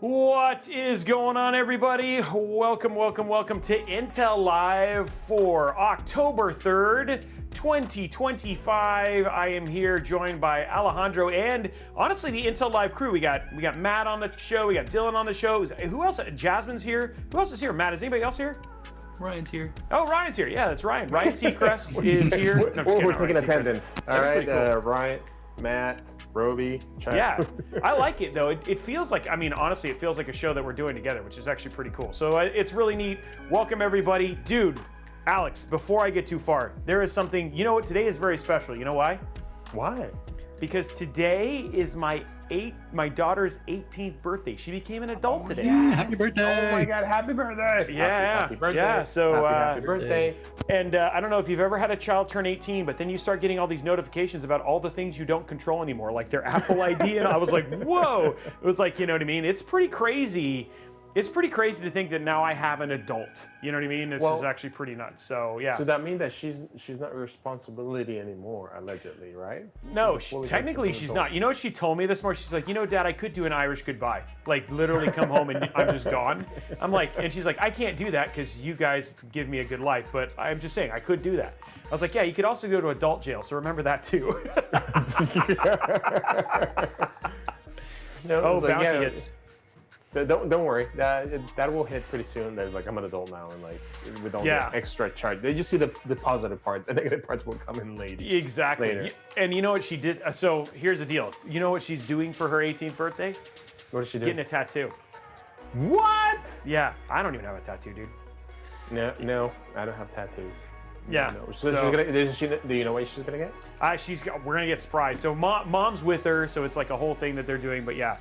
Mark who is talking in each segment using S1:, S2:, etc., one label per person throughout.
S1: What is going on, everybody? Welcome to Intel Live for October 3rd, 2025. I am here joined by Alejandro and honestly the Intel Live crew. We got Matt on the show, we got Dylan on the show. Who else? Jasmine's here. Who else is here? Matt, is anybody else here?
S2: Ryan's here.
S1: Oh, Ryan's here. Yeah, that's Ryan. Ryan Seacrest is here. No,
S3: we're taking attendance. All right,
S1: cool.
S3: Ryan, Matt, Roby, Chuck.
S1: Yeah, I like it though. It feels like, I mean, honestly, it feels like a show that we're doing together, which is actually pretty cool. So it's really neat. Welcome everybody. Dude, Alex, before I get too far, there is something, you know what, today is very special. You know why?
S3: Why?
S1: Because today is my daughter's 18th birthday. She became an adult today.
S3: Yes.
S2: Happy birthday!
S3: Oh my God, happy birthday!
S1: Yeah,
S3: happy birthday.
S1: Yeah. So
S3: happy birthday.
S1: And I don't know if you've ever had a child turn 18, but then you start getting all these notifications about all the things you don't control anymore, like their Apple ID, and I was like, whoa! It was like, you know what I mean? It's pretty crazy. It's pretty crazy to think that now I have an adult. You know what I mean? This is actually pretty nuts. So yeah.
S3: So that means that she's not a responsibility anymore, allegedly, right?
S1: No, technically she's not. You know what she told me this morning? She's like, you know, Dad, I could do an Irish goodbye. Like literally come home and I'm just gone. I'm like, and she's like, I can't do that because you guys give me a good life, but I'm just saying I could do that. I was like, yeah, you could also go to adult jail, so remember that too.
S3: No,
S1: bounty hits.
S3: Don't worry, that will hit pretty soon. There's like, I'm an adult now, and like with all the extra charge, they just see the positive part. The negative parts will come in later.
S1: Exactly.
S3: Later.
S1: And you know what she did? So here's the deal. You know what she's doing for her 18th birthday?
S3: What is she
S1: She's
S3: doing?
S1: getting a tattoo.
S3: What?
S1: Yeah, I don't even have a tattoo, dude.
S3: No, I don't have tattoos.
S1: Yeah.
S3: No. Do you know what she's gonna get?
S1: We're gonna get surprised. So mom's with her, so it's like a whole thing that they're doing. But yeah,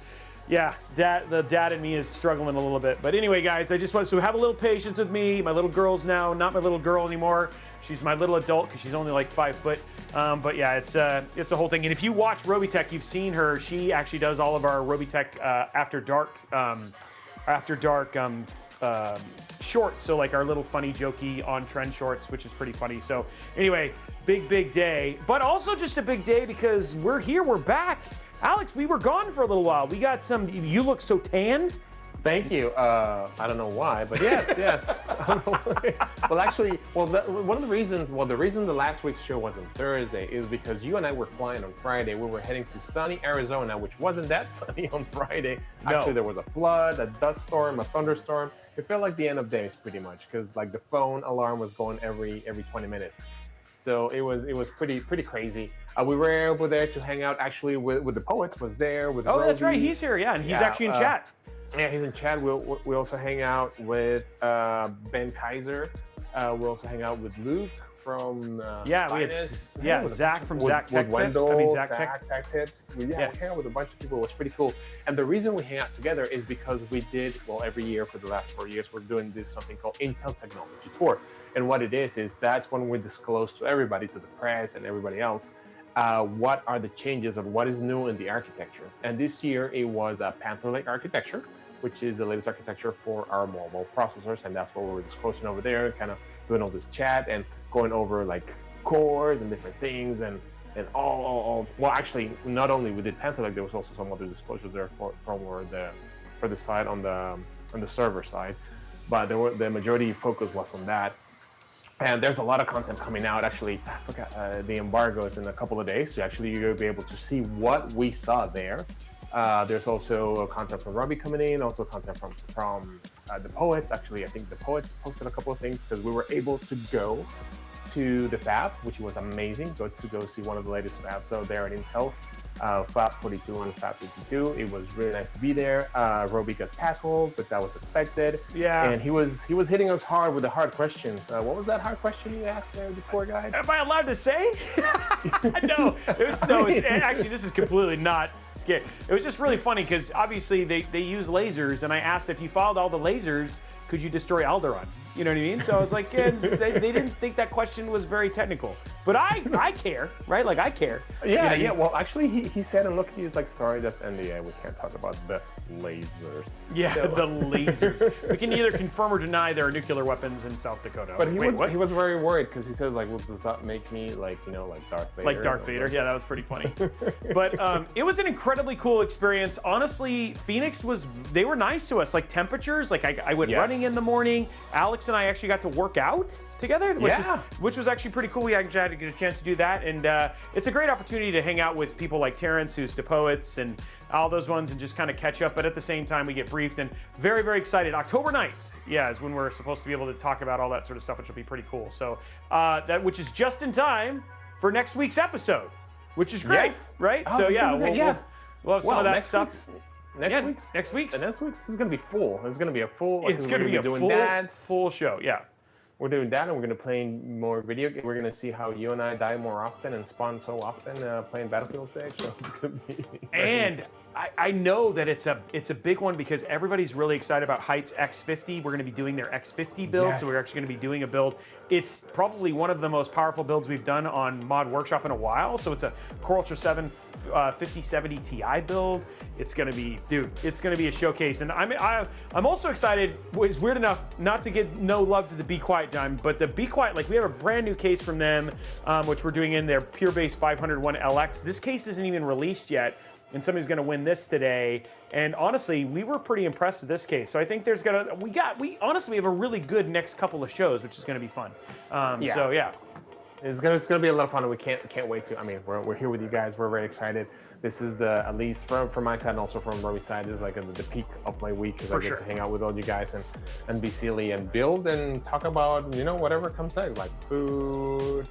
S1: the dad in me is struggling a little bit. But anyway, guys, I just want to have a little patience with me. My little girl's now not my little girl anymore. She's my little adult because she's only like 5 foot. But yeah, it's a whole thing. And if you watch Robitech, you've seen her. She actually does all of our Robitech after dark shorts. So like our little funny, jokey on-trend shorts, which is pretty funny. So anyway, big day. But also just a big day because we're here. We're back. Alex, we were gone for a little while. We got some, you look so tan.
S3: Thank you. I don't know why, but yes. I don't know why. Well, actually, one of the reasons, the reason the last week's show wasn't Thursday is because you and I were flying on Friday. We were heading to sunny Arizona, which wasn't that sunny on Friday.
S1: No.
S3: Actually, there was a flood, a dust storm, a thunderstorm. It felt like the end of days pretty much because like the phone alarm was going every 20 minutes. So it was pretty crazy. We were able there to hang out actually with the poets. Was there with
S1: Oh,
S3: Roby.
S1: that's right. He's here. Yeah, and he's actually in chat.
S3: Yeah, he's in chat. We also hang out with Ben Kaiser. We also hang out with Luke from
S1: we had Zach from Zach Tech Tips.
S3: Zach Tech Tips. We hang out with a bunch of people. It was pretty cool. And the reason we hang out together is because we did, every year for the last 4 years, we're doing something called Intel Technology Tour. And what it is that's when we disclose to everybody, to the press and everybody else, what are the changes of what is new in the architecture. And this year it was a Panther Lake architecture, which is the latest architecture for our mobile processors. And that's what we're disclosing over there, kind of doing all this chat and going over like cores and different things and all. Well, actually, not only we did Panther Lake, there was also some other disclosures there for the side on the server side, but the majority focus was on that. And there's a lot of content coming out. Actually, I forgot, the embargo is in a couple of days, so actually you'll be able to see what we saw there. There's also content from Robbie coming in, also content from the poets. Actually, I think the poets posted a couple of things because we were able to go to the fab, which was amazing. Go see one of the latest fabs. So there at Intel, Fab 42 and Fab 52. It was really nice to be there. Roby got tackled, but that was expected.
S1: Yeah.
S3: And he was hitting us hard with the hard questions. What was that hard question you asked there, the poor guy?
S1: Am I allowed to say? No, actually, this is completely not scary. It was just really funny because obviously they use lasers, and I asked if you followed all the lasers, could you destroy Alderaan? You know what I mean? So I was like, yeah, they didn't think that question was very technical. But I care, right? Like, I care.
S3: Yeah,
S1: You know,
S3: Well, actually, he said, and look, he's like, sorry, that's NDA. We can't talk about the lasers.
S1: Yeah,
S3: So-
S1: the lasers. We can either confirm or deny there are nuclear weapons in South Dakota.
S3: But
S1: Wait,
S3: he was very worried because he says, like, well, does that make me like, you know, like Darth Vader?
S1: Like Darth Vader, yeah, that was pretty funny. But it was an incredibly cool experience. Honestly, Phoenix they were nice to us. Like temperatures, like I went
S3: Yes.
S1: running in the morning. Alex and I actually got to work out together, which was actually pretty cool. We actually had to get a chance to do that, and it's a great opportunity to hang out with people like Terrence, who's the Poets, and all those ones, and just kind of catch up. But at the same time, we get briefed, and very, very excited. October 9th, yeah, is when we're supposed to be able to talk about all that sort of stuff, which will be pretty cool. So which is just in time for next week's episode, which is great,
S3: Yes.
S1: right?
S3: Oh,
S1: so
S3: it's
S1: yeah,
S3: gonna be great,
S1: we'll have some of that
S3: next
S1: stuff.
S3: Next week's
S1: next week's.
S3: The next week's is gonna be full. It's gonna be a full.
S1: It's going to be a full show, yeah.
S3: We're doing that, and we're gonna play more video games. We're gonna see how you and I die more often and spawn so often playing Battlefield 6. So it's gonna be
S1: And I know that it's a big one because everybody's really excited about Heights X50. We're going to be doing their X50 build, so we're
S3: Yes.
S1: actually going to be doing a build. It's probably one of the most powerful builds we've done on Mod Workshop in a while. So it's a Core Ultra 7 5070 Ti build. It's going to be, dude, it's going to be a showcase. And I'm also excited. It's weird enough not to give no love to the Be Quiet time, but the Be Quiet, like we have a brand new case from them, which we're doing in their Pure Base 501 LX. This case isn't even released yet. And somebody's going to win this today. And honestly, we were pretty impressed with this case. So I think we honestly have a really good next couple of shows, which is going to be fun. So yeah.
S3: It's gonna be a lot of fun, and we can't wait to. I mean, we're here with you guys. We're very excited. This is at least from my side and also from Robbie's side, this is like the peak of my week because I get to hang out with all you guys and be silly and build and talk about whatever comes out, like food,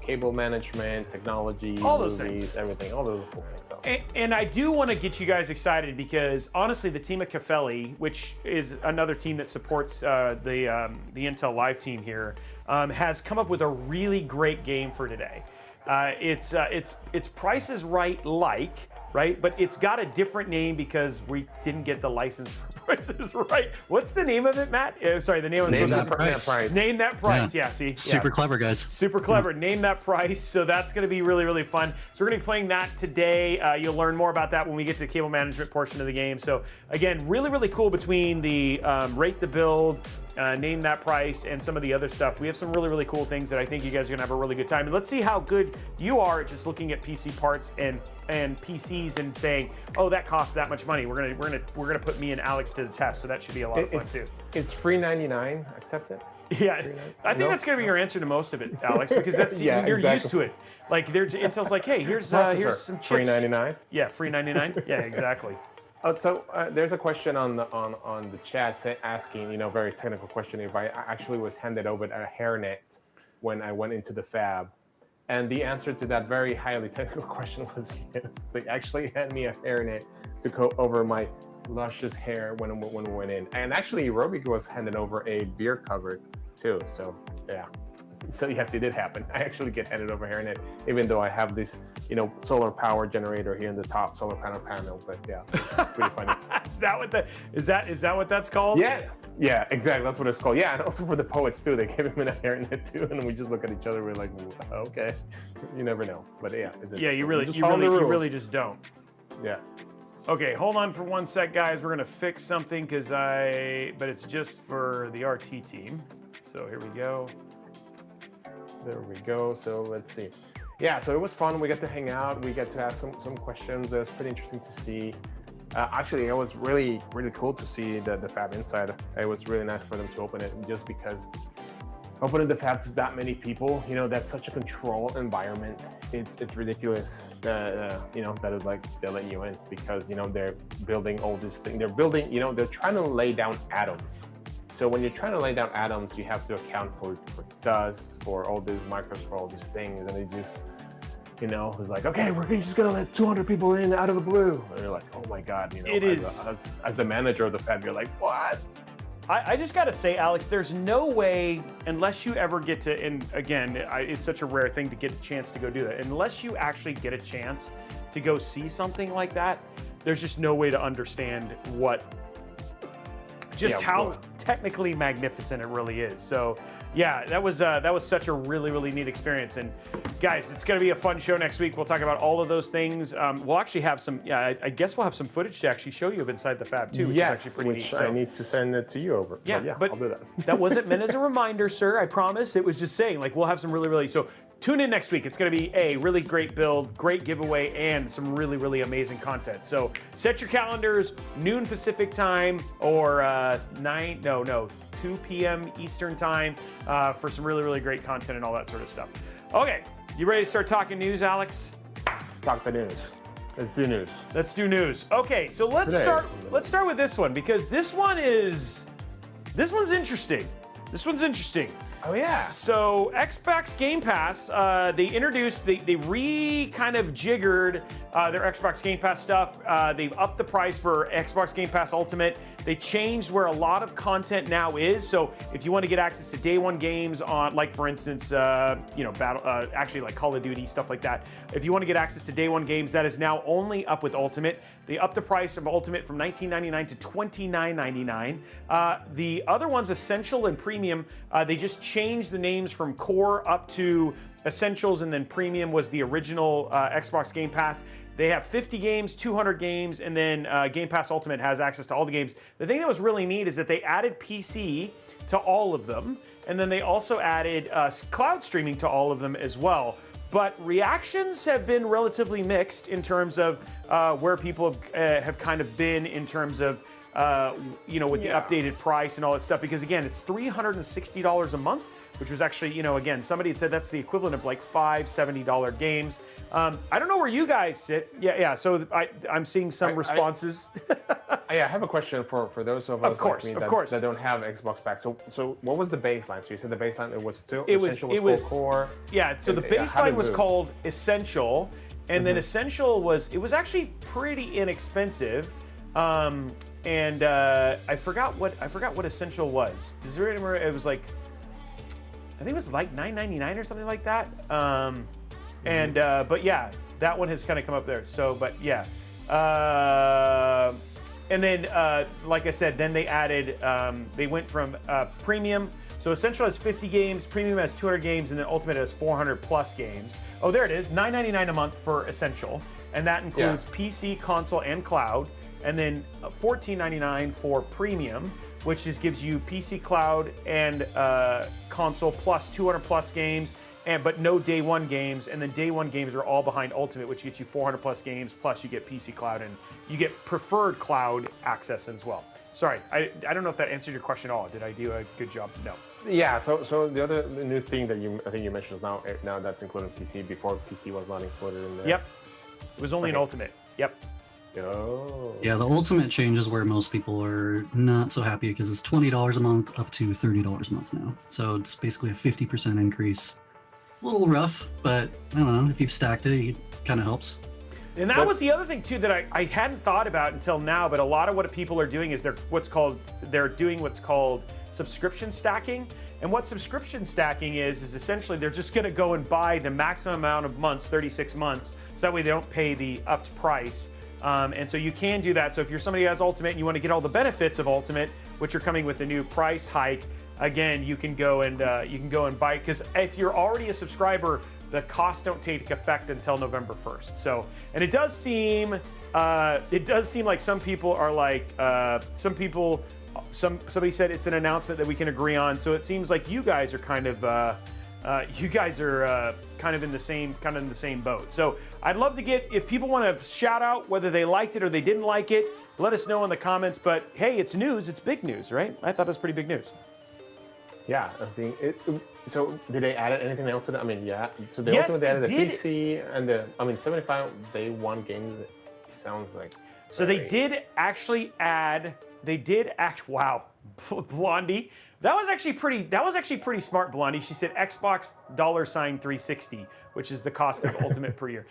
S3: cable management, technology,
S1: all those
S3: movies,
S1: things,
S3: everything, all those cool things. So.
S1: And I do want to get you guys excited because honestly, the team at Cafelli, which is another team that supports the Intel Live team here, has come up with a really great game for today. It's Price is Right, right? But it's got a different name because we didn't get the license for Price is Right. What's the name of it, Matt? Sorry, the name of it.
S2: Name That Price.
S1: Name That Price. Yeah, see?
S2: Super clever, guys.
S1: Super clever. Name That Price. So that's going to be really, really fun. So we're going to be playing that today. You'll learn more about that when we get to the cable management portion of the game. So again, really, really cool between the Rate the Build, Name That Price, and some of the other stuff. We have some really, really cool things that I think you guys are gonna have a really good time. And let's see how good you are at just looking at PC parts and PCs and saying, oh, that costs that much money. We're gonna put me and Alex to the test. So that should be a lot of fun too.
S3: It's free $99. Accept it.
S1: Yeah, I think that's gonna be your answer to most of it, Alex, because that's you're used to it. Like Intel's like, hey, here's some chips.
S3: Free $99.
S1: Yeah, free $99. Yeah, exactly.
S3: So there's a question on the chat asking, very technical question, if I actually was handed over a hairnet when I went into the fab, and the answer to that very highly technical question was yes. They actually handed me a hairnet to go over my luscious hair when we went in, and actually Robbie was handed over a beer cover too. So yeah. So yes, it did happen. I actually get handed over hairnet, even though I have this, solar power generator here in the top, solar panel. But yeah, it's pretty funny.
S1: Is that what that's called?
S3: Yeah, exactly. That's what it's called. Yeah, and also for the Poets too, they gave him a hairnet too, and we just look at each other. We're like, okay, you never know. But yeah,
S1: you really just don't.
S3: Yeah.
S1: Okay, hold on for one sec, guys. We're gonna fix something but it's just for the RT team. So here we go.
S3: There we go. So let's see. Yeah, so it was fun. We got to hang out. We got to ask some questions. It was pretty interesting to see. Actually, it was really, really cool to see the fab inside. It was really nice for them to open it, just because opening the fab to that many people, that's such a controlled environment. It's ridiculous, that they let you in, because they're building all this thing. They're building, they're trying to lay down atoms. So when you're trying to lay down atoms, you have to account for dust, for all these micros, for all these things, and they just, it's like, okay, we're just gonna let 200 people in out of the blue. And you're like, oh my God, as the manager of the fab, you're like, what?
S1: I just gotta say, Alex, there's no way, unless you ever get to, and again, it's such a rare thing to get a chance to go do that, unless you actually get a chance to go see something like that, there's just no way to understand what just
S3: Yeah,
S1: how
S3: well-
S1: technically magnificent it really is. So yeah, that was such a really neat experience. And guys, it's gonna be a fun show next week. We'll talk about all of those things. We'll actually have some, I guess we'll have some footage to actually show you of inside the fab too, which is actually pretty neat.
S3: I need to send it to you over.
S1: Yeah,
S3: but I'll do that.
S1: That wasn't meant as a reminder, sir. I promise. It was just saying, like, we'll have some really. So tune in next week. It's going to be a really great build, great giveaway, and some really amazing content. So set your calendars, noon Pacific time or 2 p.m. Eastern time for some really great content and all that sort of stuff. Okay, you ready to start talking news, Alex?
S3: Let's talk the news. Let's do news.
S1: Let's do news. Okay, so let's start with this one because this one's interesting. This one's interesting.
S3: Oh yeah.
S1: So Xbox Game Pass, they kind of jiggered their Xbox Game Pass stuff. They've upped the price for Xbox Game Pass Ultimate. They changed where a lot of content now is. So if you want to get access to day one games on, like for instance, actually like Call of Duty, stuff like that. If you want to get access to day one games, that is now only up with Ultimate. They upped the price of Ultimate from $19.99 to $29.99. The other ones, Essential and Premium, they just changed the names from Core up to Essentials, and then Premium was the original Xbox Game Pass. They have 50 games, 200 games, and then Game Pass Ultimate has access to all the games. The thing that was really neat is that they added PC to all of them, and then they also added cloud streaming to all of them as well. But reactions have been relatively mixed in terms of where people have kind of been in terms of with the updated price and all that stuff. Because again, it's $360 a month, which was actually, again, somebody had said that's the equivalent of like $5 $70 games. I don't know where you guys sit. Yeah. So I'm seeing some responses.
S3: I have a question for those of us like me that don't have Xbox Pack. So what was the baseline? So you said the baseline was Core.
S1: Yeah. So the baseline was called Essential, and then Essential was actually pretty inexpensive. And I forgot what Essential was. Does anyone remember? It was like, I think it was like $9.99 or something like that. But yeah, that one has kind of come up there. So, but yeah. And then, like I said, then they added, they went from Premium. So Essential has 50 games, Premium has 200 games, and then Ultimate has 400 plus games. Oh, there it is, $9.99 a month for Essential. And that includes PC, console, and cloud. And then $14.99 for Premium, which gives you PC, cloud, and console plus 200 plus games, but no day one games. And then day one games are all behind Ultimate, which gets you 400 plus games, plus you get PC, cloud, and you get preferred cloud access as well. Sorry, I don't know if that answered your question at all. Did I do a good job? No.
S3: Yeah, so the other new thing that I think you mentioned is now that's included PC. Before, PC was not included in there.
S1: Yep. It was only an Ultimate. Yep.
S3: Oh.
S2: Yeah, the Ultimate change is where most people are not so happy because it's $20 a month up to $30 a month now. So it's basically a 50% increase. A little rough, but I don't know, if you've stacked it, it kind of helps.
S1: And that was the other thing too that I hadn't thought about until now, but a lot of what people are doing is they're doing what's called subscription stacking. And what subscription stacking is essentially they're just gonna go and buy the maximum amount of months, 36 months, so that way they don't pay the upped price. And so you can do that. So if you're somebody who has Ultimate and you want to get all the benefits of Ultimate, which are coming with the new price hike, again, you can go and buy it. Because if you're already a subscriber, the costs don't take effect until November 1st. So, and it does seem like some people are like, somebody said it's an announcement that we can agree on. So it seems like you guys are kind of in the same boat. So I'd love to get, if people want to shout out whether they liked it or they didn't like it, let us know in the comments. But hey, it's news. It's big news, right? I thought it was pretty big news.
S3: Yeah, I think it. So did they add anything else to that? I mean, yeah. So they also added the PC and the 75 day one games. It sounds like.
S1: So they did actually add. Wow, Blondie. That was actually pretty smart, Blondie. She said Xbox $360, which is the cost of Ultimate per year.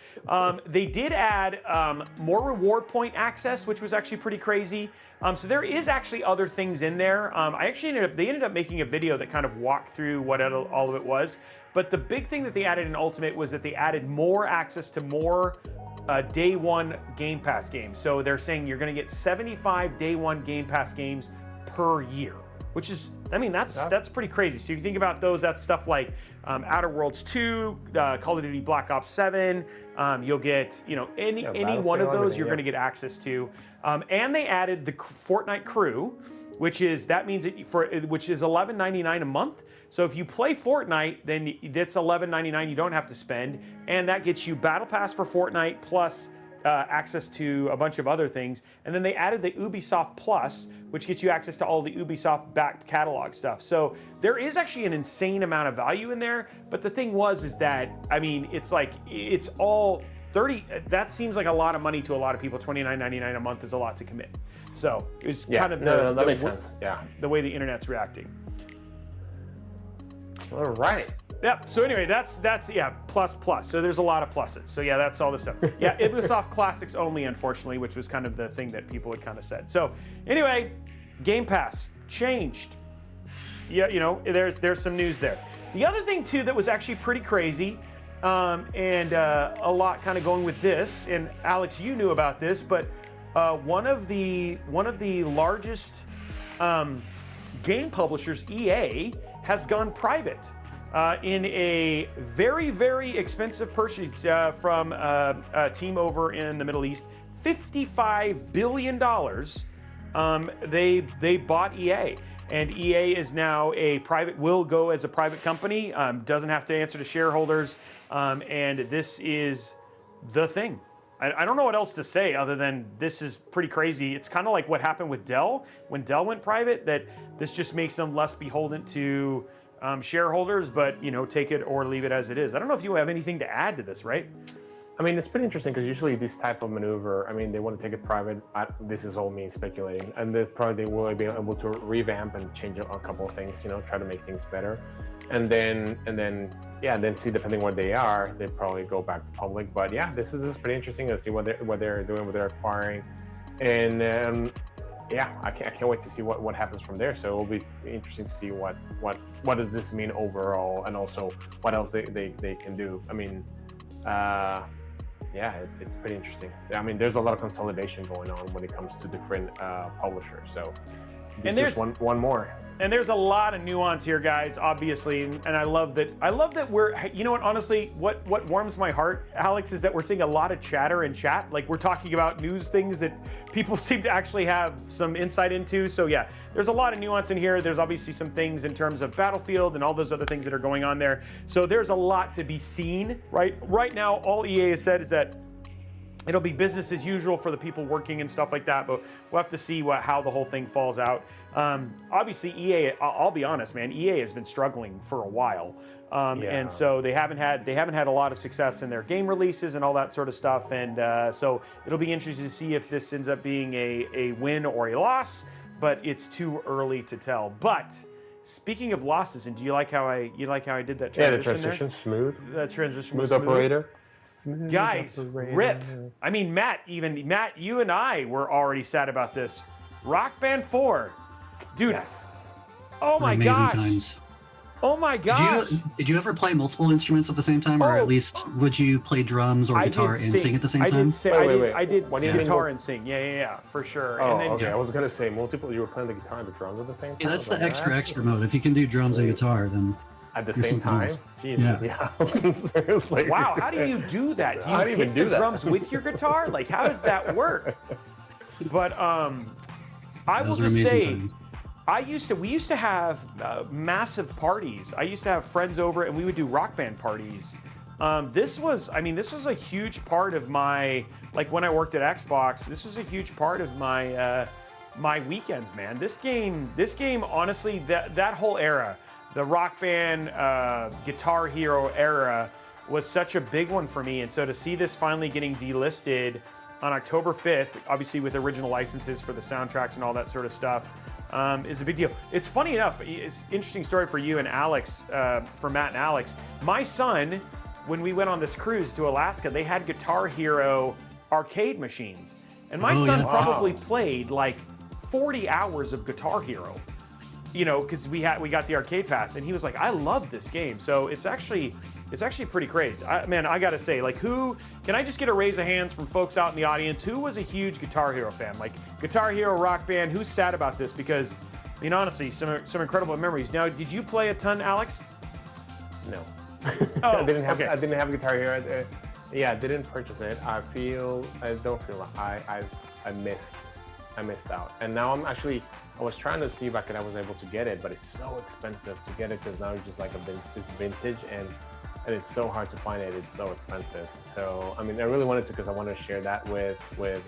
S1: They did add more reward point access, which was actually pretty crazy. So there is actually other things in there. They ended up making a video that kind of walked through what all of it was. But the big thing that they added in Ultimate was that they added more access to more day one Game Pass games. So they're saying you're going to get 75 day one Game Pass games per year, which is, I mean, that's pretty crazy. So you think about those, that's stuff like Outer Worlds 2, Call of Duty Black Ops 7. You'll get, you know, any one of those you're going to get access to. And they added the Fortnite Crew, which is which is $11.99 a month. So if you play Fortnite, then that's $11.99 you don't have to spend, and that gets you Battle Pass for Fortnite plus access to a bunch of other things. And then they added the Ubisoft Plus, which gets you access to all the Ubisoft back catalog stuff. So there is actually an insane amount of value in there. But the thing is that, I mean, it's like, it's all 30, that seems like a lot of money to a lot of people. $29.99 a month is a lot to commit. So it's kind of
S3: that makes sense. Yeah,
S1: the way the internet's reacting.
S3: All right.
S1: Yep. So anyway, that's yeah, plus. So there's a lot of pluses. So yeah, that's all the stuff. Yeah, Ubisoft Classics only, unfortunately, which was kind of the thing that people had kind of said. So anyway, Game Pass changed. Yeah, you know, there's some news there. The other thing too that was actually pretty crazy, and a lot kind of going with this. And Alex, you knew about this, but one of the largest game publishers, EA, has gone private in a very, very expensive purchase from a team over in the Middle East. $55 billion. They bought EA, and EA is now will go as a private company. Doesn't have to answer to shareholders, and this is the thing. I don't know what else to say other than this is pretty crazy. It's kind of like what happened with Dell when Dell went private, that this just makes them less beholden to shareholders, but, you know, take it or leave it as it is. I don't know if you have anything to add to this, right?
S3: I mean, it's pretty interesting because usually this type of maneuver, I mean, they want to take it private. This is all me speculating, and they will be able to revamp and change a couple of things, you know, try to make things better, and then see, depending where they are, they probably go back to public. But yeah, this is pretty interesting to see what they're doing, what they're acquiring, and yeah, I can't wait to see what happens from there. So it'll be interesting to see what does this mean overall, and also what else they can do. I mean, yeah, it's pretty interesting. I mean, there's a lot of consolidation going on when it comes to different publishers. So there's just one more.
S1: And there's a lot of nuance here, guys, obviously, and I love that we're, you know what, honestly, what warms my heart, Alex, is that we're seeing a lot of chatter in chat. Like, we're talking about news things that people seem to actually have some insight into. So yeah, there's a lot of nuance in here. There's obviously some things in terms of Battlefield and all those other things that are going on there. So there's a lot to be seen, right? Right now, all EA has said is that it'll be business as usual for the people working and stuff like that, but we'll have to see how the whole thing falls out. Obviously, EA, I'll be honest, man, EA has been struggling for a while, and so they haven't had a lot of success in their game releases and all that sort of stuff. And so it'll be interesting to see if this ends up being a win or a loss, but it's too early to tell. But speaking of losses, and do you like how I did that transition?
S3: Yeah, the transition smooth.
S1: That transition was
S3: smooth operator.
S1: Guys, rip. I mean, Matt, you and I were already sad about this. Rock Band 4. Dude.
S3: Yes.
S1: Oh my
S2: Amazing
S1: gosh.
S2: times.
S1: Oh my gosh.
S2: Did you ever play multiple instruments at the same time? Or at least would you play drums or guitar and sing at the same time?
S1: I did guitar and sing. Yeah, for sure.
S3: Oh,
S1: and then,
S3: okay. I was gonna say multiple. You were playing the guitar and the drums at the same time.
S2: Yeah, that's the extra mode. If you can do drums and guitar, then
S3: at the same time? Jesus, yeah. I was gonna say, it was like,
S1: wow, how do you do that? Do you hit the drums with your guitar? Like, how does that work? But I will just say, we used to have massive parties. I used to have friends over, and we would do Rock Band parties. This was a huge part of my, like, when I worked at Xbox, this was a huge part of my my weekends, man. This game, honestly, that whole era, the Rock Band, Guitar Hero era, was such a big one for me. And so to see this finally getting delisted on October 5th, obviously with original licenses for the soundtracks and all that sort of stuff, is a big deal. It's funny enough, it's an interesting story for you and Alex, for Matt and Alex. My son, when we went on this cruise to Alaska, they had Guitar Hero arcade machines. And my son probably played like 40 hours of Guitar Hero. You know, because we got the arcade pass, and he was like, "I love this game." So it's actually pretty crazy. Man, I gotta say, like, can I just get a raise of hands from folks out in the audience? Who was a huge Guitar Hero fan? Like, Guitar Hero, Rock Band, who's sad about this? Because I mean, honestly, some incredible memories. Now, did you play a ton, Alex?
S3: No.
S1: Oh,
S3: I didn't have
S1: okay.
S3: I didn't have Guitar Hero. Yeah, I didn't purchase it. I don't feel like I missed out. And now I was trying to see if I was able to get it, but it's so expensive to get it because now it's just like it's vintage and it's so hard to find it. It's so expensive. So I mean, I really wanted to because I wanted to share that with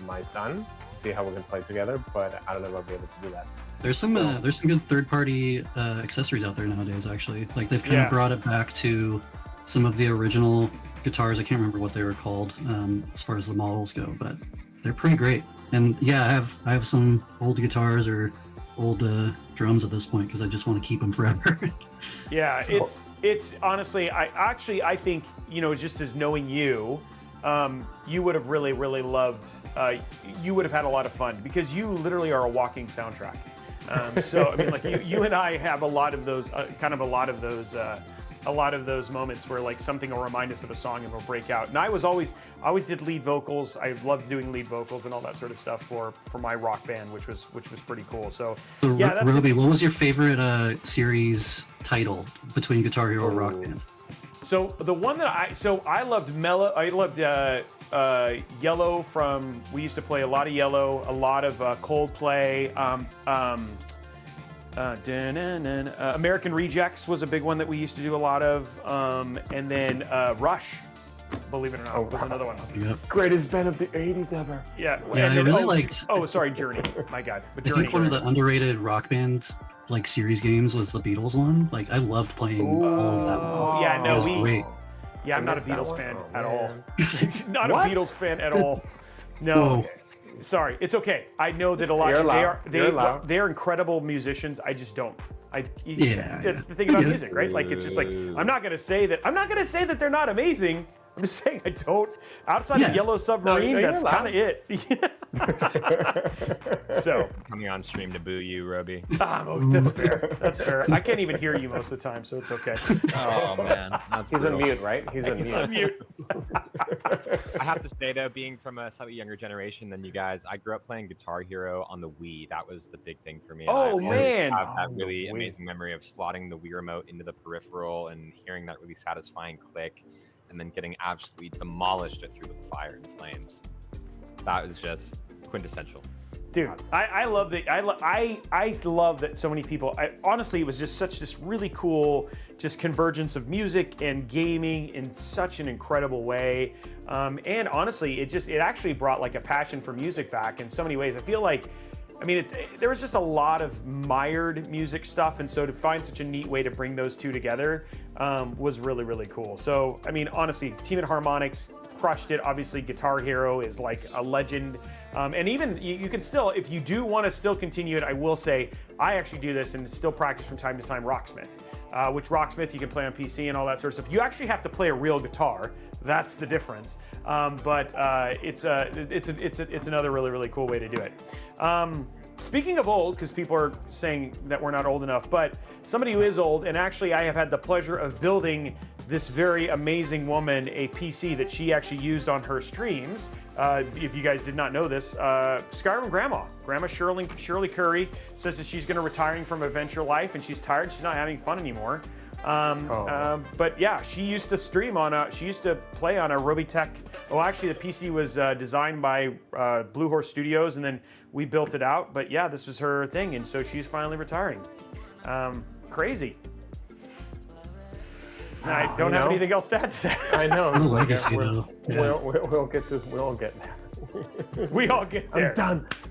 S3: my son, see how we can play together. But I don't know if I'll be able to do that.
S2: There's some good third-party accessories out there nowadays. Actually, like they've kind of brought it back to some of the original guitars. I can't remember what they were called as far as the models go, but they're pretty great. And yeah, I have some old guitars or old drums at this point because I just want to keep them forever.
S1: Yeah, so, it's honestly, I think, you know, just as knowing you, you would have really loved. You would have had a lot of fun because you literally are a walking soundtrack. So I mean, like you and I have a lot of those moments where like something will remind us of a song and we'll break out. And I always did lead vocals. I loved doing lead vocals and all that sort of stuff for my rock band, which was pretty cool. So yeah, that's
S2: Roby, what was your favorite series title between Guitar Hero and Rock Band?
S1: So the one that I loved Yellow from. We used to play a lot of Yellow, a lot of Coldplay. American Rejects was a big one that we used to do a lot of, and then Rush, believe it or not, was another one.
S2: Yep.
S3: Greatest band of the '80s ever.
S1: Yeah,
S2: yeah,
S1: and
S2: I really liked.
S1: Oh, sorry, Journey. My God, but
S2: I think one of the underrated Rock Band like series games was the Beatles one. Like I loved playing all of that.
S1: Oh, yeah, no,
S2: it was great.
S1: Yeah, I'm not a Beatles fan at all. Not
S3: What?
S1: a Beatles fan at all. No.
S2: Whoa.
S1: Sorry, it's okay. I know that a lot.
S3: You're allowed.
S1: They are incredible musicians. I just don't.
S2: Yeah,
S1: That's the thing about music, right? Like it's just like I'm not gonna say that they're not amazing. I'm just saying I don't. Outside of Yellow Submarine,
S3: you're
S1: that's
S3: allowed.
S1: kind of it. So
S4: Coming on stream to boo you, Roby.
S1: that's fair. That's fair. I can't even hear you most of the time, so it's okay.
S4: Oh man, that's
S3: He's on
S4: brutal.
S3: mute, right? He's on
S1: He's
S3: mute.
S1: on mute.
S4: I have to say though, being from a slightly younger generation than you guys, I grew up playing Guitar Hero on the Wii. That was the big thing for me. And
S1: Oh,
S4: I always
S1: man.
S4: have that
S3: On the
S4: really
S3: Wii.
S4: amazing memory of slotting the Wii remote into the peripheral and hearing that really satisfying click, and then getting absolutely demolished it through the fire and flames. That was just quintessential.
S1: Dude, I love that. I love that so many people. Honestly, it was just such this really cool, just convergence of music and gaming in such an incredible way. And honestly, it actually brought like a passion for music back in so many ways. I feel like, I mean, there was just a lot of mired music stuff, and so to find such a neat way to bring those two together was really cool. So, I mean, honestly, Team and Harmonix crushed it. Obviously, Guitar Hero is like a legend. And even you can still, if you do want to still continue it, I will say I actually do this and still practice from time to time Rocksmith, which Rocksmith you can play on PC and all that sort of stuff. You actually have to play a real guitar. That's the difference. But it's another really cool way to do it. Speaking of old, because people are saying that we're not old enough, but somebody who is old, and actually I have had the pleasure of building this very amazing woman a PC that she actually used on her streams. If you guys did not know this, Skyrim Grandma Shirley Curry says that she's going to retiring from adventure life and she's tired. She's not having fun anymore. But yeah, she used to stream on she used to play on a Robitech. Well, actually, the PC was designed by Blue Horse Studios, and then we built it out. But yeah, this was her thing, and so she's finally retiring. Crazy. I don't have anything else to add to that.
S3: I know.
S2: No legacy though. Yeah.
S3: We'll get there.
S1: We all get there.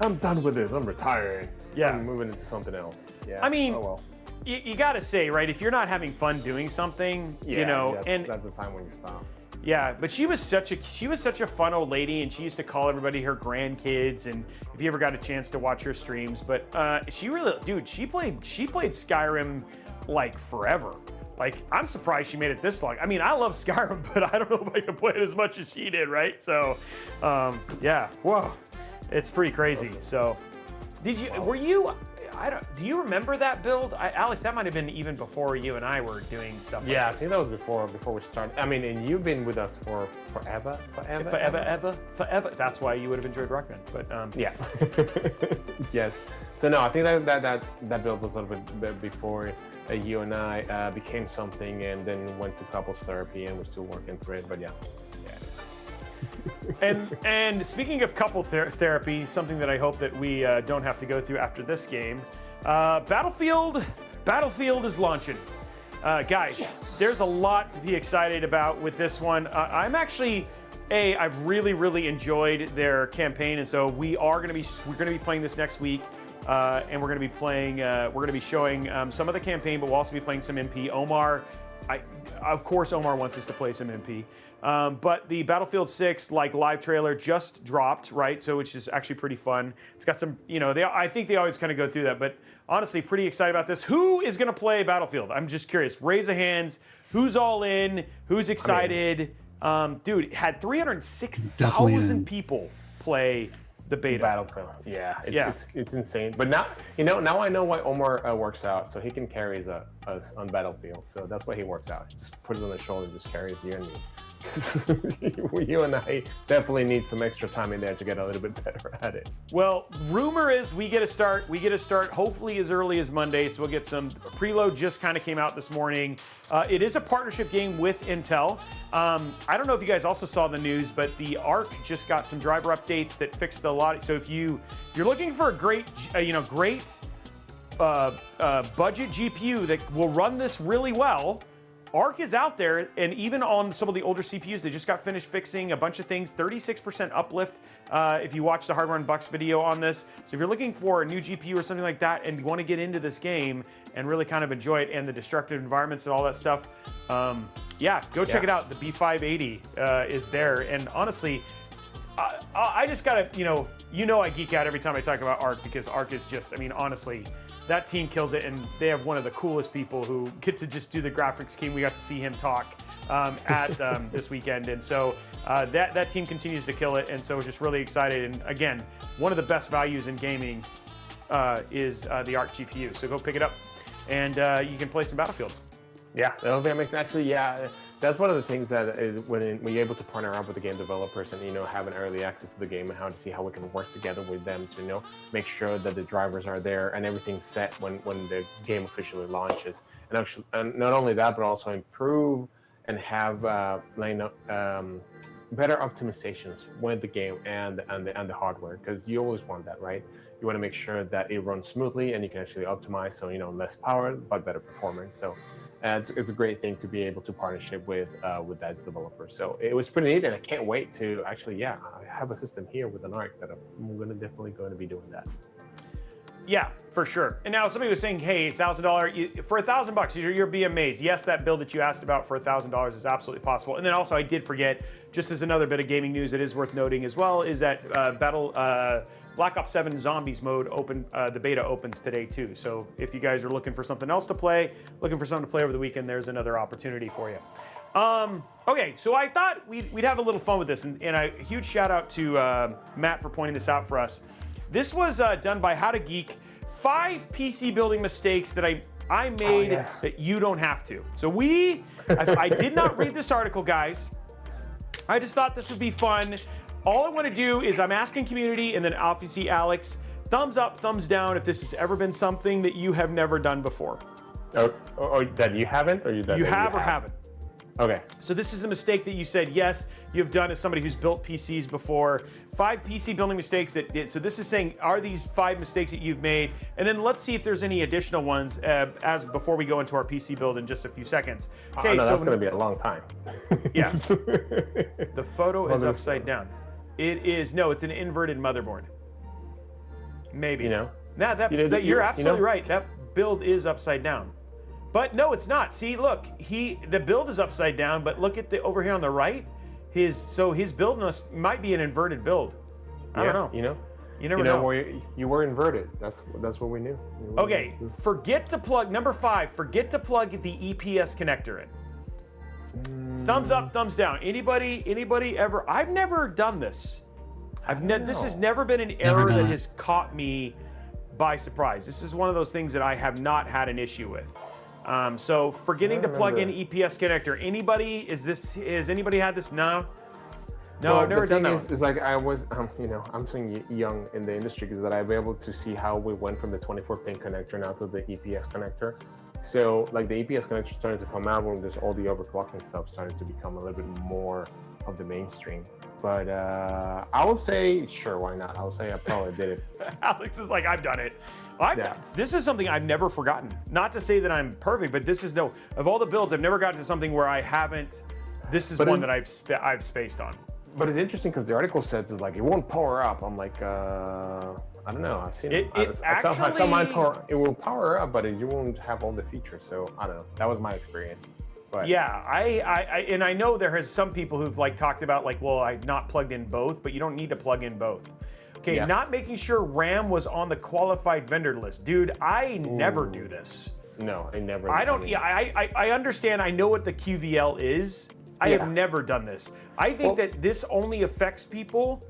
S3: I'm done with this. I'm retiring.
S1: Yeah.
S3: I'm moving into something else. Yeah.
S1: I mean,
S3: oh, well.
S1: You got to say, right? If you're not having fun doing something, you know,
S3: that's the time when you stop.
S1: yeah. But she was such a fun old lady, and she used to call everybody her grandkids. And if you ever got a chance to watch her streams, but she really, dude, she played Skyrim like forever. Like, I'm surprised she made it this long. I mean, I love Skyrim, but I don't know if I can play it as much as she did, right? So, yeah, whoa, it's pretty crazy. So, were you? Do you remember that build? Alex, that might have been even before you and I were doing stuff like
S3: Yeah, I
S1: this.
S3: think that was before we started. I mean, and you've been with us for forever.
S1: Forever. That's why you would have enjoyed Rock Band. But
S3: Yeah. Yes. So no, I think that build was a little bit before you and I became something, and then went to couples therapy, and we're still working through it. But yeah.
S1: And speaking of couple therapy, something that I hope that we don't have to go through after this game, Battlefield is launching. Guys, yes. There's a lot to be excited about with this one. I'm actually, I've really enjoyed their campaign, and so we're gonna be playing this next week, and we're gonna be showing some of the campaign, but we'll also be playing some MP. Omar, of course, Omar wants us to play some MP. But the Battlefield 6 live trailer just dropped, right? So which is actually pretty fun. It's got some, I think they always kind of go through that, but honestly, pretty excited about this. Who is going to play Battlefield? I'm just curious. Raise the hands. Who's all in? Who's excited? Dude, it had 306,000 people play the beta.
S3: Battlefield. Yeah, it's insane. But now, now I know why Omar works out, so he can carry us on Battlefield. So that's why he works out. He just puts it on his shoulder and just carries you and me. You and I definitely need some extra time in there to get a little bit better at it.
S1: Well, rumor is we get to start hopefully as early as Monday, so we'll get some preload. Just kind of came out this morning. It is a partnership game with Intel. I don't know if you guys also saw the news, but the ARC just got some driver updates that fixed a lot. So if you're looking for a great budget GPU that will run this really well, ARC is out there, and even on some of the older CPUs, they just got finished fixing a bunch of things. 36% uplift if you watch the Hardware Unboxed video on this. So if you're looking for a new GPU or something like that and you want to get into this game and really kind of enjoy it and the destructive environments and all that stuff, go check it out. The B580 is there, and honestly, I just gotta, I geek out every time I talk about ARC, because ARC is just, honestly, that team kills it, and they have one of the coolest people who get to just do the graphics team. We got to see him talk at this weekend, and so that team continues to kill it, and so we're just really excited. And again, one of the best values in gaming is the ARC GPU. So go pick it up, and you can play some Battlefield.
S3: Yeah, that'll be amazing. Actually, that's one of the things that is when you're able to partner up with the game developers and have an early access to the game, and how to see how we can work together with them to make sure that the drivers are there and everything's set when the game officially launches. And actually, and not only that, but also improve and have better optimizations with the game and the hardware, because you always want that, right? You want to make sure that it runs smoothly and you can actually optimize, so less power but better performance. So it's a great thing to be able to partnership with that developer. So it was pretty neat, and I can't wait to actually, I have a system here with an ARC that I'm definitely going to be doing that.
S1: Yeah, for sure. And now somebody was saying, hey, $1,000 for $1,000, you'll be amazed. Yes, that build that you asked about for $1,000 is absolutely possible. And then also, I did forget, just as another bit of gaming news that is worth noting as well, is that Black Ops 7 Zombies mode the beta opens today too. So if you guys are looking for something else to play, over the weekend, there's another opportunity for you. Okay, so I thought we'd have a little fun with this, and a huge shout out to Matt for pointing this out for us. This was done by How to Geek. 5 PC building mistakes that I made that you don't have to. So I did not read this article, guys. I just thought this would be fun. All I want to do is I'm asking community, and then obviously Alex, thumbs up, thumbs down if this has ever been something that you have never done before.
S3: Or that you haven't, or you
S1: have or haven't.
S3: Okay.
S1: So this is a mistake that you said, yes, you've done as somebody who's built PCs before. 5 PC building mistakes so this is saying, are these 5 mistakes that you've made? And then let's see if there's any additional ones before we go into our PC build in just a few seconds.
S3: Okay, no, that's going to be a long time.
S1: Yeah. The photo is upside down. It's an inverted motherboard. Maybe. You're absolutely right. That build is upside down. But no, it's not. See, look, the build is upside down, but look at over here on the right. His build might be an inverted build. I don't know. You never know.
S3: You were inverted. That's what we knew.
S1: Okay, forget to plug number 5. Forget to plug the EPS connector in. Thumbs up, thumbs down. Anybody ever? I've never done this. This has never been an error that has caught me by surprise. This is one of those things that I have not had an issue with. So forgetting to plug in EPS connector. Has anybody had this? No. No,
S3: Well,
S1: I've never
S3: the
S1: done
S3: thing
S1: that.
S3: is like I was, I'm so young in the industry because that I'm able to see how we went from the 24-pin connector now to the EPS connector. So like the EPS connector started to come out when there's all the overclocking stuff started to become a little bit more of the mainstream. But I will say, sure, why not? I will say I probably did it.
S1: Alex is like, I've done it.
S3: Yeah.
S1: This is something I've never forgotten. Not to say that I'm perfect, but this is of all the builds, I've never gotten to something where I haven't. This is one that I've spaced on.
S3: But it's interesting because the article says it's like it won't power up. I'm like, I don't know. I've seen
S1: it.
S3: I saw mine power. It will power up, but you won't have all the features. So I don't know. That was my experience. But
S1: yeah, I know there has some people who've like talked about like, well, I've not plugged in both, but you don't need to plug in both. Okay,
S3: Yeah.
S1: not making sure RAM was on the qualified vendor list, dude. I never do this.
S3: no, I never.
S1: I don't. Yeah, I understand. I know what the QVL is. I
S3: Yeah.
S1: have never done this. I think that this only affects people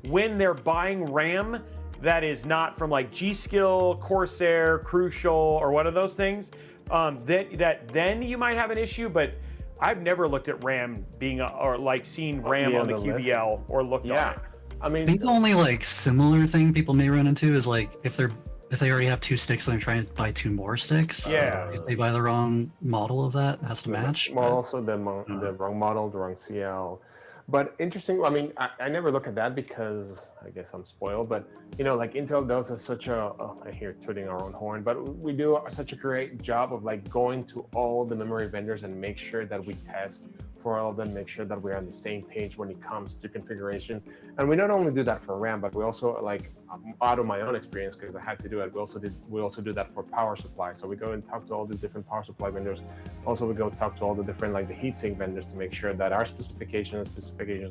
S1: when they're buying RAM that is not from like G.SKILL, Corsair, Crucial, or one of those things. That then you might have an issue, but I've never looked at RAM being or like seen RAM on the QVL or looked on it.
S3: I mean,
S2: I think the only like similar thing people may run into is like if they already have 2 sticks and they're trying to buy 2 more sticks.
S1: Yeah.
S2: If they buy the wrong model of that, it has to match.
S3: well,
S2: but-
S3: also the wrong model, the wrong CL. But interesting. I mean, I never look at that because I guess I'm spoiled. But you know, like Intel does such a I hear tooting our own horn, but we do such a great job of like going to all the memory vendors and make sure that we test for all of them, make sure that we're on the same page when it comes to configurations. And we not only do that for RAM, but we also like out of my own experience because I had to do it. We also do that for power supply. So we go and talk to all the different power supply vendors. Also, we go talk to all the different like the heatsink vendors to make sure that our specifications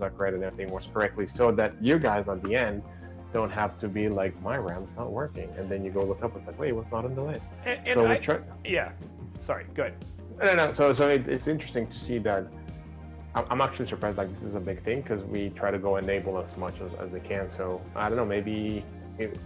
S3: are correct and everything works correctly, so that you guys at the end don't have to be like my RAM's not working, and then you go look up. It's like, wait, what's not on the list?
S1: And
S3: So we try.
S1: Yeah. Sorry. Good.
S3: No. So it's interesting to see that. I'm actually surprised like this is a big thing because we try to go enable as much as they can. So I don't know, maybe it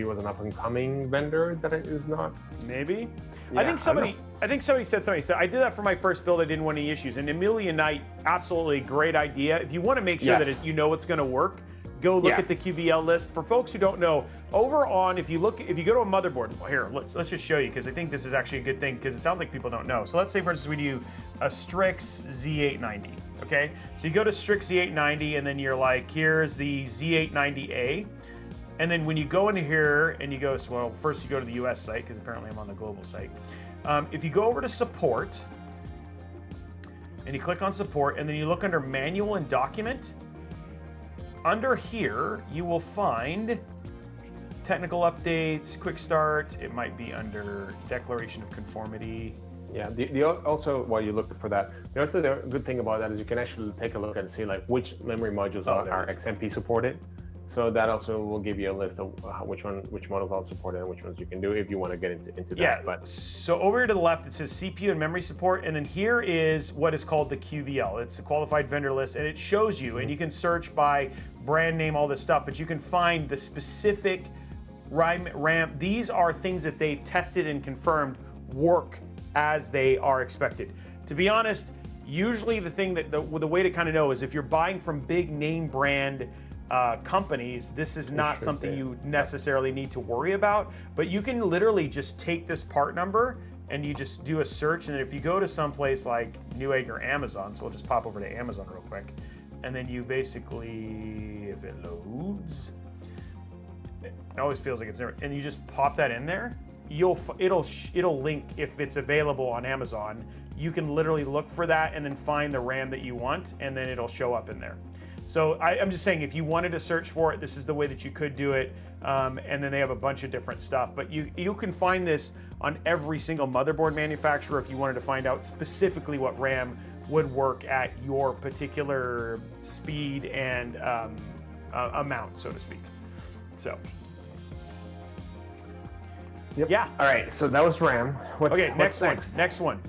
S3: was an up and coming vendor that it is not.
S1: Maybe.
S3: Yeah,
S1: I think somebody said something. So I did that for my first build. I didn't want any issues. And Amelia Knight, absolutely great idea. If you want to make sure that you know it's going to work, go look at the QVL list. For folks who don't know, over on if you go to a motherboard, here let's just show you because I think this is actually a good thing because it sounds like people don't know. So let's say for instance we do a Strix Z890. Okay, so you go to Strix Z890 and then you're like, here's the Z890A. And then when you go into here and you go, well, first you go to the US site because apparently I'm on the global site. If you go over to support and you click on support and then you look under manual and document, under here you will find technical updates, quick start. It might be under declaration of conformity.
S3: Yeah. Also, while you look for that, the other good thing about that is you can actually take a look and see like which memory modules are XMP supported. So that also will give you a list of which models are supported and which ones you can do if you want to get into that.
S1: Yeah,
S3: But
S1: so over here to the left, it says CPU and memory support, and then here is what is called the QVL. It's a qualified vendor list, and it shows you, and you can search by brand name, all this stuff, but you can find the specific RAM. These are things that they've tested and confirmed work as they are expected. To be honest, usually the thing that the way to kind of know is if you're buying from big name brand companies, this is not something you necessarily need to worry about, but you can literally just take this part number and you just do a search, and if you go to someplace like Newegg or Amazon, so we'll just pop over to Amazon real quick, and then you basically, if it loads, it always feels like it's there, and you just pop that in there, it'll link if it's available on Amazon. You can literally look for that and then find the RAM that you want, and then it'll show up in there. So I'm just saying, if you wanted to search for it, this is the way that you could do it. And then they have a bunch of different stuff. But you can find this on every single motherboard manufacturer if you wanted to find out specifically what RAM would work at your particular speed and amount, so to speak. So.
S3: Yep.
S1: Yeah.
S3: All right. So that was RAM. What's
S1: Next one.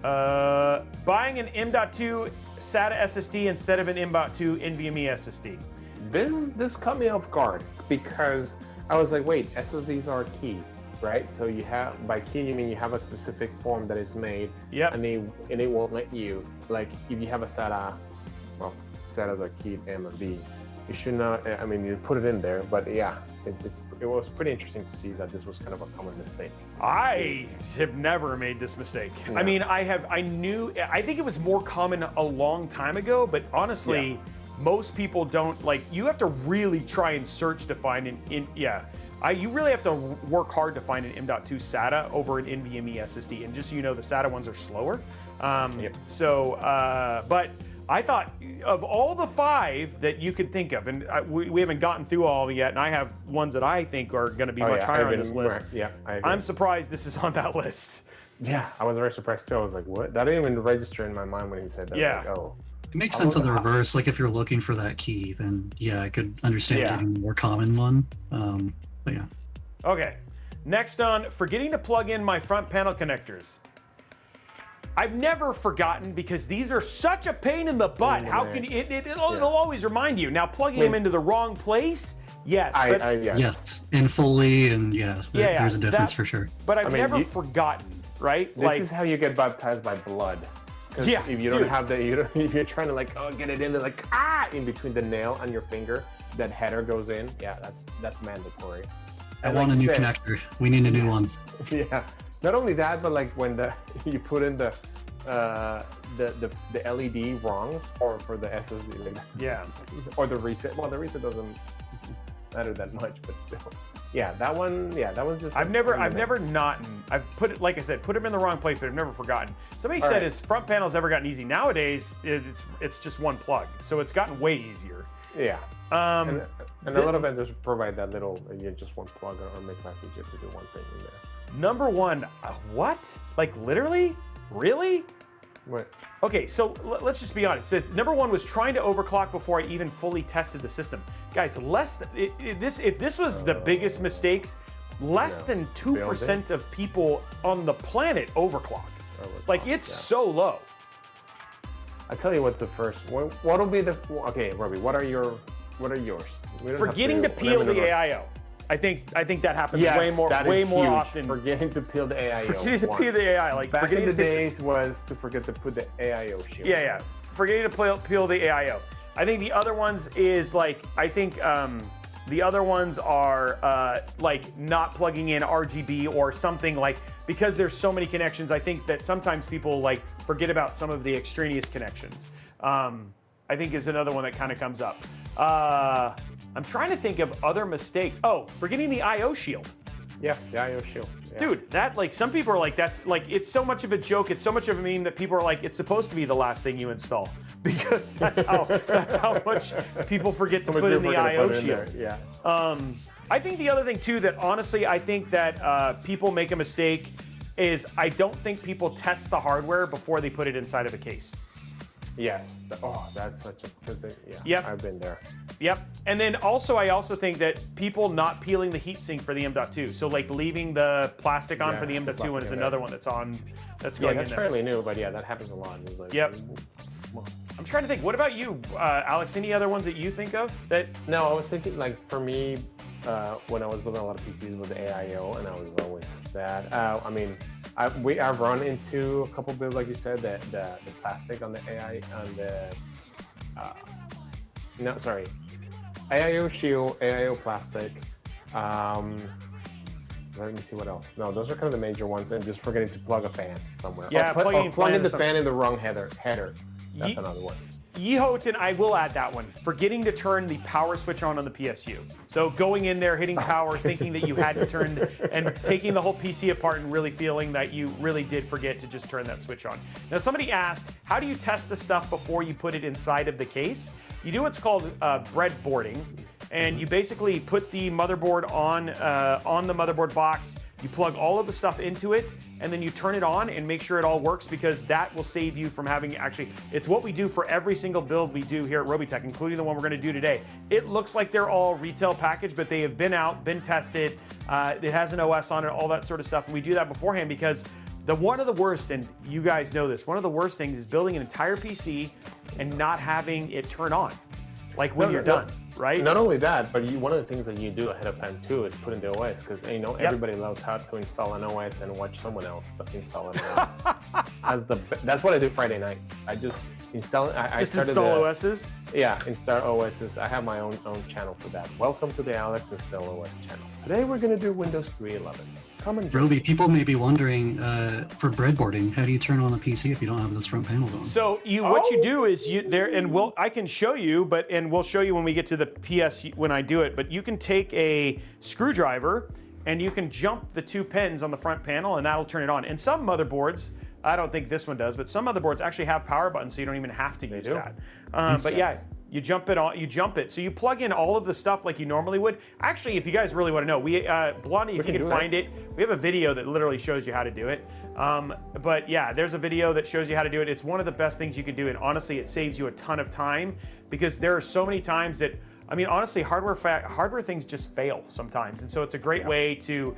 S1: Buying an M.2 SATA SSD instead of an M.2 NVMe SSD.
S3: This caught me off guard because I was like, wait, SSDs are key, right? So you have, by key you mean you have a specific form that is made,
S1: Yep.
S3: and it won't let you, like if you have a SATA, well, SATAs are keyed M and B. You should not. I mean, you put it in there, but yeah, it was pretty interesting to see that this was kind of a common mistake.
S1: I have never made this mistake.
S3: No.
S1: I mean, I think it was more common a long time ago, but honestly, most people don't, like, you have to really try and search to find you really have to work hard to find an M.2 SATA over an NVMe SSD, and just so you know, the SATA ones are slower. But I thought of all the 5 that you could think of, and we haven't gotten through all of them yet, and I have ones that I think are going to be much higher on this list.
S3: Yeah, I agree.
S1: I'm surprised this is on that list.
S3: Yes, I was very surprised too. I was like, what? That didn't even register in my mind when he said that.
S1: Yeah.
S3: I was like, oh.
S2: It makes sense in the reverse. Like if you're looking for that key, then yeah, I could understand getting the more common one. But yeah.
S1: Okay, next on, forgetting to plug in my front panel connectors. I've never forgotten because these are such a pain in the butt. How can it'll always remind you. Now plugging them into the wrong place, yes.
S2: Yes, and fully, and there's a difference for sure.
S1: But I've never forgotten, right?
S3: This is how you get baptized by blood. Because if you don't have if you're trying to get it in there, in between the nail and your finger, that header goes in. Yeah, that's mandatory.
S2: I want a new connector. We need a new one.
S3: Yeah. Not only that, but when you put in the LED wrongs for the SSD, or the reset. Well, the reset doesn't matter that much, but still. Yeah, that one. Yeah, that was just.
S1: I've never not. I've put it, like I said, put them in the wrong place, but I've never forgotten. Somebody said his front panel's ever gotten easy. Nowadays, it's just one plug, so it's gotten way easier.
S3: Yeah. And a lot of vendors provide that little, just one plug or make life easier to do one thing in there.
S1: Number 1, what? Like literally? Really?
S3: What?
S1: Okay, so let's just be honest. So number 1 was trying to overclock before I even fully tested the system. Guys, if this was the biggest mistakes, less than 2% of people on the planet overclock. Like it's so low.
S3: I tell you what's the first. What'll be the? Okay, Robbie. What are yours?
S1: Forgetting to peel the AIO. I think that happens way more often.
S3: Forgetting to peel the AIO.
S1: Forgetting to peel the AI. Like
S3: back in the days was to forget to put the AIO shield.
S1: Yeah. Forgetting to peel the AIO. I think the other ones is the other ones are not plugging in RGB or something, because there's so many connections. I think that sometimes people forget about some of the extraneous connections. I think is another one that kind of comes up. I'm trying to think of other mistakes. Oh, forgetting the IO shield.
S3: Yeah, the IO shield. Yeah.
S1: Dude, that some people are like, it's so much of a joke. It's so much of a meme that people are like, it's supposed to be the last thing you install, because that's how much people forget to put in the IO shield.
S3: Yeah.
S1: I think the other thing too that honestly I think that people make a mistake is I don't think people test the hardware before they put it inside of a case.
S3: Yes. That's such a good thing. Yeah.
S1: Yep.
S3: I've been there.
S1: Yep. And then I also think that people not peeling the heatsink for the M.2. So leaving the plastic on for the M.2 one is another one that's going in there.
S3: That's fairly new, but that happens a lot.
S1: Yep. I'm trying to think. What about you, Alex? Any other ones that you think of that?
S3: No, I was thinking for me, when I was building a lot of PCs with the AIO, and I was always that. I've run into a couple builds, like you said, the plastic on the AI on the AIO shield, AIO plastic. Let me see what else. No, those are kind of the major ones, and just forgetting to plug a fan somewhere.
S1: Yeah,
S3: plugging the fan in the wrong header. That's another one.
S1: Yehoten, I will add that one. Forgetting to turn the power switch on the PSU. So going in there, hitting power, thinking that you hadn't turned, and taking the whole PC apart and really feeling that you really did forget to just turn that switch on. Now, somebody asked, how do you test the stuff before you put it inside of the case? You do what's called breadboarding, and you basically put the motherboard on the motherboard box. You plug all of the stuff into it, and then you turn it on and make sure it all works, because that will save you from having it's what we do for every single build we do here at Robitech, including the one we're gonna do today. It looks like they're all retail packaged, but they have been out, been tested. It has an OS on it, all that sort of stuff. And we do that beforehand because one of the worst, and you guys know this, one of the worst things is building an entire PC and not having it turn on, when you're done. Right?
S3: Not only that, but one of the things that you do ahead of time too is put in the OS, because everybody loves how to install an OS and watch someone else install an OS. That's what I do Friday nights. I just I
S1: Just
S3: started
S1: install
S3: the,
S1: OSs.
S3: Yeah, install OSs. I have my own channel for that. Welcome to the Alex Install OS channel. Today we're gonna do Windows 3.11. Come and join.
S2: Roby, people may be wondering, for breadboarding, how do you turn on the PC if you don't have those front panels on?
S1: So what you do is I can show you, and we'll show you when we get to the PS when I do it. But you can take a screwdriver and you can jump the 2 pins on the front panel, and that'll turn it on. And some motherboards, I don't think this one does, but some motherboards actually have power buttons, so you don't even have to use that. But yeah, you jump it on. You jump it. So you plug in all of the stuff like you normally would. Actually, if you guys really want to know, Blondie, if you can find it, we have a video that literally shows you how to do it. But yeah, there's a video that shows you how to do it. It's one of the best things you can do, and honestly, it saves you a ton of time because there are so many times that, I mean, honestly, hardware things just fail sometimes, and so it's a great way to.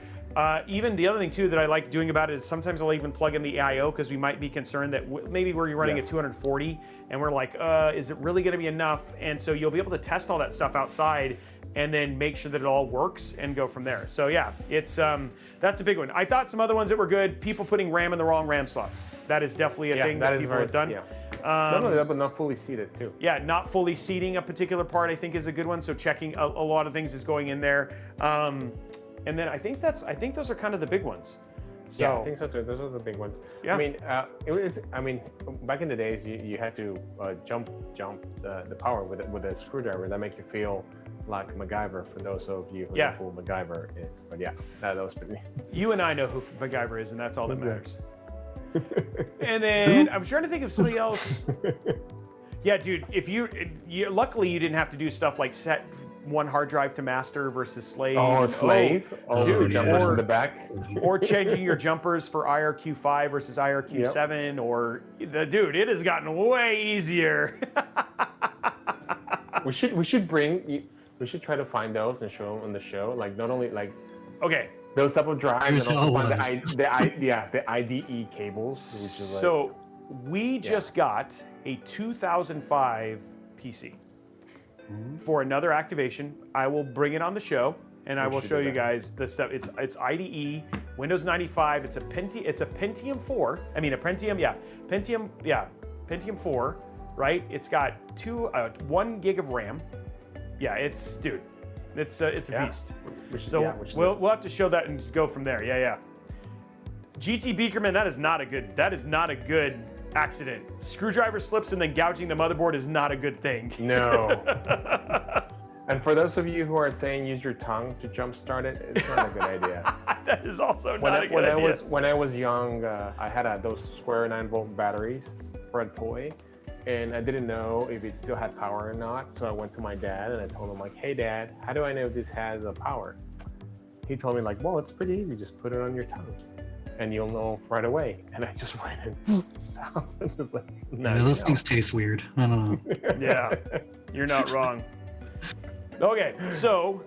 S1: Even the other thing too that I like doing about it is sometimes I'll even plug in the I/O because we might be concerned that maybe we're running at 240 and we're like, is it really going to be enough? And so you'll be able to test all that stuff outside and then make sure that it all works and go from there. So yeah, it's that's a big one. I thought some other ones that were good. People putting RAM in the wrong RAM slots. That is definitely a thing that people have done.
S3: Yeah. Not only that, but not fully seated too.
S1: Yeah, not fully seating a particular part I think is a good one. So checking a lot of things is going in there. And then I think those are kind of the big ones. So
S3: yeah, I think so too. Those are the big ones. Yeah. I mean, back in the days, you had to jump the power with a screwdriver. That makes you feel like MacGyver. For those of you who know who MacGyver is, but yeah, that was pretty.
S1: You and I know who MacGyver is, and that's all that matters. And then I'm trying to think of somebody else. Yeah, dude. If you luckily you didn't have to do stuff like set one hard drive to master versus slave.
S3: Oh, slave.
S1: Dude,
S3: jumpers in the back.
S1: Or changing your jumpers for IRQ5 versus IRQ7, or dude, it has gotten way easier.
S3: we should try to find those and show them on the show. Like not only like those type of drives and also find the IDE cables, which is like.
S1: So we just got a 2005 PC. For another activation. I will bring it on the show, and I will show you guys the stuff. It's IDE, Windows 95. It's a Pentium 4. I mean a Pentium, Pentium 4, right? It's got 1 gig of RAM. Yeah, it's a beast. We'll have to show that and go from there. Yeah. GT Beakerman, that is not a good accident. Screwdriver slips and then gouging the motherboard is not a good thing.
S3: No. And for those of you who are saying use your tongue to jumpstart it, it's not a good idea.
S1: That is also not a good idea.
S3: When I was young, I had those square 9-volt batteries for a toy, and I didn't know if it still had power or not. So I went to my dad and I told him like, "Hey, Dad, how do I know if this has a power?" He told me like, "Well, it's pretty easy. Just put it on your tongue, and you'll know right away." And I just went and just like,
S2: those things taste weird. I don't know.
S1: Yeah, you're not wrong. Okay, so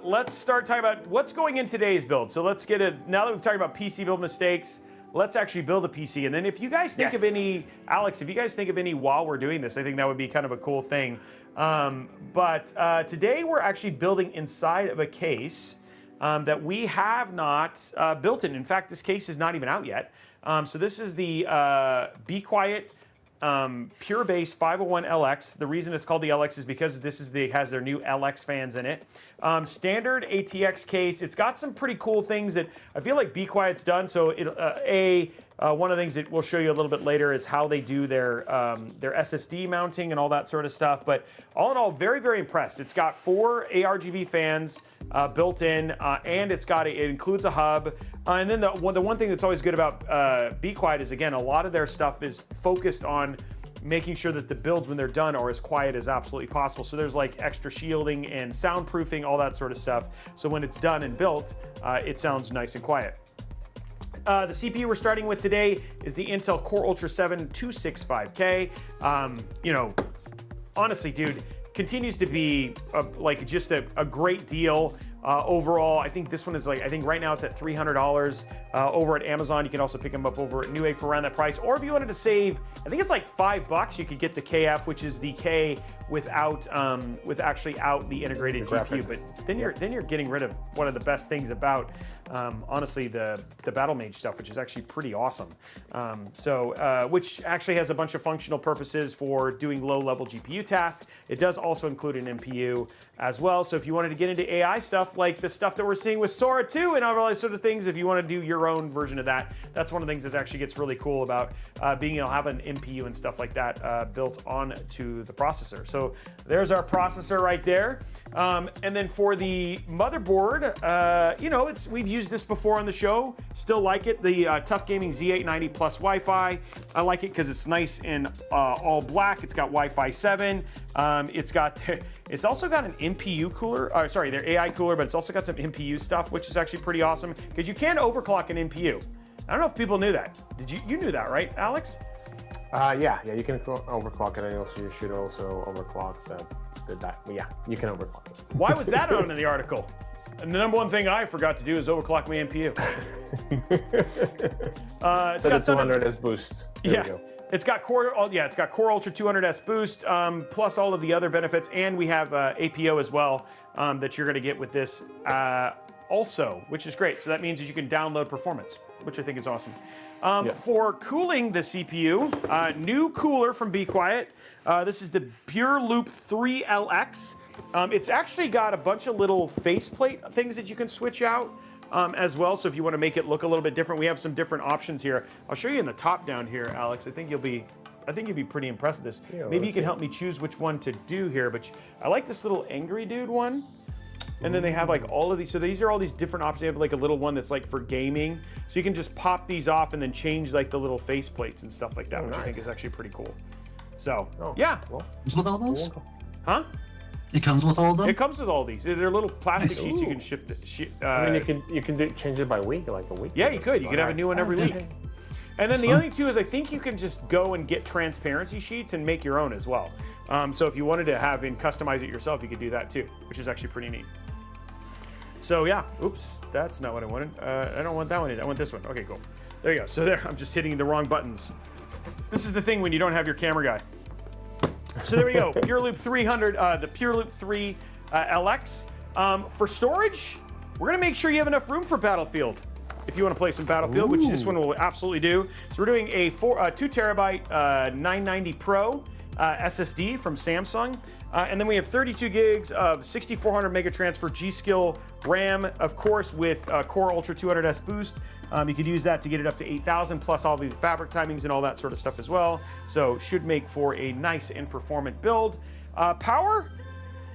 S1: let's start talking about what's going in today's build. So let's get it, now that we've talked about PC build mistakes, let's actually build a PC. And then if you guys think of any, Alex, if you guys think of any while we're doing this, I think that would be kind of a cool thing. But today we're actually building inside of a case that we have not built in. In fact, this case is not even out yet. So this is the bequiet Pure Base 501 LX. The reason it's called the LX is because this is has their new LX fans in it. Standard ATX case. It's got some pretty cool things that I feel like bequiet's done. So one of the things that we'll show you a little bit later is how they do their SSD mounting and all that sort of stuff. But all in all, very, very impressed. It's got 4 ARGB fans built in, and it includes a hub. And then the one thing that's always good about bequiet is, again, a lot of their stuff is focused on making sure that the builds when they're done are as quiet as absolutely possible. So there's like extra shielding and soundproofing, all that sort of stuff. So when it's done and built, it sounds nice and quiet. The CPU we're starting with today is the Intel Core Ultra 7 265K. Honestly, dude, continues to be just a great deal. Overall, I think this one is right now it's at $300 over at Amazon. You can also pick them up over at Newegg for around that price. Or if you wanted to save, I think it's like $5, you could get the KF, which is the K without with actually out the integrated GPU. But then you're getting rid of one of the best things about honestly, the Battle Mage stuff, which is actually pretty awesome. Which actually has a bunch of functional purposes for doing low-level GPU tasks. It does also include an NPU as well. So if you wanted to get into AI stuff, like the stuff that we're seeing with Sora 2 and all those sort of things, if you want to do your own version of that, that's one of the things that actually gets really cool about being able to have an NPU and stuff like that built onto the processor. So there's our processor right there. And then for the motherboard, you know, we've used this before on the show. Still like it. The Tough Gaming Z890 Plus Wi-Fi. I like it because it's nice in all black. It's got Wi-Fi 7. It's also got an NPU cooler. Sorry, their AI cooler, but it's also got some NPU stuff, which is actually pretty awesome because you can overclock an NPU. I don't know if people knew that. You knew that, right, Alex?
S3: Yeah, you can overclock it, and also you should also overclock that. Yeah, you can overclock it.
S1: Why was that on in the article? And the number one thing I forgot to do is overclock my NPU.
S3: It's got the 200S boost. There we go.
S1: It's got Core Ultra 200S boost, plus all of the other benefits, and we have APO as well that you're going to get with this also, which is great. So that means that you can download performance, which I think is awesome. For cooling the CPU, new cooler from bequiet. This is the Pure Loop 3 LX. It's actually got a bunch of little faceplate things that you can switch out as well. So if you want to make it look a little bit different, we have some different options here. I'll show you in the top down here, Alex. I think you'll be pretty impressed with this. Yeah, maybe you can help me choose which one to do here. But I like this little angry dude one. And then they have like all of these. So these are all these different options. They have like a little one that's like for gaming. So you can just pop these off and then change like the little faceplates and stuff like that, which I think is actually pretty cool. So yeah.
S2: Comes with all those?
S1: Huh?
S2: It comes with all of them?
S1: It comes with all these. They're little plastic sheets you can shift.
S3: I mean, you can change it by week, like a week.
S1: Yeah, you could. You could have a new one every week. And then the other thing too is I think you can just go and get transparency sheets and make your own as well. So if you wanted to have and customize it yourself, you could do that too, which is actually pretty neat. So yeah, oops, that's not what I wanted. I don't want that one. I want this one. Okay, cool. There you go. So there, I'm just hitting the wrong buttons. This is the thing when you don't have your camera guy. So there we go. Pure Loop 300, the Pure Loop 3 LX. For storage, we're gonna make sure you have enough room for Battlefield. If you want to play some Battlefield, which this one will absolutely do. So we're doing a 2 terabyte 990 Pro SSD from Samsung. And then we have 32 gigs of 6400 mega transfer G.SKILL RAM, of course, with Core Ultra 200S boost. You could use that to get it up to 8,000, plus all the fabric timings and all that sort of stuff as well. So should make for a nice and performant build. Power,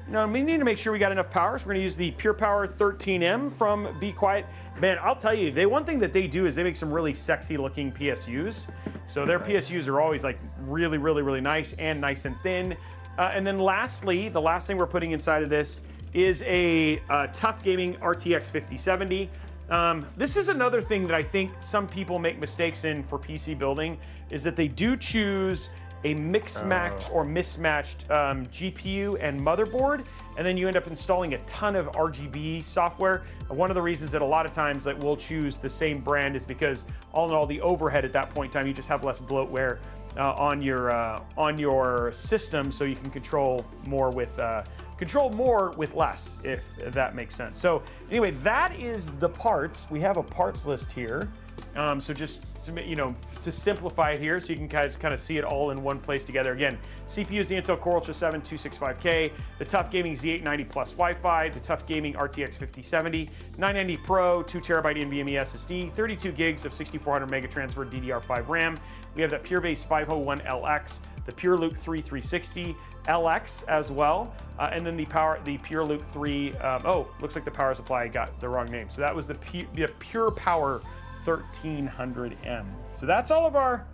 S1: you know, we need to make sure we got enough power. So we're gonna use the Pure Power 13M from bequiet. Man, I'll tell you, one thing that they do is they make some really sexy looking PSUs. So their PSUs are always like really, really, really nice and thin. And then lastly, the last thing we're putting inside of this is a Tough Gaming RTX 5070. This is another thing that I think some people make mistakes in for PC building, is that they do choose a mixed-match or mismatched GPU and motherboard, and then you end up installing a ton of RGB software. One of the reasons that a lot of times that we'll choose the same brand is because all in all, the overhead at that point in time, you just have less bloatware on your system, so you can control more with less, if that makes sense. So anyway, that is the parts. We have a parts list here. So just to simplify it here, so you can guys kind of see it all in one place together. Again, CPU is the Intel Core Ultra 7 265K, the Tough Gaming Z890 Plus Wi-Fi, the Tough Gaming RTX 5070, 990 Pro, 2 terabyte NVMe SSD, 32 gigs of 6400 mega transfer DDR5 RAM. We have that PureBase 501 LX, the Pure Loop 3 360 LX as well, and then the Pure Loop 3. Looks like the power supply got the wrong name. So that was the Pure Power 1300M. So that's all of our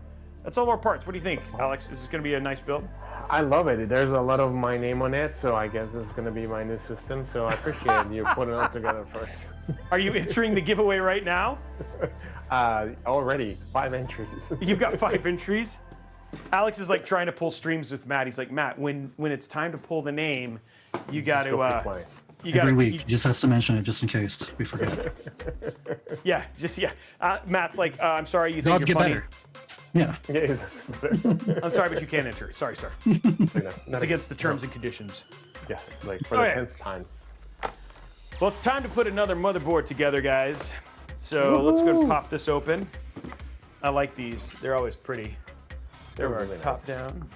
S1: parts. What do you think, Alex? Is this going to be a nice build?
S3: I love it. There's a lot of my name on it, so I guess this is going to be my new system. So I appreciate you putting it all together first.
S1: Are you entering the giveaway right now?
S3: Already 5 entries.
S1: You've got 5 entries. Alex is like trying to pull streams with Matt. He's like, Matt, when it's time to pull the name, you got to.
S2: Every week, he just has to mention it just in case we forget.
S1: Matt's like, I'm sorry, you
S2: The
S1: think
S2: odds
S1: you're
S2: get
S1: funny.
S2: better. Yeah.
S1: I'm sorry, but you can't enter. Sorry, sir. It's against the terms and conditions.
S3: Yeah, like for the 10th time.
S1: Well, it's time to put another motherboard together, guys. So let's go and pop this open. I like these. They're always pretty. They're
S3: really
S1: top
S3: nice.
S1: down.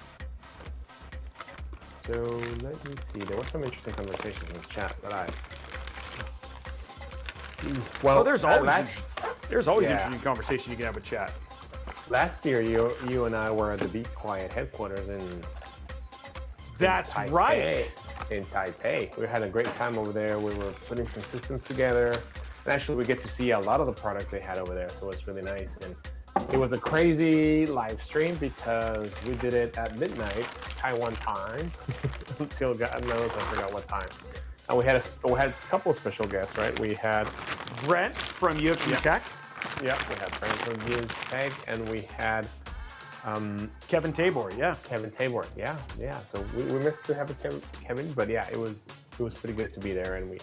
S3: So let me see. There was some interesting conversations in the chat that I. Well,
S1: Oh, there's always
S3: Yeah.
S1: interesting conversation you can have with chat.
S3: last year you and I were at the bequiet headquarters in
S1: That's
S3: Taipei,
S1: right.
S3: in Taipei. We had a great time over there. We were putting some systems together. And actually, we get to see a lot of the products they had over there, so it's really nice. And it was a crazy live stream because we did it at midnight Taiwan time until God knows I forgot what time. And we had a couple of special guests, right? We had
S1: Brent from UFG Tech.
S3: we had Frank from Tech, and we had
S1: Kevin Tabor, yeah.
S3: Kevin Tabor, yeah. So we missed to have a Kevin, but yeah, it was pretty good to be there, and we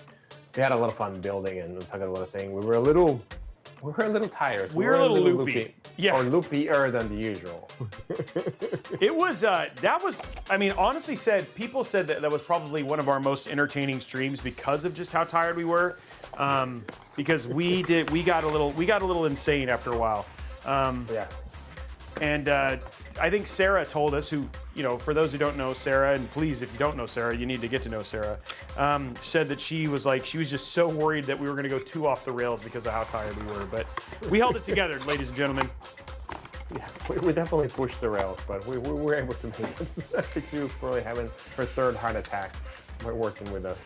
S3: had a lot of fun building and talking about a thing. We were a little tired.
S1: We were a little loopy. Yeah.
S3: Or loopier than the usual.
S1: It was, that was, I mean, honestly people said that was probably one of our most entertaining streams because of just how tired we were. Because we got a little insane after a while.
S3: Yes.
S1: And I think Sarah told us, who, you know, for those who don't know Sarah, and please, if you don't know Sarah, you need to get to know Sarah, said that she was just so worried that we were going to go too off the rails because of how tired we were. But we held it together, ladies and gentlemen.
S3: Yeah, we definitely pushed the rails, but we were able to make it. She was probably having her third heart attack by working with us.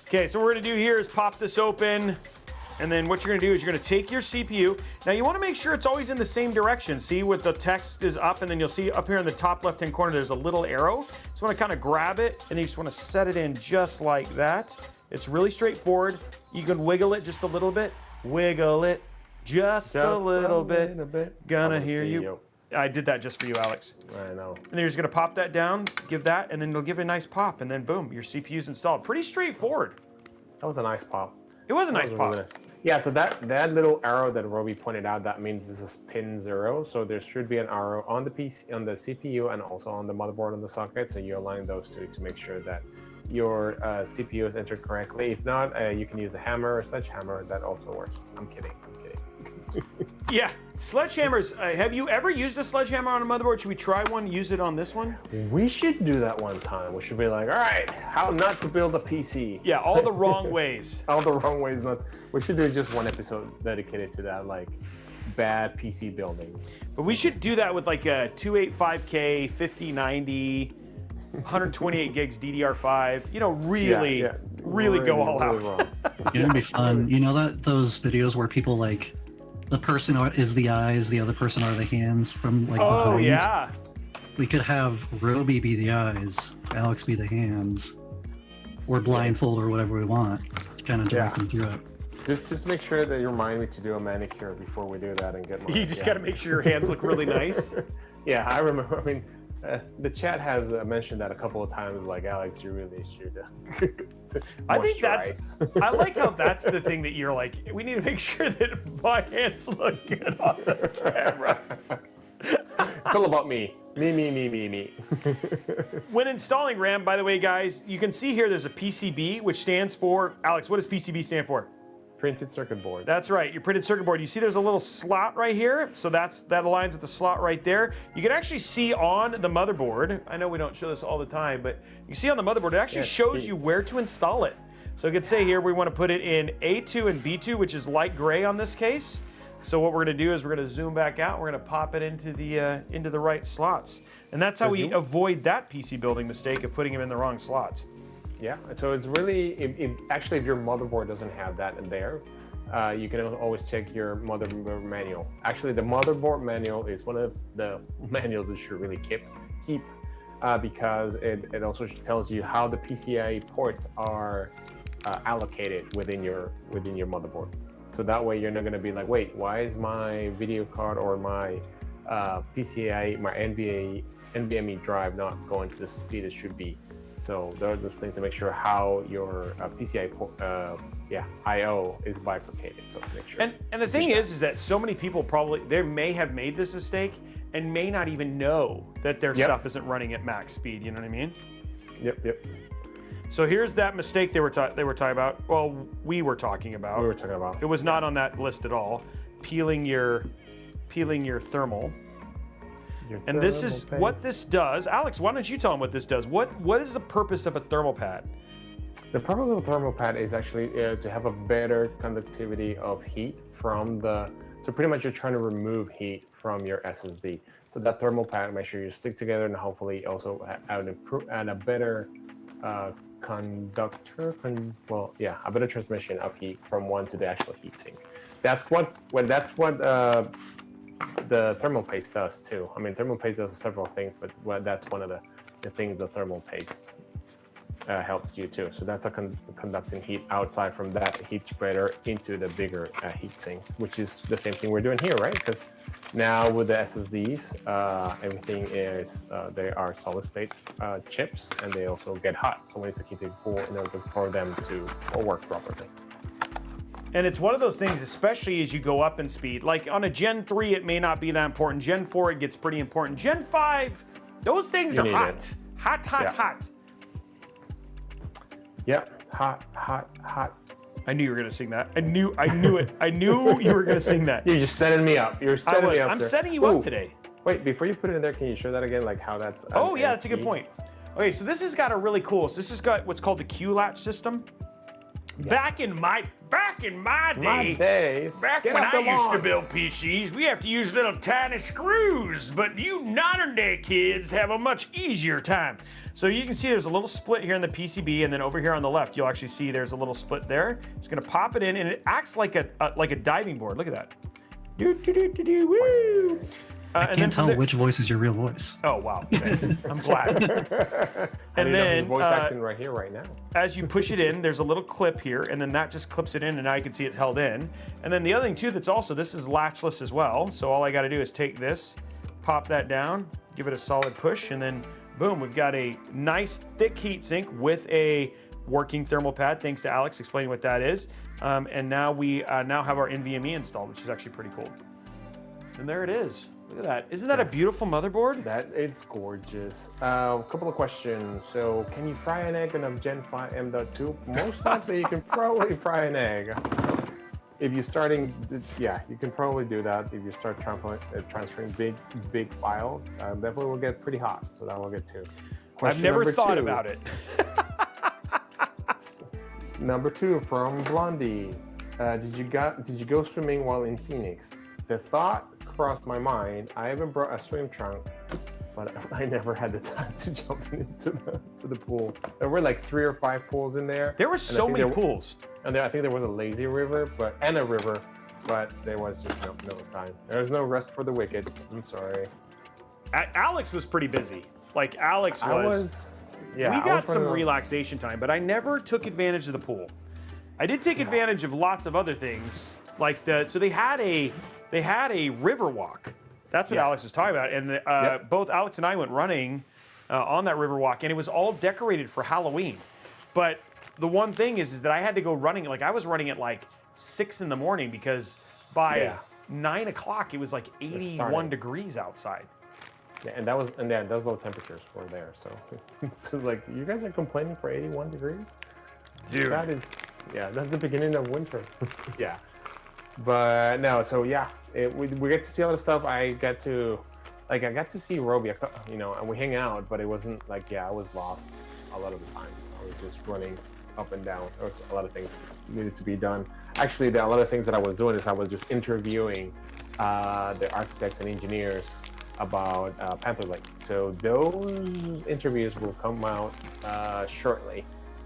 S1: Okay, so what we're going to do here is pop this open. And then what you're going to do is you're going to take your CPU. Now you want to make sure it's always in the same direction. See, with the text is up, and then you'll see up here in the top left-hand corner, there's a little arrow. So you want to kind of grab it, and you just want to set it in just like that. It's really straightforward. You can wiggle it just a little bit. Wiggle it just a little bit. Gonna hear you. I did that just for you, Alex.
S3: I know.
S1: And then you're just going to pop that down, give that, and then it'll give it a nice pop. And then boom, your CPU's installed. Pretty straightforward.
S3: That was a nice pop.
S1: It was a nice pop.
S3: Really nice. Yeah, so that little arrow that Robbie pointed out, that means this is pin 0. So there should be an arrow on the PC, on the CPU, and also on the motherboard on the socket. So you align those two to make sure that your CPU is entered correctly. If not, you can use a hammer or sledgehammer. That also works. I'm kidding.
S1: Yeah, sledgehammers. Have you ever used a sledgehammer on a motherboard? Should we try one? Use it on this one?
S3: We should do that one time. We should be like, all right, how not to build a PC.
S1: Yeah, all the wrong ways.
S3: All the wrong ways. We should do just one episode dedicated to that, like bad PC building.
S1: But we should do that with like a 285K, 5090, 128 gigs DDR5. You know, really go all out.
S2: It'd be fun. You know those videos where people like the person is the eyes, the other person are the hands from like behind.
S1: Oh yeah.
S2: We could have Roby be the eyes, Alex be the hands, or blindfold or whatever we want. Kind of direct them through it.
S3: Just make sure that you remind me to do a manicure before we do that and get my.
S1: You just got to make sure your hands look really nice.
S3: Yeah, I remember. I mean, the chat has mentioned that a couple of times. Like, Alex, you really should.
S1: I think I like how that's the thing that you're like, we need to make sure that my hands look good on the camera.
S3: It's all about me. Me.
S1: When installing RAM, by the way, guys, you can see here there's a PCB, which stands for, Alex, what does PCB stand for?
S3: Printed circuit board.
S1: That's right, your printed circuit board. You see there's a little slot right here, so that aligns with the slot right there. You can actually see on the motherboard, I know we don't show this all the time, but you see on the motherboard, it actually shows you where to install it. So it could say here we want to put it in A2 and B2, which is light gray on this case. So what we're going to do is we're going to zoom back out, we're going to pop it into the right slots. And that's how we avoid that PC building mistake of putting them in the wrong slots.
S3: Yeah, so it's really, if your motherboard doesn't have that in there, you can always check your motherboard manual. Actually, the motherboard manual is one of the manuals that you should really keep because it also tells you how the PCIe ports are allocated within your motherboard. So that way you're not going to be like, wait, why is my video card or my PCIe, my NVMe drive not going to the speed it should be? So there are those things to make sure how your PCIe I/O is bifurcated. So make sure.
S1: And the thing is that so many people they may have made this mistake and may not even know that their stuff isn't running at max speed. You know what I mean?
S3: Yep.
S1: So here's that mistake they were talking about. Well, we were talking about.
S3: We were talking about.
S1: It was not on that list at all. Peeling your thermal. And this is what this does. Alex, why don't you tell them what this does? What is the purpose of a thermal pad?
S3: The purpose of a thermal pad is actually to have a better conductivity of heat from the. So pretty much you're trying to remove heat from your SSD. So that thermal pad, make sure you stick together and hopefully also add a better conductor. A better transmission of heat from one to the actual heatsink. That's what the thermal paste does too. I mean, thermal paste does several things, but that's one of the things the thermal paste helps you too. So that's a conducting heat outside from that heat spreader into the bigger heatsink, which is the same thing we're doing here, right? Because now with the SSDs, everything is they are solid state chips, and they also get hot. So we need to keep it cool in order for them to work properly.
S1: And it's one of those things, especially as you go up in speed. Like on a Gen 3, it may not be that important. Gen 4, it gets pretty important. Gen 5, those things are hot. Hot.
S3: Yep, hot.
S1: I knew you were gonna sing that. I knew it. I knew you were gonna sing that.
S3: You're just setting me up. You're setting me up,
S1: I'm
S3: sir.
S1: setting you up today.
S3: Wait, before you put it in there, can you show that again? Like how that's.
S1: Oh yeah, that's a good point. Okay, so this has got a really cool. So this has got what's called the Q latch system. Yes. Back in my day, back when I used to build PCs, we have to use little tiny screws, but you modern day kids have a much easier time. So you can see there's a little split here in the PCB, and then over here on the left, you'll actually see there's a little split there. Just gonna pop it in, and it acts like a diving board. Look at that. Woo!
S2: I can't tell which voice is your real voice.
S1: Oh wow, thanks. I'm glad. And then
S3: voice acting right here, right now.
S1: As you push it in, there's a little clip here, and then that just clips it in, and now you can see it held in. And then the other thing too, that's also, this is latchless as well. So all I got to do is take this, pop that down, give it a solid push, and then boom, we've got a nice thick heat sink with a working thermal pad. Thanks to Alex explaining what that is. And now we now have our NVMe installed, which is actually pretty cool. And there it is. Look at that. Isn't that a beautiful motherboard?
S3: That is gorgeous. A couple of questions. So, can you fry an egg on a Gen 5 M.2? Most likely, you can probably fry an egg. If you're starting, you can probably do that. If you start transferring big files, definitely will get pretty hot. So that will get too.
S1: I've never thought about it.
S3: Number 2 from Blondie. Did you go swimming while in Phoenix? The thought crossed my mind. I even brought a swim trunk, but I never had the time to jump into the pool. There were like 3 or 5 pools in there.
S1: There were so many pools.
S3: And I think there was a lazy river, and a river, but there was just no time. There was no rest for the wicked. I'm sorry.
S1: Alex was pretty busy. Like Alex was. We got some relaxation time, but I never took advantage of the pool. I did take advantage of lots of other things, like so they had a river walk. That's what Alex was talking about, and both Alex and I went running on that river walk, and it was all decorated for Halloween. But the one thing is that I had to go running. Like I was running at like 6 in the morning because by 9 o'clock it was like 81 degrees outside.
S3: Yeah, and those low temperatures were there. So it's like, you guys are complaining for 81 degrees?
S1: Dude.
S3: That is, that's the beginning of winter. Yeah. But no, so we get to see all the stuff. I got to see Roby, and we hang out, but it wasn't like, I was lost a lot of the times. I was just running up and down. There was a lot of things needed to be done. Actually, a lot of things that I was doing is I was just interviewing the architects and engineers about Panther Lake. So those interviews will come out shortly.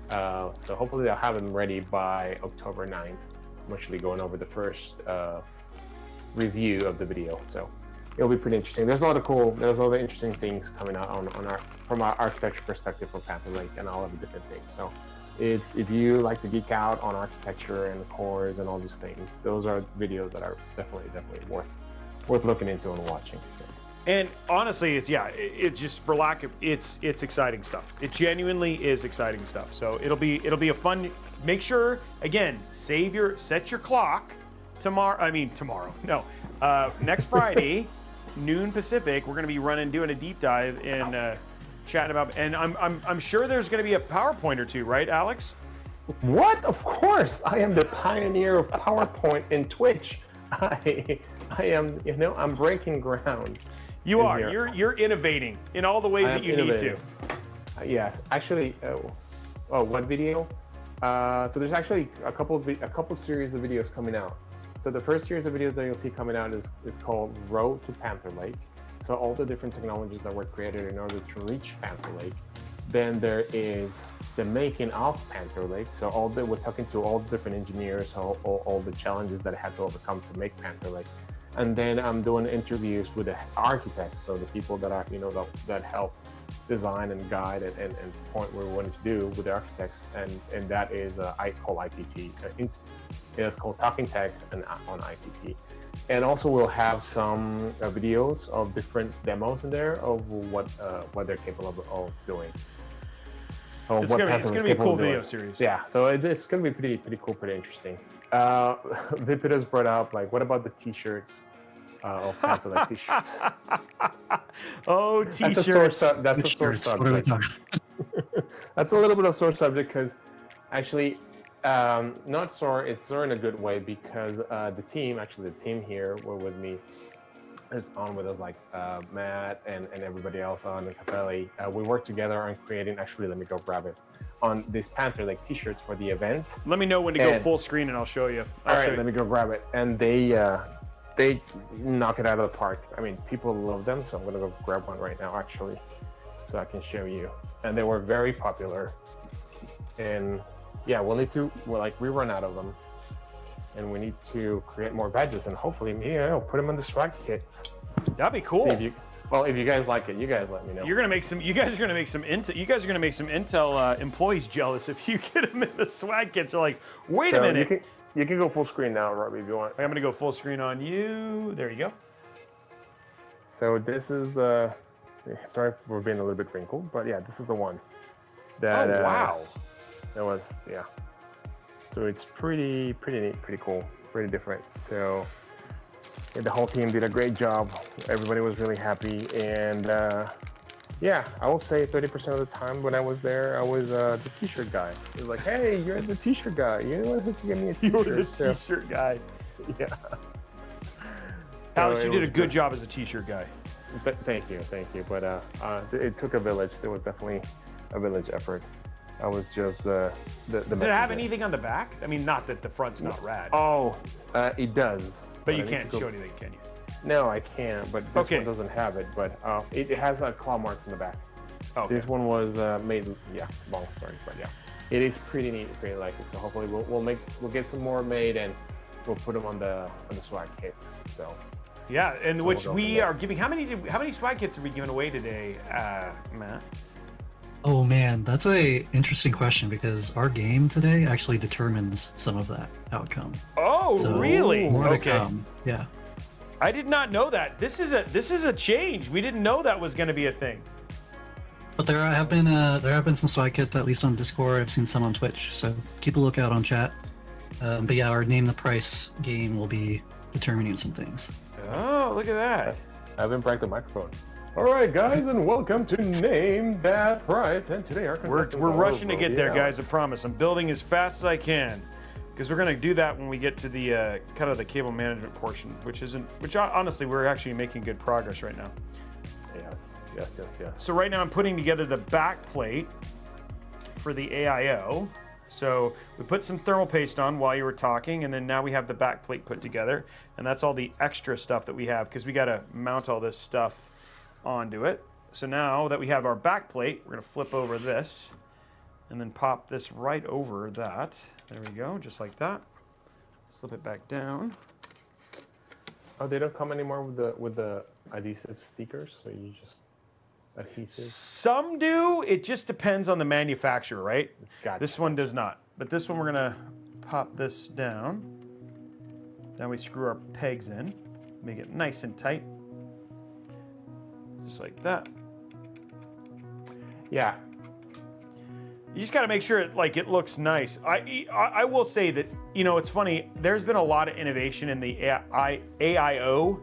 S3: So hopefully they'll have them ready by October 9th. I'm actually going over the first review of the video, so it'll be pretty interesting. There's a lot of interesting things coming out from our architecture perspective for Panther Lake and all of the different things. So if you like to geek out on architecture and the cores and all these things, those are videos that are definitely worth looking into and watching. So.
S1: And honestly, it's just for lack of it's exciting stuff. It genuinely is exciting stuff. So it'll be a fun. Make sure again, set your clock tomorrow. No, next Friday, noon Pacific. We're gonna be doing a deep dive chatting about, and I'm sure there's going to be a PowerPoint or two, right, Alex?
S3: What? Of course, I am the pioneer of PowerPoint in Twitch. I am, you know, I'm breaking ground.
S1: You are.
S3: Here.
S1: You're innovating in all the ways that you need to.
S3: Yes, actually. Oh, what video? So there's actually a couple series of videos coming out. So the first series of videos that you'll see coming out is called Road to Panther Lake. So all the different technologies that were created in order to reach Panther Lake. Then there is the making of Panther Lake. So we're talking to all the different engineers, all the challenges that I had to overcome to make Panther Lake. And then I'm doing interviews with the architects, so the people that are, you know, that help design and guide and point where we wanted to do with the architects, and that is I call ITT. It's called Talking Tech and on ITT. And also we'll have some videos of different demos in there of what they're capable of doing.
S1: It's gonna be a cool video series.
S3: Yeah, so it's gonna be pretty cool, pretty interesting. Vipida's brought up, like, what about the t-shirts? Of Panther Lake t-shirts.
S1: Oh, t-shirts.
S3: That's a sore subject. That's a little bit of sore subject because actually, not sore. It's sore in a good way because the team here were with me. Is on with us, like Matt and everybody else on the Capelli. We worked together on creating. Actually, let me go grab it. On these Panther Lake t-shirts for the event.
S1: Let me know when to go full screen and I'll show you.
S3: All right, let me go grab it. And they knock it out of the park. I mean, people love them, so I'm gonna go grab one right now, actually, so I can show you. And they were very popular. And yeah, we run out of them, and we need to create more badges, and hopefully, maybe I'll put them on the swag kits.
S1: That'd be cool.
S3: If you guys like it, you guys let me know.
S1: You guys are gonna make some Intel employees jealous if you get them in the swag kits. They're like, wait a minute.
S3: You can go full screen now, Robbie, if you want.
S1: I'm gonna go full screen on you. There you go.
S3: So this is sorry for being a little bit wrinkled, but yeah, this is the one. That,
S1: wow.
S3: That was, yeah. So it's pretty neat, pretty cool, pretty different. So yeah, the whole team did a great job. Everybody was really happy, and yeah, I will say 30% of the time when I was there, I was the t-shirt guy. It was like, hey, you're the t-shirt guy. You're the one who can get me a t-shirt.
S1: You're the t-shirt guy.
S3: Yeah.
S1: Alex, you did a good job as a t-shirt guy.
S3: Thank you. But it took a village. There was definitely a village effort. I was just the
S1: Does it have anything on the back? I mean, not that the front's not rad.
S3: Oh, it does.
S1: But you can't show anything, can you?
S3: No, I can't, but this one doesn't have it. But it has claw marks in the back. Okay. This one was made, long story, but yeah. It is pretty neat, pretty like it. So hopefully we'll get some more made, and we'll put them on the swag kits. So
S1: yeah, and which we are giving. How many swag kits are we giving away today, Matt?
S2: Oh man, that's a interesting question because our game today actually determines some of that outcome.
S1: Oh, so, really?
S2: More to come. Yeah.
S1: I did not know that. This is a change. We didn't know that was going to be a thing.
S2: But there have been some swag kits, at least on Discord. I've seen some on Twitch, so keep a lookout on chat. But yeah, our Name the Price game will be determining some things.
S1: Oh, look at that.
S3: I haven't cracked the microphone. All right, guys, and welcome to Name That Price. And today we're
S1: rushing to get there, guys. I promise. I'm building as fast as I can, because we're going to do that when we get to the kind of the cable management portion, which honestly we're actually making good progress right now.
S3: Yes.
S1: So right now I'm putting together the back plate for the AIO. So we put some thermal paste on while you were talking, and then now we have the back plate put together, and that's all the extra stuff that we have because we got to mount all this stuff onto it. So now that we have our back plate, we're going to flip over this and then pop this right over that. There we go, just like that. Slip it back down.
S3: Oh, they don't come anymore with the adhesive stickers, so you just adhesive?
S1: Some do. It just depends on the manufacturer, right?
S3: Gotcha.
S1: This one does not. But this one, we're gonna pop this down. Now we screw our pegs in, make it nice and tight, just like that.
S3: Yeah.
S1: You just got to make sure it looks nice. I will say that, it's funny. There's been a lot of innovation in the AIO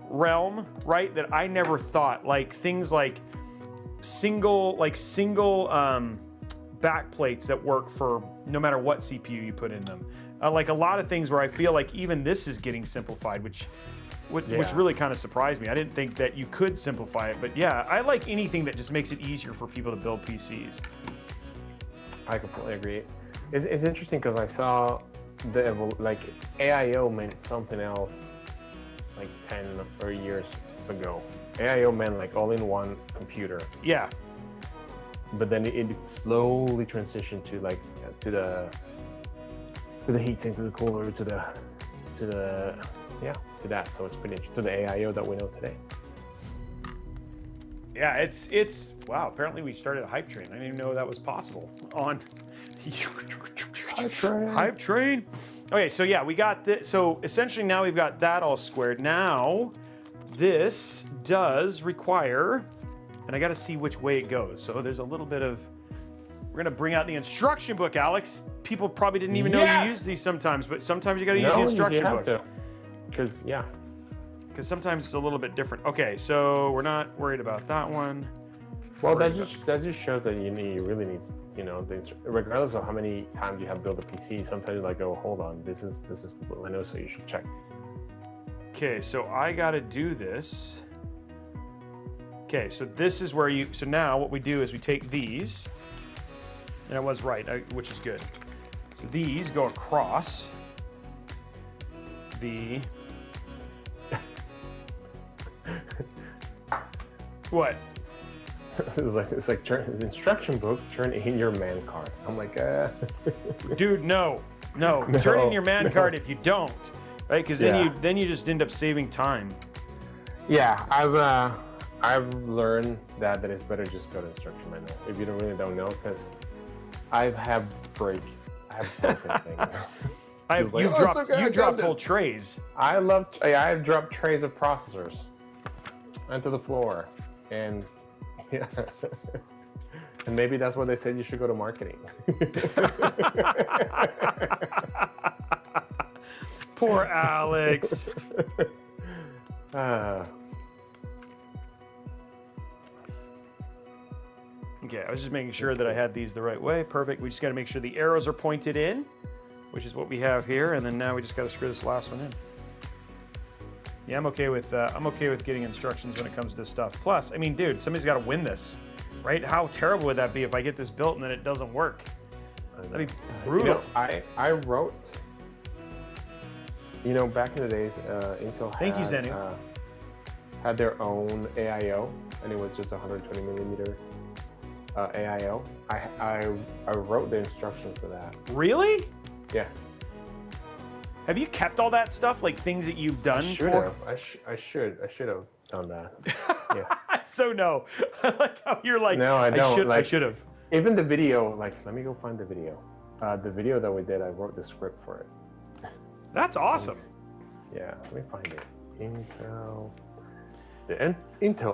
S1: realm, right? That I never thought, like things like single back plates that work for no matter what CPU you put in them. Like a lot of things where I feel like even this is getting simplified, which really kind of surprised me. I didn't think that you could simplify it, but yeah, I like anything that just makes it easier for people to build PCs.
S3: I completely agree. It's interesting because I saw like AIO meant something else like 10 or years ago. AIO meant like all-in-one computer.
S1: Yeah.
S3: But then it slowly transitioned to like to the heatsink, to the cooler, to that. So it's pretty interesting, to the AIO that we know today.
S1: Yeah, it's wow. Apparently we started a hype train. I didn't even know that was possible on hype train. Okay, so yeah, we got this. So essentially now we've got that all squared. Now this does require, and I got to see which way it goes. So there's a little bit of. We're gonna bring out the instruction book, Alex. People probably didn't even know you use these sometimes, but sometimes you got to use the instruction book.
S3: Because
S1: sometimes it's a little bit different. Okay, so we're not worried about that one.
S3: Well, that just shows that you really need, regardless of how many times you have built a PC, sometimes you're like, oh, hold on, this is completely new, so you should check.
S1: Okay, so I gotta do this. Okay, so this is where so now what we do is we take these, and I was right, which is good. So these go across the what?
S3: It's like turn the instruction book, turn in your man card. I'm like,
S1: dude, no, turn in your man card if you don't, right? Because then you just end up saving time.
S3: Yeah, I've learned that it's better just go to instruction manual if you don't know, because I have broken things.
S1: You've dropped whole trays.
S3: I've dropped trays of processors onto the floor, and yeah. And maybe that's why they said you should go to marketing.
S1: Poor Alex. Okay, I was just making sure that I had these the right way. Perfect. We just got to make sure the arrows are pointed in, which is what we have here, and then now we just got to screw this last one in. Yeah, I'm okay with getting instructions when it comes to stuff. Plus, I mean, dude, somebody's got to win this, right? How terrible would that be if I get this built and then it doesn't work? That'd be brutal.
S3: I wrote, back in the days, Intel had their own AIO, and it was just 120 millimeter AIO. I wrote the instructions for that.
S1: Really?
S3: Yeah.
S1: Have you kept all that stuff, like things that you've done?
S3: I should have done that. Yeah.
S1: So no. I like how you're like,
S3: no, I don't.
S1: I should have.
S3: Even the video, let me go find the video. The video that we did, I wrote the script for it.
S1: That's awesome.
S3: Yeah, let me find it. Intel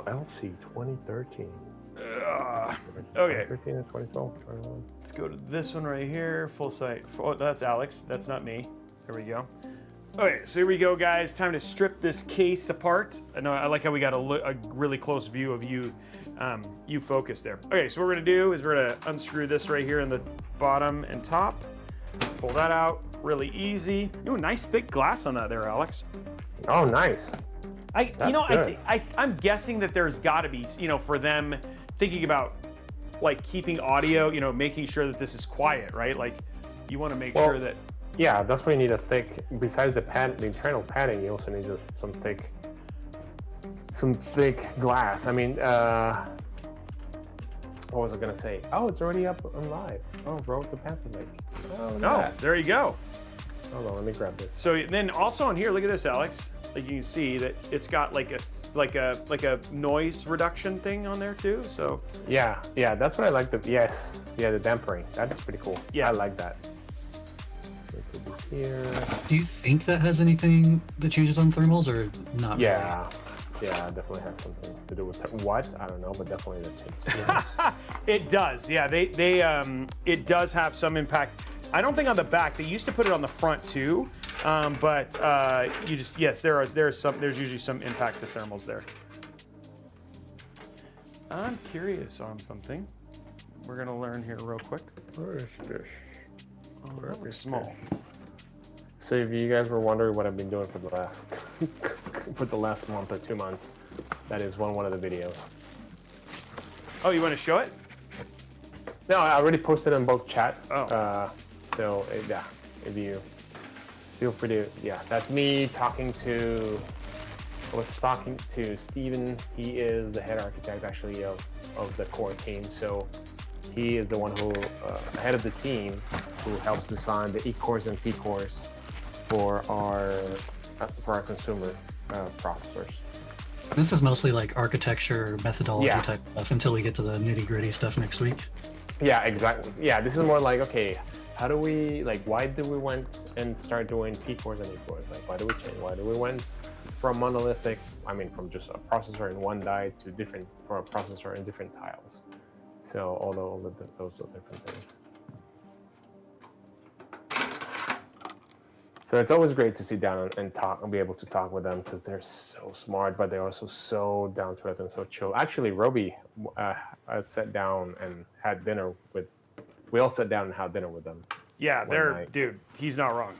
S3: LC 2013.
S1: Okay.
S3: 13 and 2012.
S1: Let's go to this one right here. Full site. Oh, that's Alex. That's not me. There we go. Okay, so here we go, guys. Time to strip this case apart. I know. I like how we got a really close view of you focus there. Okay, so what we're gonna do is we're gonna unscrew this right here in the bottom and top. Pull that out. Really easy. Ooh, nice thick glass on that there, Alex.
S3: Oh, nice.
S1: I'm guessing that there's got to be, for them thinking about like keeping audio, making sure that this is quiet, right? Like you want to make sure that.
S3: Yeah, that's why you need a thick. Besides the internal padding, you also need just some thick glass. I mean, what was I gonna say? Oh, it's already up on live. Oh, Road to Panther Lake.
S1: Oh, there you go.
S3: Hold on, let me grab this.
S1: So then also on here, look at this, Alex. Like you can see that it's got like a noise reduction thing on there too. So
S3: yeah, that's what I like. The dampering. That's pretty cool.
S1: Yeah,
S3: I like that. Put this here.
S2: Do you think that has anything that changes on thermals or not?
S3: Yeah, definitely has something to do with what I don't know, but definitely that changes. Yeah.
S1: It does. Yeah, it does have some impact. I don't think on the back. They used to put it on the front too, but there's usually some impact to thermals there. I'm curious on something. We're gonna learn here real quick.
S3: Where is this?
S1: Oh, that looks small.
S3: So if you guys were wondering what I've been doing for the last for the last month or 2 months, that is one of the videos.
S1: Oh, you want to show it?
S3: No, I already posted in both chats.
S1: Oh.
S3: So yeah, if you feel free to, yeah, that's me talking to. I was talking to Steven. He is the head architect actually of the core team. So he is the one who head of the team who helps design the E-cores and P-cores for our consumer processors.
S2: This is mostly like architecture, methodology
S3: Yeah.
S2: type stuff until we get to the nitty-gritty stuff next week.
S3: Yeah, exactly. Yeah, this is more like, okay, how do we, like, why did we went and start doing P-cores and E-cores? Like, why do we change? Why do we went from monolithic, from just a processor in one die to different, for a processor in different tiles? So all those are different things. So it's always great to sit down and talk and be able to talk with them because they're so smart, but they're also so down to earth and so chill. Actually, Roby sat down and had dinner with. We all sat down and had dinner with them.
S1: Yeah, dude. He's not wrong.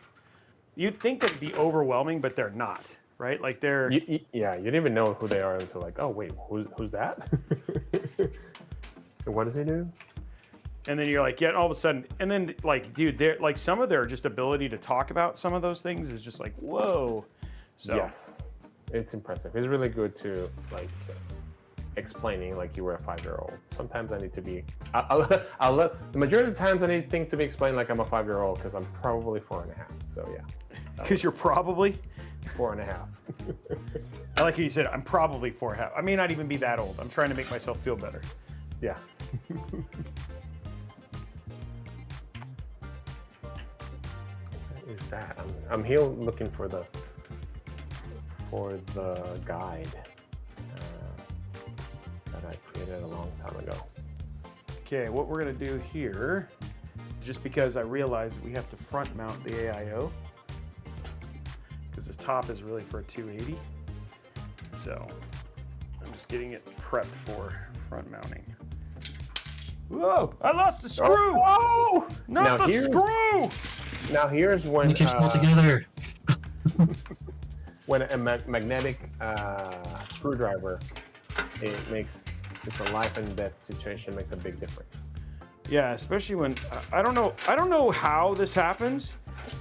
S1: You'd think that'd be overwhelming, but they're not, right? Like they're.
S3: Yeah, you didn't even know who they are until like, oh wait, who's that? What does he do?
S1: And then you're like, yeah, all of a sudden, and then like, dude, they're like some of their just ability to talk about some of those things is just like, whoa. So
S3: yes, it's impressive. It's really good to like explaining like you were a 5-year-old. Sometimes I need to be. I'll let the majority of the times I need things to be explained like I'm a 5-year-old because I'm probably 4.5. So yeah.
S1: Because you're probably
S3: 4.5.
S1: I like how you said, I'm probably 4.5. I may not even be that old. I'm trying to make myself feel better.
S3: Yeah. What is that? I'm here looking for the guide that I created a long time ago.
S1: Okay, what we're gonna do here, just because I realized we have to front mount the AIO, because the top is really for a 280. So I'm just getting it prepped for front mounting. Whoa! I lost the screw!
S3: Oh!
S1: Not the screw!
S3: Now here's when
S2: We can pull together.
S3: when a magnetic screwdriver, it's a life and death situation, makes a big difference.
S1: Yeah, especially when I don't know how this happens,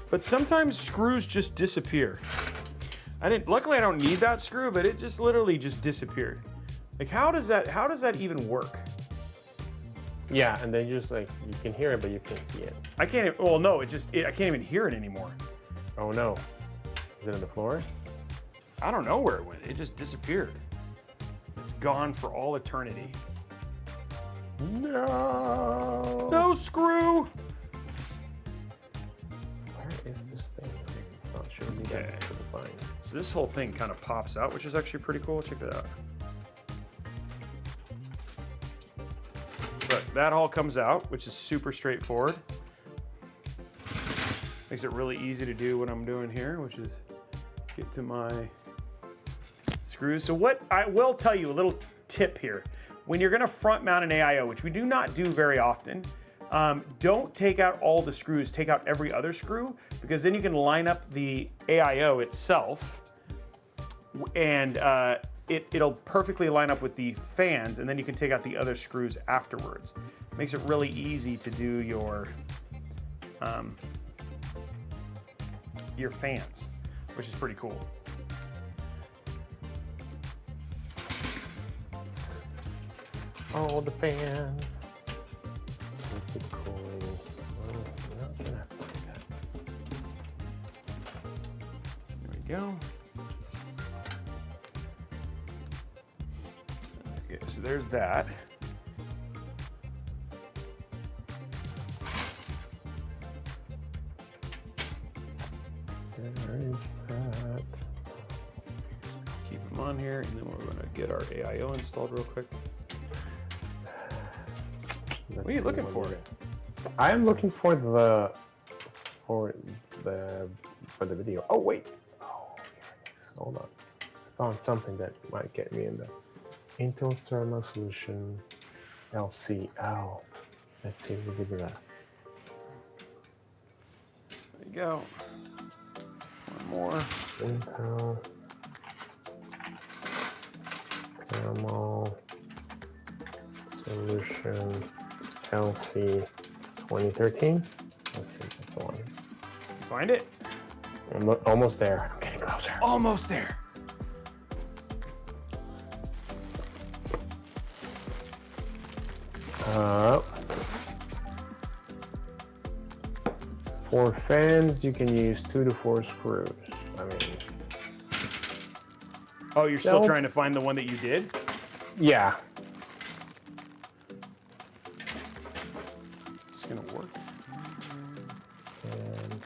S1: but sometimes screws just disappear. Luckily I don't need that screw, but it just literally just disappeared. Like how does that even work?
S3: Yeah, and then just like you can hear it, but you can't see it.
S1: I can't. Well, no, I can't even hear it anymore.
S3: Oh no, is it on the floor?
S1: I don't know where it went. It just disappeared. It's gone for all eternity.
S3: No.
S1: No screw.
S3: Where is this thing? It's not showing me that to find.
S1: So this whole thing kind of pops out, which is actually pretty cool. Check that out. Look, that all comes out, which is super straightforward. Makes it really easy to do what I'm doing here, which is get to my screws. So what I will tell you, a little tip here. When you're gonna front mount an AIO, which we do not do very often, don't take out all the screws, take out every other screw, because then you can line up the AIO itself and it'll perfectly line up with the fans, and then you can take out the other screws afterwards. Makes it really easy to do your fans, which is pretty cool.
S3: Oh, the fans. Keep cooling. Oh, not gonna have to do that.
S1: There we go. Okay, so there's that.
S3: There is that.
S1: Keep them on here, and then we're gonna get our AIO installed real quick. What are you looking for?
S3: I am looking for the video. Oh wait. Oh, here it is. Hold on. I found something that might get me in the Intel's thermal solution, LCL. Let's see if we give you that.
S1: There you go. One more.
S3: Intel thermal solution, LC 2013. Let's see, that's the one.
S1: Find it?
S3: Almost there. I'm getting closer.
S1: Almost there.
S3: For fans, you can use 2 to 4 screws. I mean,
S1: Oh, you're still
S3: No.
S1: trying to find the one that you did?
S3: yeah.
S1: It's gonna work.
S3: And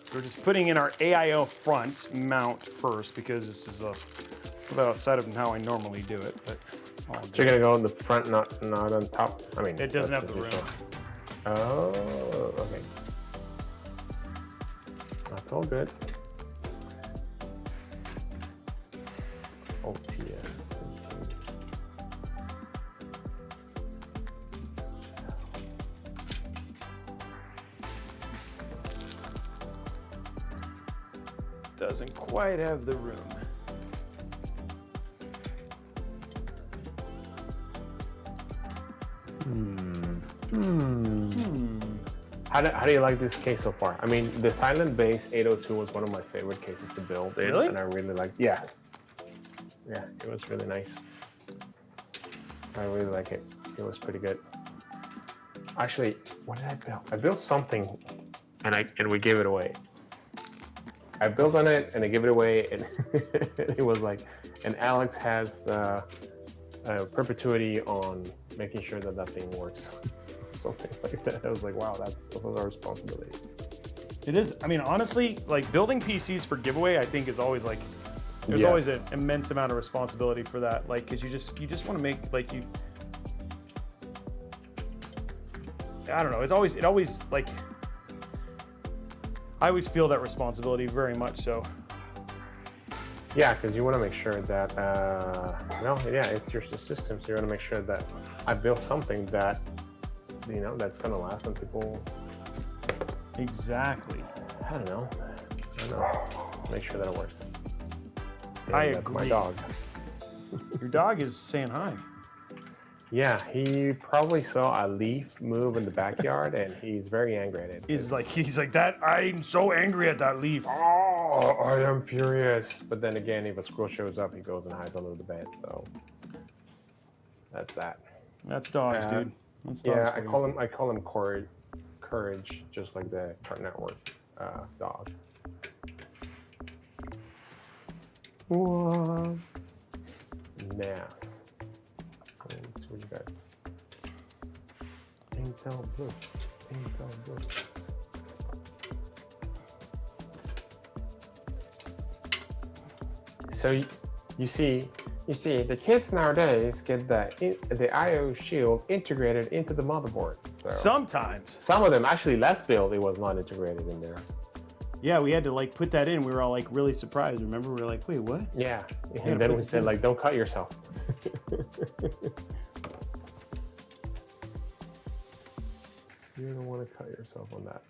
S1: So we're just putting in our AIO front mount first because this is a little outside of how I normally do it. But I'll
S3: so
S1: do
S3: you're gonna go on the front, not on top. I mean,
S1: It doesn't
S3: that's
S1: have the room.
S3: usual. Oh, okay. That's all good. OTS.
S1: Doesn't quite have the room.
S3: How do you like this case so far? I mean, the Silent Base 802 was one of my favorite cases to build in,
S1: Really?
S3: and I really liked. Yeah, yeah, it was really nice. I really like it. It was pretty good. Actually, what did I build? I built something, and we gave it away. I built on it and I gave it away, and it was like, and Alex has perpetuity on making sure that that thing works. Something like that. I was like, wow, that's our responsibility.
S1: It is. I mean, honestly, like building PCs for giveaway, I think is always like there's
S3: Yes.
S1: always an immense amount of responsibility for that. Like, because you just want to make like you. I don't know. It always like. I always feel that responsibility very much so.
S3: Yeah, because you want to make sure that it's your system, so you want to make sure that I built something that that's gonna last when people.
S1: Exactly.
S3: I don't know. Just make sure that it works. And
S1: I
S3: that's
S1: agree.
S3: My dog.
S1: Your dog is saying hi.
S3: Yeah, he probably saw a leaf move in the backyard, and he's very angry at it.
S1: He's like that. I'm so angry at that leaf.
S3: Oh, I am furious. But then again, if a squirrel shows up, he goes and hides under the bed. So that's that.
S1: That's dogs, dude. That's dogs.
S3: Yeah,
S1: for you.
S3: I call him Courage, just like the Cartoon Network dog. What? NAS. Let's see what you guys. Intel Blue. Intel Blue. So you see, the kids nowadays get the I/O shield integrated into the motherboard. So
S1: Sometimes.
S3: some of them, actually, last build, it was not integrated in there.
S1: Yeah, we had to like put that in. We were all like really surprised. Remember, we were like, wait, what?
S3: Yeah,
S1: gotta
S3: and then
S1: put
S3: we
S1: this
S3: said
S1: in.
S3: like, don't cut yourself. You don't want to cut yourself on that.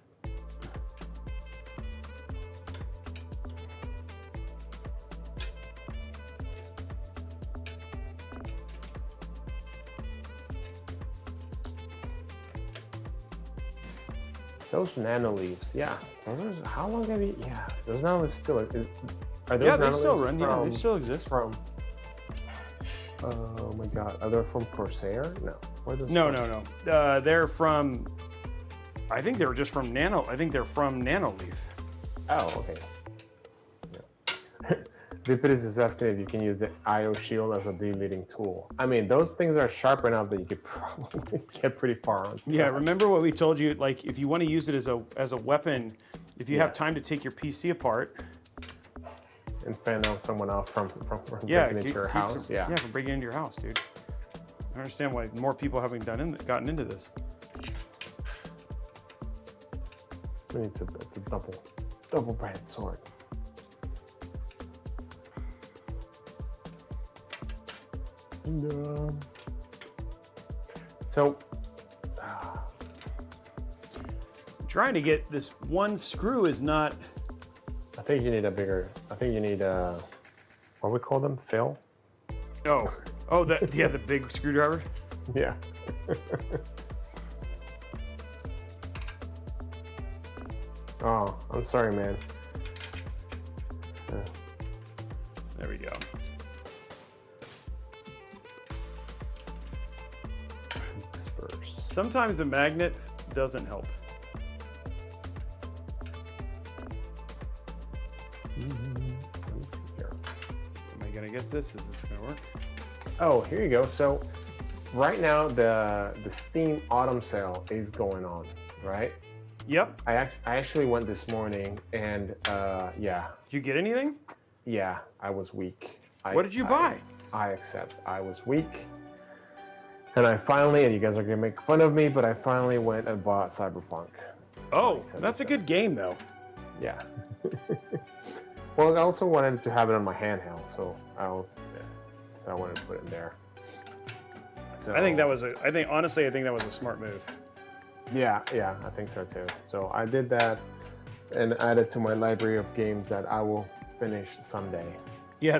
S3: Those nano leaves, yeah. Those are, how long have you? Yeah, those nano leaves still. Are those
S1: Yeah, they
S3: nano
S1: still
S3: leaves
S1: run. Yeah, they still exist.
S3: From. Oh my God, are they from Corsair? No. Where are those
S1: No,
S3: from?
S1: no. They're from. I think they were just from Nano. I think they're from Nanoleaf.
S3: Oh, okay. Yeah. Vipidus is asking if you can use the I/O shield as a deleting tool. I mean, those things are sharp enough that you could probably get pretty far on.
S1: Yeah, remember what we told you? Like, if you want to use it as a weapon, if you have
S3: Yes.
S1: time to take your PC apart.
S3: And fan out someone out from
S1: Yeah,
S3: breaking into your house. Yeah.
S1: Yeah, from breaking into your house, dude. I understand why more people haven't gotten into this.
S3: We need to double brand sword. And, so
S1: Trying to get this one screw is not.
S3: I think you need a bigger. I think you need a. What we call them, Phil?
S1: Oh, the big screwdriver.
S3: Yeah. Oh, I'm sorry, man.
S1: There we go.
S3: Disperse.
S1: Sometimes the magnet doesn't help.
S3: Let me see here.
S1: Am I gonna get this? Is this gonna work?
S3: Oh, here you go. So, right now the Steam Autumn Sale is going on, right?
S1: Yep.
S3: I actually went this morning, and yeah,
S1: Did you get anything?
S3: yeah, I was weak.
S1: What did you buy?
S3: I accept. I was weak, and I finally, and you guys are gonna make fun of me, but I finally went and bought Cyberpunk.
S1: Oh, that's a good game though.
S3: Yeah. Well, I also wanted to have it on my handheld, so I wanted to put it in there. So
S1: I think honestly, I think that was a smart move.
S3: Yeah, I think so too. So I did that and added to my library of games that I will finish someday.
S1: Yeah,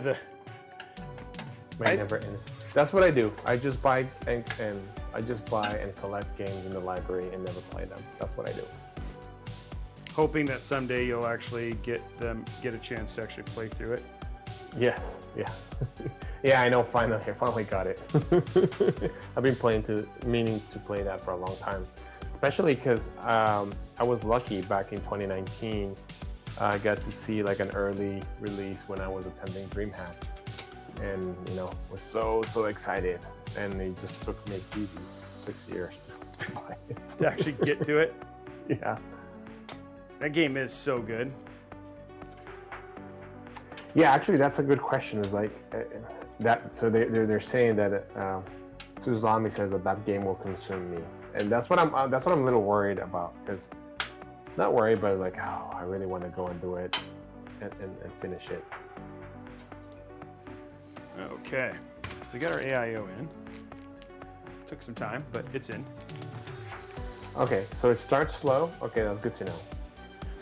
S3: May never end. That's what I do. I just buy and collect games in the library and never play them. That's what I do.
S1: hoping that someday you'll actually get a chance to actually play through it.
S3: Yes, yeah. Yeah, I know, finally, I finally got it. I've been meaning to play that for a long time. Especially because I was lucky back in 2019. I got to see like an early release when I was attending DreamHack. And, was so excited. And it just took me 6 years to buy it.
S1: To actually get to it.
S3: Yeah.
S1: That game is so good.
S3: Yeah, actually, that's a good question. Is like that. So they're saying that Suzlami says that game will consume me, and that's what I'm a little worried about. Because not worried, but it's like, oh, I really want to go and do it and finish it.
S1: Okay, so we got our AIO in. Took some time, but it's in.
S3: Okay, so it starts slow. Okay, that's good to know.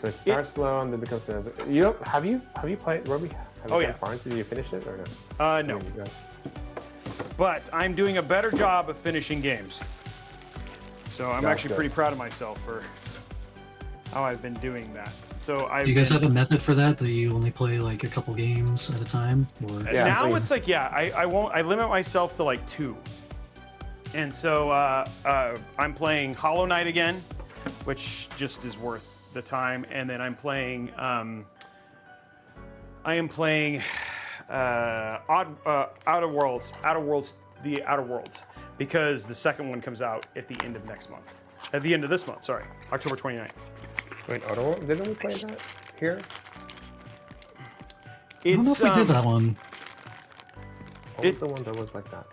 S3: So it starts slow and then becomes. Have you played Roby?
S1: Yeah.
S3: Did you finish it or no?
S1: No. But I'm doing a better job of finishing games. So I'm actually pretty proud of myself for how I've been doing that. So
S2: Do you guys have a method for that? Do you only play like a couple games at a time? Or?
S3: Yeah,
S1: now
S3: please.
S1: it's like, I limit myself to like 2. And so I'm playing Hollow Knight again, which just is worth the time. And then I'm playing Outer Worlds, because the second one comes out at the end of next month. At the end of this month, sorry, October 29th.
S3: Wait, didn't we play that here?
S2: I don't know if we did that one.
S3: What was the one that was like that?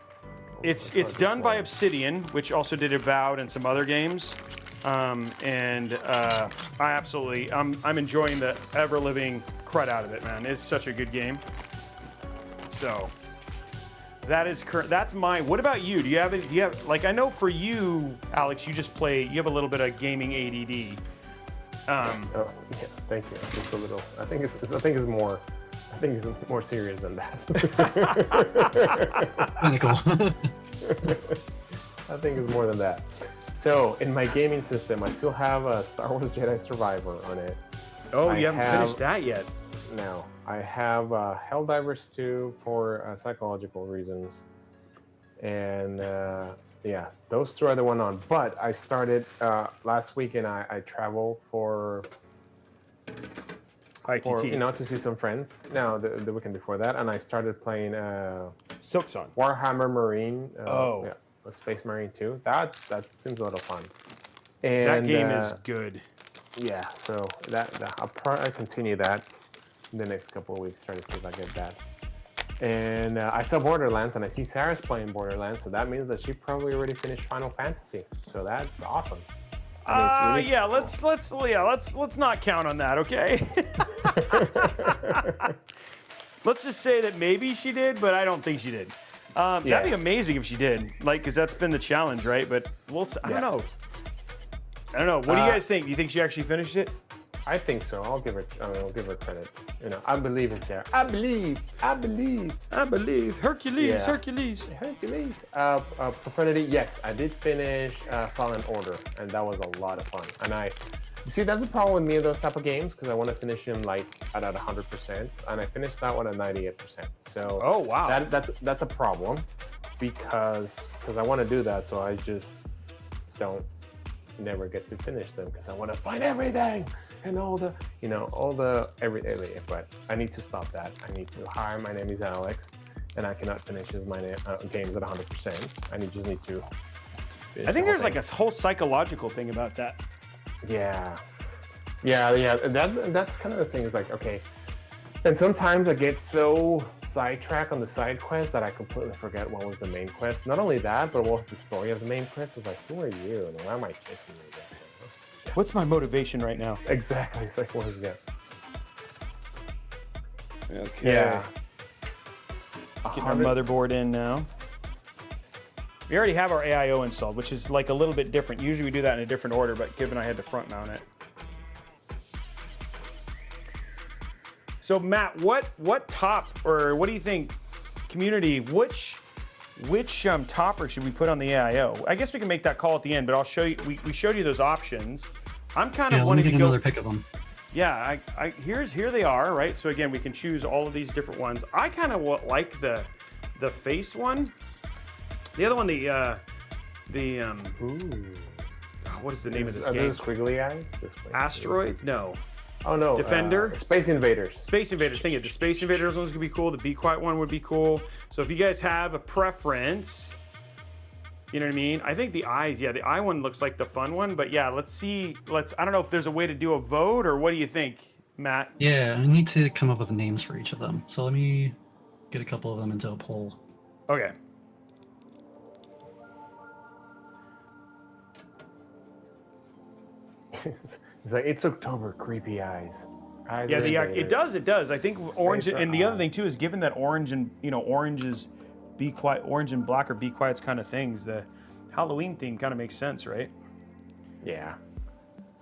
S1: It's done by Obsidian, which also did Avowed and some other games. I'm enjoying the ever-living crud out of it, man. It's such a good game. So that's my. What about you? Do you have like, I know for you, Alex, you have a little bit of gaming ADD.
S3: Oh, yeah, thank you. Just a little. I think it's more serious than that.
S2: Clinical.
S3: I think it's more than that. So in my gaming system, I still have a Star Wars Jedi Survivor on it.
S1: Oh, you haven't finished that yet.
S3: No, I have Helldivers 2 for psychological reasons, and yeah, those 2 are the one on. But I started last weekend. I traveled for
S1: ITT.
S3: to see some friends. No, the weekend before that, and I started playing
S1: Silksong.
S3: Warhammer Marine.
S1: Oh.
S3: Yeah, Space Marine 2. That seems a lot of fun. And
S1: That game is good.
S3: Yeah, so I'll probably continue that in the next couple of weeks, try to see if I get that. And I saw Borderlands, and I see Sarah's playing Borderlands, so that means that she probably already finished Final Fantasy. So that's awesome.
S1: Yeah, let's not count on that, okay? Let's just say that maybe she did, but I don't think she did. That'd be amazing if she did, like, because that's been the challenge, right? But I don't know. I don't know. What do you guys think? Do you think she actually finished it?
S3: I think so. I'll give her credit. You know, I believe in Sarah. I believe. Hercules.
S1: Hercules.
S3: Profanity. Yes, I did finish Fallen Order, and that was a lot of fun. And you see, that's the problem with me in those type of games, because I want to finish them like at 100%, and I finished that one at 98%. So
S1: oh wow,
S3: that's a problem, because I want to do that, so I just never get to finish them because I want to find everything and all the everything. But I need to stop that. I need to hi, my name is Alex, and I cannot finish my games at 100%. I just need to.
S1: I think there's like a whole psychological thing about that.
S3: Yeah. That's kind of the thing. Is like, okay, and sometimes I get so sidetracked on the side quest that I completely forget what was the main quest. Not only that, but what was the story of the main quest? It's like, who are you and why am I chasing you again?
S1: What's my motivation right now?
S3: Exactly. It's like, what is that?
S1: Okay.
S3: Yeah.
S1: Let's get our motherboard in now. We already have our AIO installed, which is like a little bit different. Usually we do that in a different order, but given I had to front mount it. So Matt, what top, or what do you think, community, which topper should we put on the AIO? I guess we can make that call at the end, but I'll show you, we showed you those options. I'm kind of wanting to go
S2: another pick of them.
S1: Yeah, here they are, right? So again, we can choose all of these different ones. I kind of like the face one. The other one, what is the name of this game?
S3: Are those squiggly eyes?
S1: Asteroids? No.
S3: Oh no.
S1: Defender?
S3: Space Invaders.
S1: Space Invaders. Think it. The Space Invaders one's gonna be cool. The Be Quiet one would be cool. So if you guys have a preference, you know what I mean? I think the eyes, the eye one looks like the fun one, but yeah, let's see. I don't know if there's a way to do a vote, or what do you think, Matt?
S2: Yeah, I need to come up with names for each of them. So let me get a couple of them into a poll.
S1: Okay.
S3: It's like, it's October, creepy eyes.
S1: Yeah, it does. I think orange, and the other thing too is, given that orange and orange is Be Quiet, orange and black are Be Quiet's kind of things. The Halloween theme kind of makes sense, right?
S3: Yeah.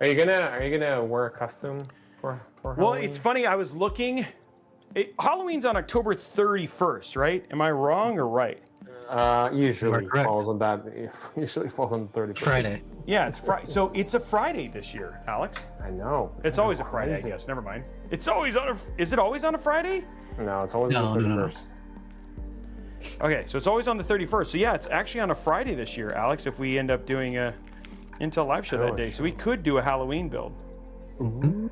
S3: Are you gonna wear a costume for Halloween?
S1: Well, it's funny. I was looking. Halloween's on October 31st, right? Am I wrong or right?
S3: Usually falls on that. Usually falls on the 31st.
S2: Friday.
S1: Yeah, it's Friday. So it's a Friday this year, Alex.
S3: I know.
S1: It's always a Friday, I guess. Never mind. It's always on Is it always on a Friday?
S3: No, it's always on the 31st.
S1: Okay, so it's always on the 31st. So yeah, it's actually on a Friday this year, Alex, if we end up doing a Intel live show that day. So we could do a Halloween build.
S3: Mm-hmm.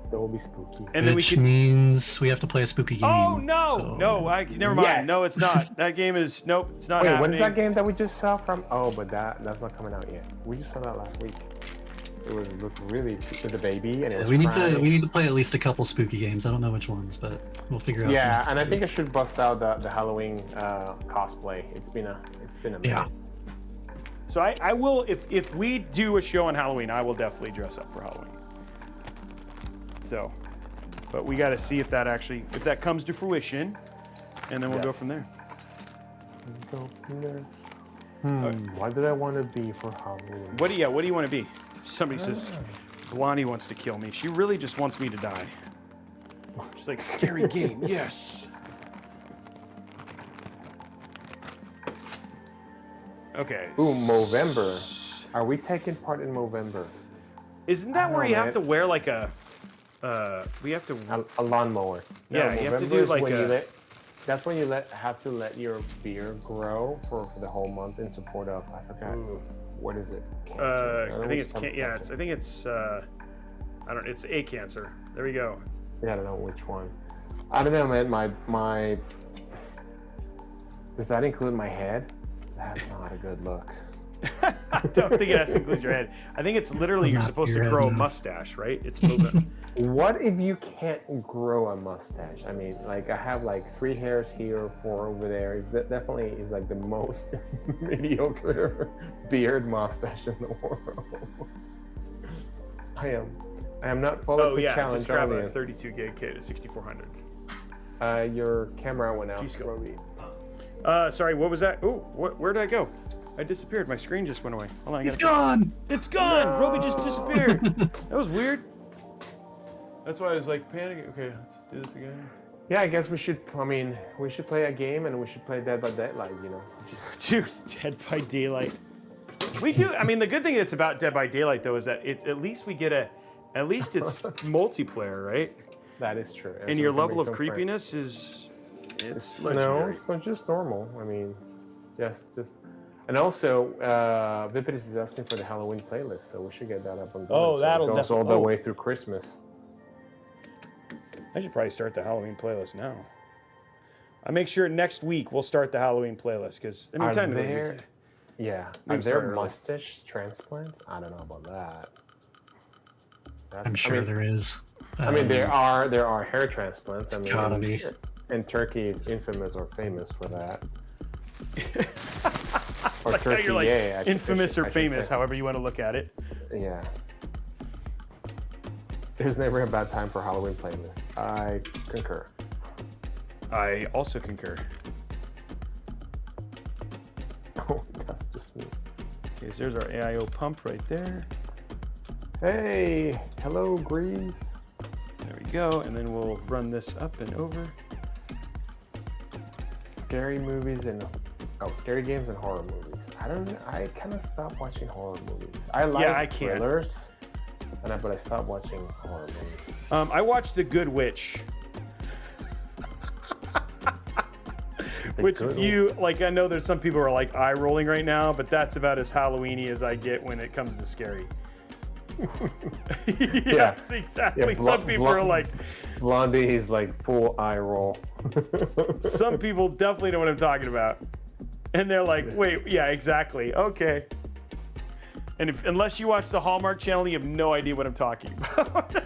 S3: That will be spooky.
S2: And then means we have to play a spooky game.
S1: Oh no,
S2: so.
S1: no! Never mind. Yes. No, it's not. That game is it's not.
S3: Wait,
S1: happening.
S3: what is that game that we just saw from? Oh, but that's not coming out yet. We just saw that last week. It looked really with the baby, and
S2: we need to play at least a couple spooky games. I don't know which ones, but we'll figure out.
S3: Yeah, and I think I should bust out the Halloween cosplay. It's been a minute.
S2: Yeah.
S1: So I will, if we do a show on Halloween, I will definitely dress up for Halloween. So, but we got to see if that comes to fruition, and then we'll go from there.
S3: What did I want to be for Halloween?
S1: What do you want to be? Somebody says, Blondie wants to kill me. She really just wants me to die. She's like, scary game, yes. Okay.
S3: Ooh, Movember. Are we taking part in Movember?
S1: Isn't that where you have to wear like a
S3: lawnmower?
S1: Yeah, you have to do like
S3: that's when you have to let your beard grow for the whole month in support of, I forgot. What is it?
S1: Cancer. I think it's it's a cancer. There we go.
S3: Yeah, I don't know which one. I don't know, man. My does that include my head? That's not a good look.
S1: I don't think it has to include your head. I think it's literally you're supposed to grow a mustache, right? It's moving.
S3: What if you can't grow a mustache? I mean, like I have like 3 hairs here, 4 over there. Definitely is like the most mediocre beard mustache in the world. I am not full of the challenge.
S1: just grab a
S3: audience.
S1: 32 gig kit at 6400.
S3: Your camera went out.
S1: G.SKILL.
S3: Roby.
S1: Sorry, what was that? Ooh, where did I go? I disappeared. My screen just went away. Hold on,
S2: He's gone.
S1: It's gone.
S3: No.
S1: Roby just disappeared. That was weird. That's why I was like panicking. Okay, let's do this again.
S3: Yeah, I guess we should. I mean, we should play a game, and we should play Dead by Daylight. You know.
S1: Dude, Dead by Daylight. We do. I mean, the good thing that's about Dead by Daylight though is that at least we get at least it's multiplayer, right?
S3: That is true.
S1: And
S3: so
S1: your
S3: we can
S1: level
S3: make
S1: of
S3: some
S1: creepiness it's
S3: No,
S1: legendary.
S3: it's not just normal. I mean, yes, just. And also, Vipidus is asking for the Halloween playlist, so we should get that up on.
S1: Oh,
S3: so
S1: that'll
S3: it goes all
S1: definitely-
S3: the way through Christmas.
S1: I should probably start the Halloween playlist now. I make sure next week we'll start the Halloween playlist because
S3: Are
S1: technically
S3: there? Yeah.
S1: We
S3: Are
S1: can start
S3: there
S1: early.
S3: mustache transplants? I don't know about that.
S2: I'm sure there is.
S3: I mean, there are hair transplants. I mean,
S2: gotta be.
S3: And Turkey is infamous or famous for that. Or
S1: like how
S3: Turkey,
S1: you're like
S3: yeah,
S1: infamous
S3: I
S1: or
S3: should
S1: famous,
S3: say.
S1: however you want to look at it.
S3: Yeah. There's never a bad time for Halloween playlist. I concur.
S1: I also concur.
S3: Oh, that's just me.
S1: Okay, so there's our AIO pump right there.
S3: Hey, hello, Grease.
S1: There we go, and then we'll run this up and over.
S3: Scary movies and scary games and horror movies. I kind of stopped watching horror movies. I like
S1: I can't.
S3: thrillers, but I stopped watching horror movies.
S1: I watched The Good Witch. Which if you, like, I know there's some people who are like eye rolling right now, but that's about as Halloween-y as I get when it comes to scary. Yes, exactly.
S3: Yeah,
S1: Some people are like,
S3: Blondie is like full eye roll.
S1: some people definitely know what I'm talking about. And they're like, wait, yeah, exactly. Okay. And unless you watch the Hallmark Channel, you have no idea what I'm talking about.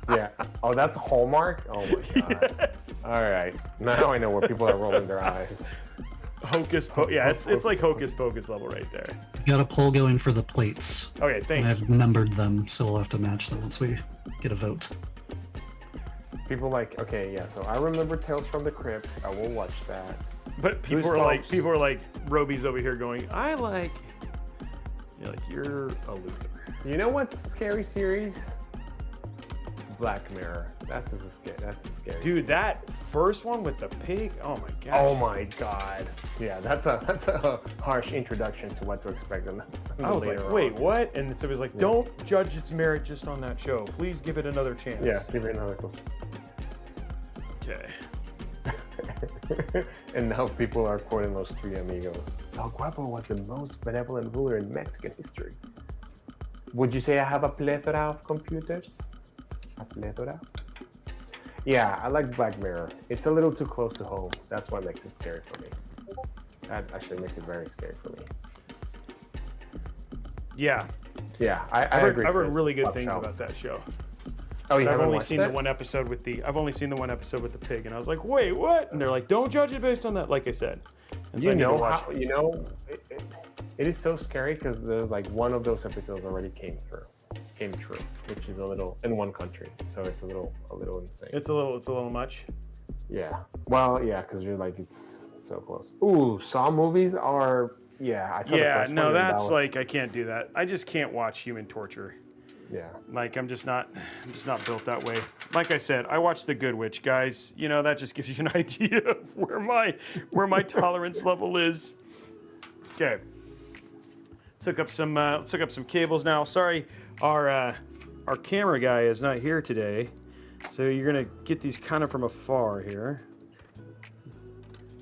S3: Yeah. Oh, that's Hallmark? Oh my god.
S1: Yes.
S3: All right. Now I know where people are rolling their eyes.
S1: Hocus Pocus. Yeah, it's like Hocus Pocus level right there.
S2: We've got a poll going for the plates.
S1: Okay,
S2: And
S1: thanks.
S2: I've numbered them, so we'll have to match them once we get a vote.
S3: People like, okay, yeah, so I remember Tales from the Crypt. I will watch that.
S1: But people
S3: Goosebumps.
S1: are like, Roby's over here going, I like. You're like, you're a Luther.
S3: You know what's a scary series? Black Mirror. That's a scary.
S1: Dude,
S3: series.
S1: that first one with the pig, oh my gosh.
S3: Oh my god. Yeah, that's a harsh introduction to what to expect in the
S1: I was like,
S3: later
S1: wait,
S3: on.
S1: what? And so it was like, don't judge its merit just on that show. Please give it another chance.
S3: Yeah, give it another go.
S1: Okay.
S3: And now people are quoting those three amigos. El Guapo was the most benevolent ruler in Mexican history. Would you say I have a plethora of computers? A plethora? Yeah, I like Black Mirror. It's a little too close to home. That's what makes it scary for me. That actually makes it very scary for me.
S1: Yeah.
S3: Yeah, I
S1: I've
S3: agree.
S1: heard
S3: Chris.
S1: really
S3: It's
S1: good
S3: top
S1: things
S3: shelf.
S1: about that show.
S3: Oh, you
S1: I've
S3: haven't
S1: only
S3: watched
S1: seen
S3: it?
S1: the one episode with the pig, and I was like, wait, what? And they're like, don't judge it based on that, like I said. And so I
S3: You
S1: need to
S3: know
S1: watch
S3: how?
S1: it.
S3: You know, it is so scary because there's like one of those episodes already came true, which is a little in one country, so it's a little insane.
S1: It's a little much.
S3: Yeah. Well, yeah, because you're like it's so close. Ooh, Saw movies are. Yeah, I saw the
S1: Yeah,
S3: first
S1: no,
S3: one, and that
S1: that's
S3: was-
S1: like I can't do that. I just can't watch human torture.
S3: Yeah.
S1: Like I'm just not built that way. Like I said, I watched The Good Witch, guys. You know, that just gives you an idea of where my tolerance level is. Okay. Took up some cables now. Sorry, our camera guy is not here today. So you're gonna get these kind of from afar here.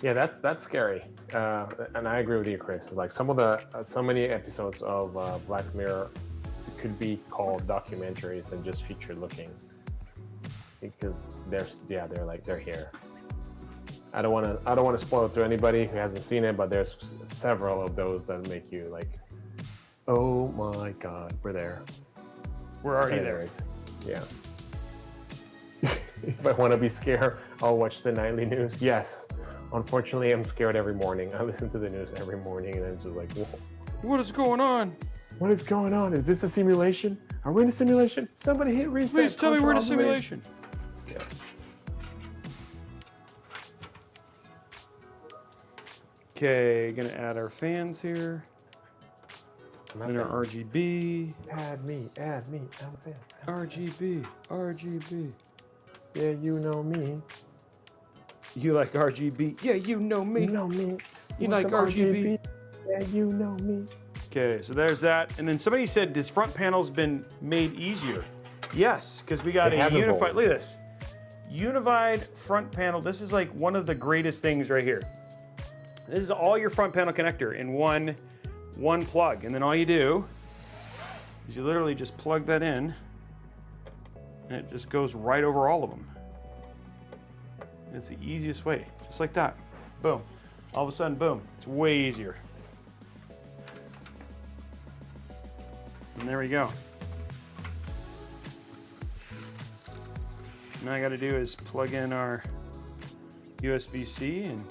S3: Yeah, that's scary. And I agree with you, Chris. Like some of the so many episodes of Black Mirror could be called documentaries and just feature looking because they're here. I don't want to spoil it to anybody who hasn't seen it, but there's several of those that make you like, oh my god, we're there.
S1: We're already there.
S3: Anyways, yeah. If I want to be scared, I'll watch the nightly news. Yes. Unfortunately, I'm scared every morning. I listen to the news every morning and I'm just like, whoa.
S1: What is going on?
S3: What is going on? Is this a simulation? Are we in a simulation? Somebody hit reset.
S1: Please tell me we're in a
S3: Control, please.
S1: simulation.
S3: Yeah.
S1: Okay, gonna add our fans here. And our RGB.
S3: Add me, add a fan.
S1: RGB, RGB.
S3: Yeah, you know me.
S1: You like RGB? Yeah, you know me.
S3: You know me.
S1: You
S3: Want
S1: like
S3: some
S1: RGB?
S3: Yeah, you know me.
S1: Okay, so there's that. And then somebody said this front panel's been made easier. Yes, because we got
S3: They
S1: a
S3: have
S1: unified,
S3: evolved.
S1: look at this. Unified front panel. This is like one of the greatest things right here. This is all your front panel connector in one plug. And then all you do is you literally just plug that in and it just goes right over all of them. It's the easiest way, just like that. Boom. All of a sudden, boom. It's way easier. And there we go. Now I got to do is plug in our USB-C and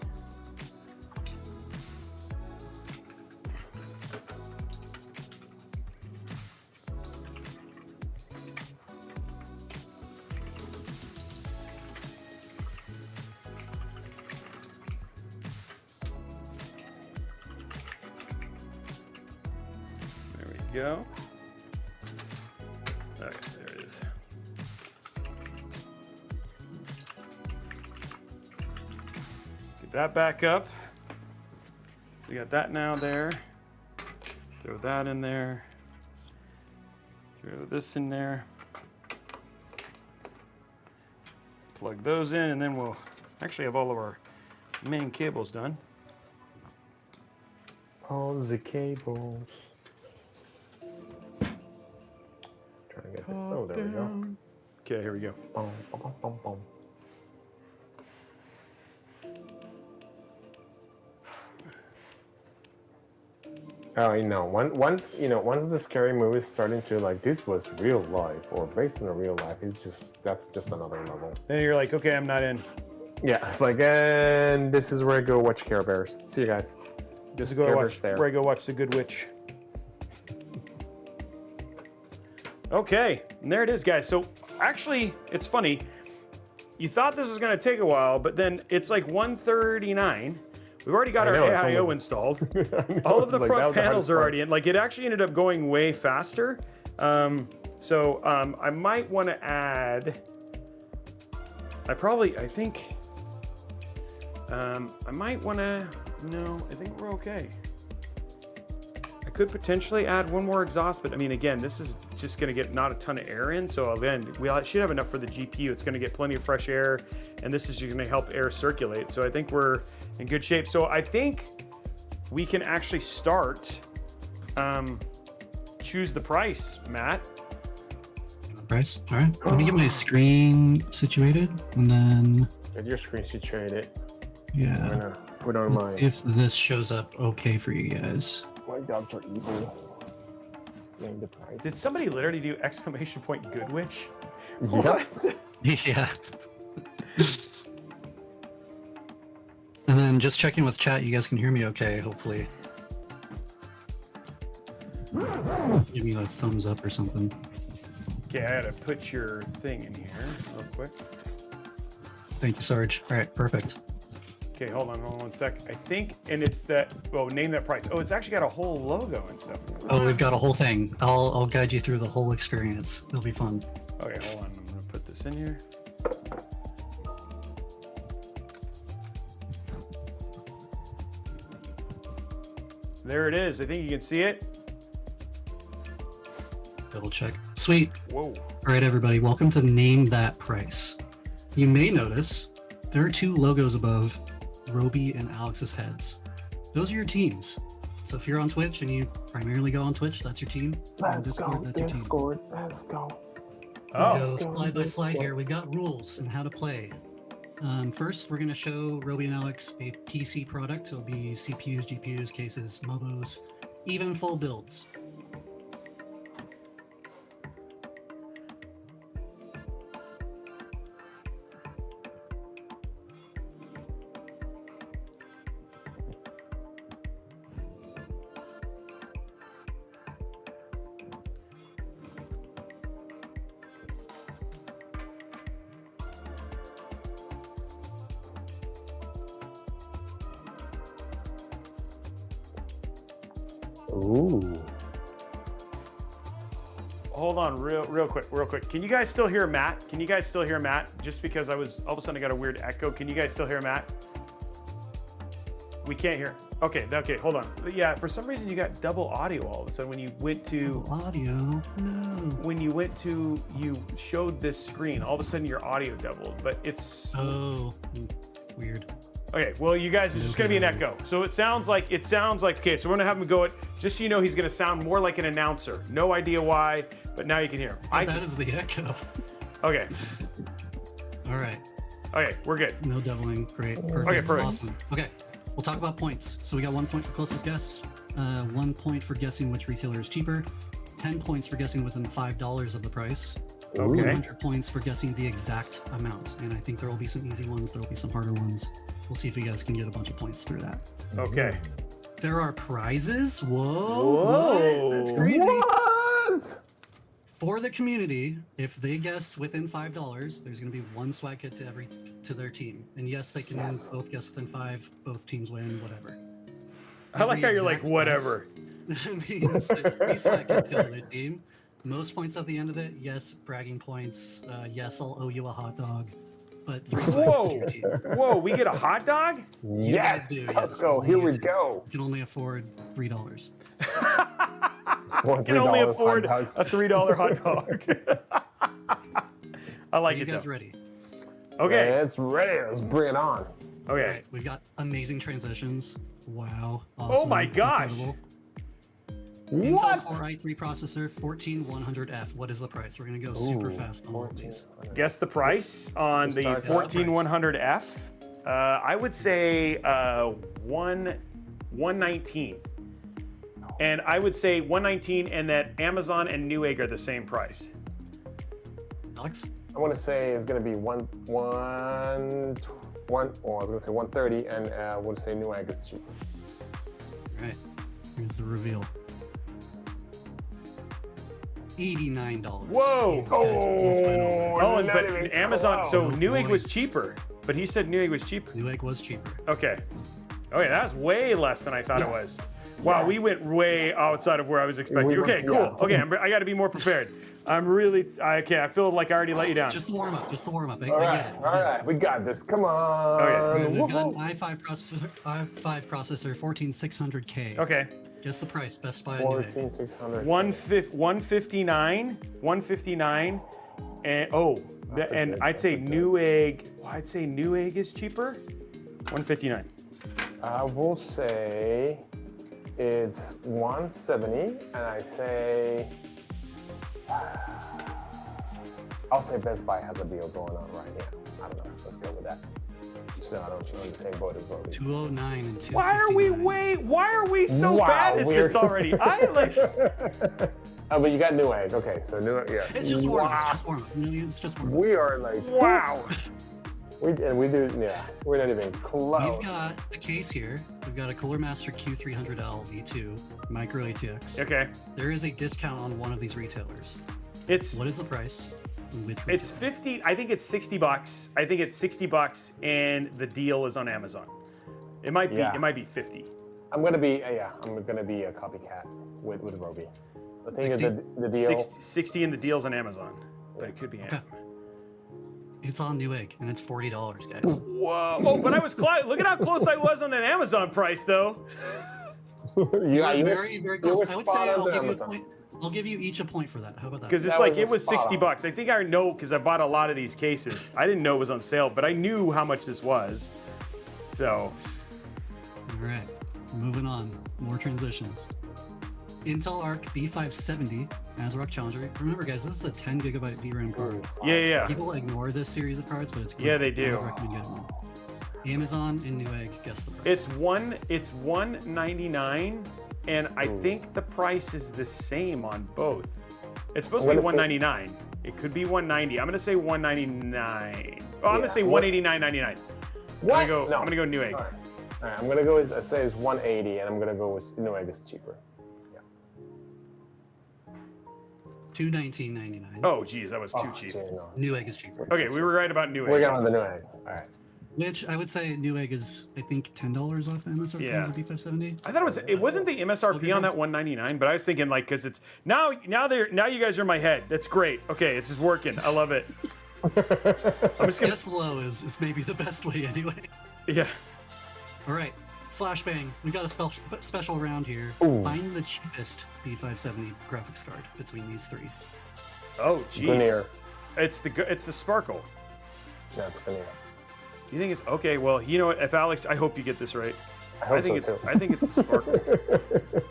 S1: there we go. Okay, there it is. Get that back up. So we got that now there. Throw that in there. Throw this in there. Plug those in, and then we'll actually have all of our main cables done.
S3: All the cables. Trying to get this. Oh, there we go.
S1: Okay, here we go.
S3: Boom, boom, boom, boom. Oh, once the scary movie is starting to like this was real life or based on a real life, that's just another level.
S1: Then you're like, okay, I'm not in.
S3: Yeah, it's like, and this is where I go watch Care Bears. See you guys.
S1: Just go
S3: Care
S1: watch.
S3: Bears there.
S1: Where I go watch The Good Witch. Okay, and there it is, guys. So actually, it's funny. You thought this was going to take a while, but then it's like 1:39. We've already got
S3: I know,
S1: our
S3: it's
S1: AIO
S3: almost-
S1: installed.
S3: I know,
S1: All of the
S3: it's like, that
S1: front
S3: was the
S1: panels
S3: hardest
S1: are
S3: part.
S1: already in. Like it actually ended up going way faster. I might want to add. I might want to. No, I think we're okay. I could potentially add one more exhaust, but I mean, again, this is just going to get not a ton of air in. So then we should have enough for the GPU. It's going to get plenty of fresh air, and this is just going to help air circulate. So I think we're in good shape. So I think we can actually start. Choose the price, Matt.
S2: Price. All right. Let me get my screen situated, and then
S3: Get your screen situated. I'm
S2: yeah.
S3: gonna put on my.
S2: If this shows up okay for you guys.
S3: My dogs are evil. Name the price.
S1: Did somebody literally do exclamation point Good Witch?
S3: Yep.
S2: Yeah. And then just checking with chat, you guys can hear me okay, hopefully. Give me a thumbs up or something.
S1: Okay, I gotta put your thing in here real quick.
S2: Thank you, Sarge. All right, perfect.
S1: Okay, hold on 1 sec. I think, and it's that, well, name that price. Oh, it's actually got a whole logo and stuff.
S2: Oh, we've got a whole thing. I'll guide you through the whole experience. It'll be fun.
S1: Okay, hold on. I'm gonna put this in here. There it is. I think you can see it.
S2: Double check. Sweet.
S1: Whoa.
S2: All right, everybody, welcome to Name That Price. You may notice there are two logos above Roby and Alex's heads. Those are your teams. So if you're on Twitch and you primarily go on Twitch, that's your team. On Discord, that's your team.
S3: Discord. Let's go.
S1: Oh,
S2: We go slide by slide here. We've got rules and how to play. First, we're going to show Roby and Alex a PC product. It'll be CPUs, GPUs, cases, mobos, even full builds.
S3: Ooh.
S1: Hold on, real quick. Can you guys still hear Matt? Can you guys still hear Matt? Just because all of a sudden I got a weird echo. Can you guys still hear Matt? We can't hear. Okay, hold on. Yeah, for some reason you got double audio all of a sudden when you went to
S2: Double audio. No.
S1: when you showed this screen. All of a sudden your audio doubled, but it's
S2: Oh, weird.
S1: okay. Well, you guys, it's just gonna be an echo. So it sounds like okay. So we're gonna have him go it. Just so you know, he's gonna sound more like an announcer. No idea why, but now you can hear him.
S2: That is the echo.
S1: Okay.
S2: All right.
S1: Okay, we're good.
S2: No doubling. Great. Perfect.
S1: Okay, perfect.
S2: Awesome. Okay. We'll talk about points. So we got 1 point for closest guess, 1 point for guessing which retailer is cheaper, 10 points for guessing within $5 of the price,
S1: Okay.
S2: 100 points for guessing the exact amount. And I think there will be some easy ones, there will be some harder ones. We'll see if you guys can get a bunch of points through that.
S1: Okay.
S2: There are prizes. Whoa.
S1: Whoa.
S2: What? That's crazy.
S3: What?
S2: For the community, if they guess within $5, there's going to be 1 swag kit to their team. And yes, they can both guess within 5. Both teams win. Whatever.
S1: I like how you're like
S2: Exact
S1: whatever.
S2: guess means that 3 swag kits go to their team. Most points at the end of it. Yes, bragging points. Yes, I'll owe you a hot dog. But 3 swag kits to your team.
S1: Whoa, we get a hot dog?
S2: You
S3: Yes.
S2: guys do.
S3: Let's
S2: Yes,
S3: go.
S2: only
S3: Here
S2: you
S3: we
S2: two.
S3: go.
S2: You can only afford $3.
S3: More
S1: Can only
S3: $3
S1: afford
S3: hot dogs.
S1: a $3 hot dog. I like
S2: Are you
S1: it
S2: guys
S1: though.
S2: ready?
S1: Okay.
S3: It's ready. Let's bring it on.
S1: Okay.
S2: All right, we've got amazing transitions. Wow.
S1: Oh
S2: Awesome,
S1: my gosh.
S2: incredible.
S3: What?
S2: Intel Core i3 processor, 14100F. What is the price? We're gonna go super fast on all of these.
S1: Guess the price on the
S3: Guess the
S1: 14100F. I would say 119. And I would say 119 and that Amazon and Newegg are the same price.
S2: Alex?
S3: I want to say it's going to be one. I was going to say 130, and I want to say Newegg is cheap.
S2: All right, here's the reveal. $89.
S1: Whoa.
S2: You guys are both went over.
S1: Oh, and,
S3: not
S1: but
S3: even
S1: Amazon,
S3: close.
S1: so Newegg was
S2: Points.
S1: cheaper. But he said Newegg was cheaper.
S2: Newegg was cheaper.
S1: Okay. Okay, that's way less than I thought it was. Wow, we went way outside of where I was expecting.
S3: We went-
S1: Okay, cool.
S3: yeah.
S1: Okay, I got to be more prepared. I'm really okay. I feel like I already let you down.
S2: Just the warm up. Just the warm up.
S3: All right, we got this. Come on.
S1: Okay.
S2: We've got an
S3: Woohoo.
S2: i5 processor, 14600K.
S1: Okay.
S2: Guess the price. Best Buy and Newegg.
S3: 14600.
S1: 159, and and I'd say Newegg. Well, I'd say Newegg is cheaper. 159.
S3: I will say it's 170, and I say I'll say Best Buy has a deal going on right now. I don't know. Let's go with that. So I don't know the same boat as Roby.
S2: 209 and 259.
S1: Why are we so
S3: Wow,
S1: bad at
S3: we're-
S1: this already? I like.
S3: Oh, but you got Newegg. Okay, so Newegg, yeah.
S2: It's just warm up. It's just warm up. It's just warm up.
S3: We are like
S1: Wow.
S3: we do, yeah. We're not even close.
S2: We've got a case here. We've got a Cooler Master Q300L V2 micro ATX.
S1: Okay.
S2: There is a discount on one of these retailers.
S1: It's
S2: What is the price? And which
S1: It's
S2: retailer?
S1: 50. I think it's $60. I think it's $60, and the deal is on Amazon. It might be.
S3: Yeah.
S1: It might be 50.
S3: I'm gonna be a copycat with Roby. The thing
S2: 60?
S3: is the deal.
S1: 60 and the deal's on Amazon, but it could be.
S2: Okay. It's on Newegg and it's $40, guys.
S1: Whoa! Oh, but I was close. Look at how close I was on that Amazon price, though.
S3: Yeah, you were-
S2: very, very
S3: you
S2: close.
S3: were
S2: I would
S3: spot
S2: say
S3: on
S2: I'll
S3: to
S2: give you a
S3: Amazon.
S2: point. I'll give you each a point for that. How about that?
S1: Because it's
S3: That
S1: like
S3: was
S1: it
S3: a
S1: was
S3: spot on.
S1: $60. I think I know because I bought a lot of these cases. I didn't know it was on sale, but I knew how much this was. So
S2: All right, moving on. More transitions. Intel Arc B570 ASRock Challenger. Remember, guys, this is a 10 gigabyte VRAM card.
S1: yeah.
S2: People ignore this series of cards, but it's great.
S1: Yeah, they do.
S2: I would recommend getting one. Amazon and Newegg, guess the price.
S1: It's $199, and I think the price is the same on both. It's supposed to be
S3: What if
S1: $199. It could be $190. I'm gonna say $199. Oh, I'm gonna say
S3: What-
S1: $189.99.
S3: What?
S1: I'm gonna go
S3: All
S1: Newegg.
S3: right. All right, I'm gonna go with I say it's 180, and I'm gonna go with Newegg is cheaper.
S2: $219.99.
S1: Oh, geez, that was too
S3: Oh,
S1: cheap.
S3: geez, no.
S2: Newegg is cheaper.
S1: Okay, we were right about
S3: We're
S1: Newegg.
S3: going with the Newegg. All right.
S2: Which I would say Newegg is, I think, $10 off the MSRP
S1: Yeah.
S2: of the B570.
S1: I thought it wasn't the MSRP on that 199, but I was thinking like because it's now you guys are in my head. That's great. Okay, it's just working. I love it. I'm just gonna
S2: Guess low is maybe the best way anyway.
S1: yeah.
S2: All right, flashbang. We got a special round here.
S3: Ooh.
S2: Find the cheapest B570 graphics card between these three.
S1: Oh jeez.
S3: Veneer.
S1: It's the Sparkle.
S3: That's Veneer.
S1: You think it's okay? Well, you know what? If Alex, I hope you get this right.
S3: I
S1: think
S3: so,
S1: it's
S3: too.
S1: I think it's the Sparkle.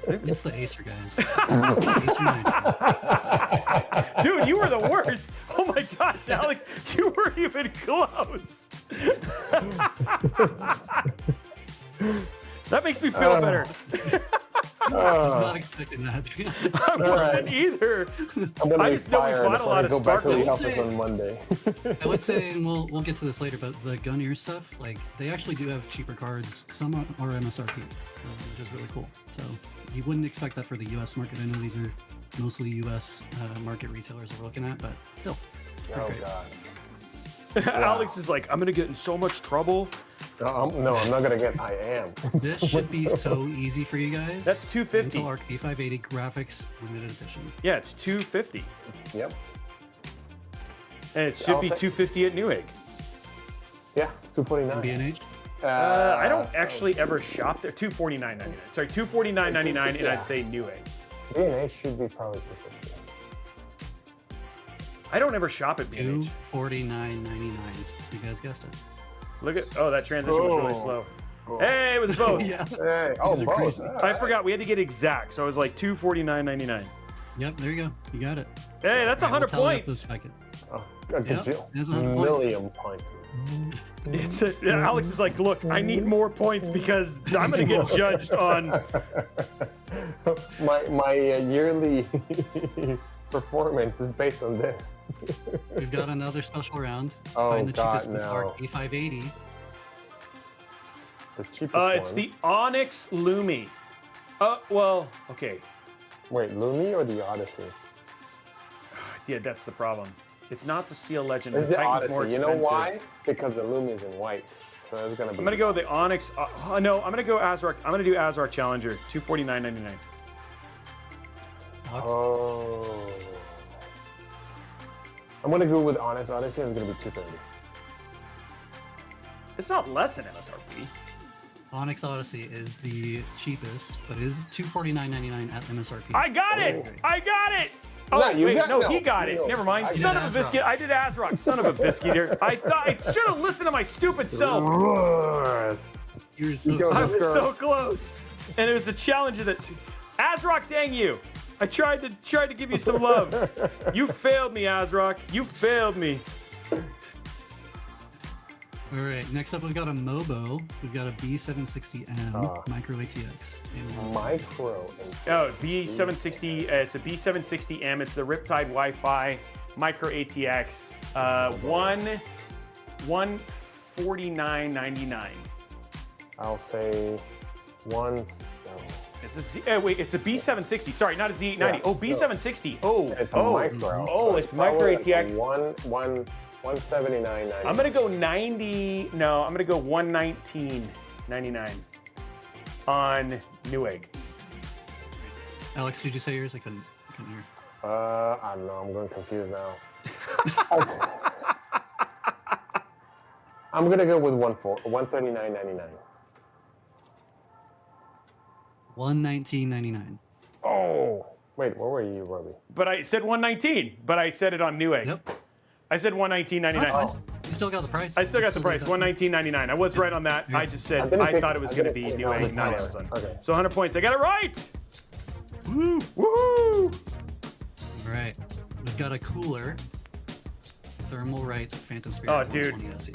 S2: It's the Acer, guys. Acer 9.
S1: Dude, you were the worst. Oh my gosh, Alex, you weren't even close. That makes me feel better.
S2: I was not expecting that.
S1: I wasn't either.
S3: I'm gonna
S1: I
S3: be
S1: just know we
S3: fired
S1: bought a
S3: if
S1: lot
S3: I
S1: of
S3: go back to the
S1: Sparkles.
S3: office on Monday.
S2: I would say, and we'll get to this later, but the gun ear stuff, like they actually do have cheaper cards. Some are MSRP, which is really cool. So you wouldn't expect that for the U.S. market. I know these are mostly U.S. Market retailers that we're looking at, but still, it's pretty
S3: Oh
S2: great.
S3: god.
S1: Alex is like, I'm gonna get in so much trouble.
S3: No, I'm not gonna get. I am.
S2: This should be so easy for you guys.
S1: That's $250.
S2: Intel Arc B580 graphics limited edition.
S1: Yeah, it's $250,
S3: Yep.
S1: and it should be $250 at Newegg.
S3: Yeah, it's $249.
S2: BNH.
S1: I don't actually ever shop there. $249.99. Sorry, $249.99, and I'd say Newegg.
S3: B&H should be probably $250.
S1: I don't ever shop at B&H.
S2: $249.99. You guys guessed it.
S1: Look at that transition was really slow.
S3: Cool.
S1: Hey, it was both.
S2: Yeah.
S3: Hey,
S2: These are
S3: both.
S2: crazy.
S1: I forgot we had to get exact, so I was like $249.99.
S2: Yep. There you go. You got it.
S1: Hey, that's
S2: I will
S1: 100
S2: tally up
S1: points.
S2: those packets.
S3: A
S2: Yep,
S3: gajillion.
S2: it has 100 points.
S3: Million points.
S1: Alex is like, look, I need more points because I'm gonna get judged on.
S3: my yearly performance is based on this.
S2: We've got another special round.
S3: Oh,
S2: Find the
S3: God,
S2: cheapest Intel Arc
S3: no.
S2: B580.
S3: The cheapest
S1: It's
S3: one.
S1: the Onyx Lumi. Well, okay.
S3: Wait, Lumi or the Odyssey?
S1: Yeah, that's the problem. It's not the Steel Legend.
S3: It's
S1: The
S3: the
S1: Titan's more
S3: Odyssey. You
S1: expensive.
S3: know why? Because the Lumi is in white. So it's gonna be.
S1: I'm gonna go with the Onyx. No, I'm gonna go ASRock. I'm gonna do ASRock Challenger, $249.99.
S2: Alex?
S3: Oh. I'm gonna go with Onyx. Odyssey is gonna be $230.
S1: It's not less than MSRP.
S2: Onyx Odyssey is the cheapest, but it is $249.99 at MSRP.
S1: I got it! I got it! Oh,
S3: No, you
S1: wait,
S3: got-
S1: no,
S3: no,
S1: he got it.
S3: no.
S1: Never mind.
S3: I
S1: Son
S2: did
S1: of a
S2: ASRock.
S1: biscuit. I did ASRock. Son of a biscuit here. I thought I should have listened to my stupid self.
S2: You're so
S3: go-
S1: I was so close. And it was a Challenger that. ASRock, dang you. I tried to give you some love. You failed me, ASRock. You failed me.
S2: All right, next up we've got a Mobo. We've got a B760M micro ATX.
S3: Micro.
S1: Oh, B760. It's a B760M. It's the Riptide Wi-Fi micro ATX. $149.99.
S3: I'll say one.
S1: It's a Z. Wait, it's a B760. Sorry, not a Z890.
S3: Yeah,
S1: Oh, B760. Oh,
S3: It's a
S1: oh,
S3: micro.
S1: Oh,
S3: so
S1: it's micro
S3: probably like
S1: ATX.
S3: $179.99.
S1: I'm gonna go 90. No, I'm gonna go 119.99 on Newegg.
S2: Alex, did you say yours? I couldn't hear.
S3: I don't know. I'm going confused now. I'm gonna go with $139.99.
S2: $119.99.
S3: Oh, wait. Where were you, Robbie?
S1: But I said 119. But I said it on Newegg.
S2: Yep.
S1: I said 119.99.
S2: That's fine. You still got the price.
S1: I still got
S2: You
S1: the price,
S2: got-
S1: 119.99. I was right on that. I just said I thought it was going to be Newegg, not Amazon.
S3: Okay.
S1: So 100 points. I got it right. Woo! Woohoo!
S2: All right. We've got a cooler. Thermal Right Phantom Spirit.
S1: Oh, dude.
S2: 120 SE.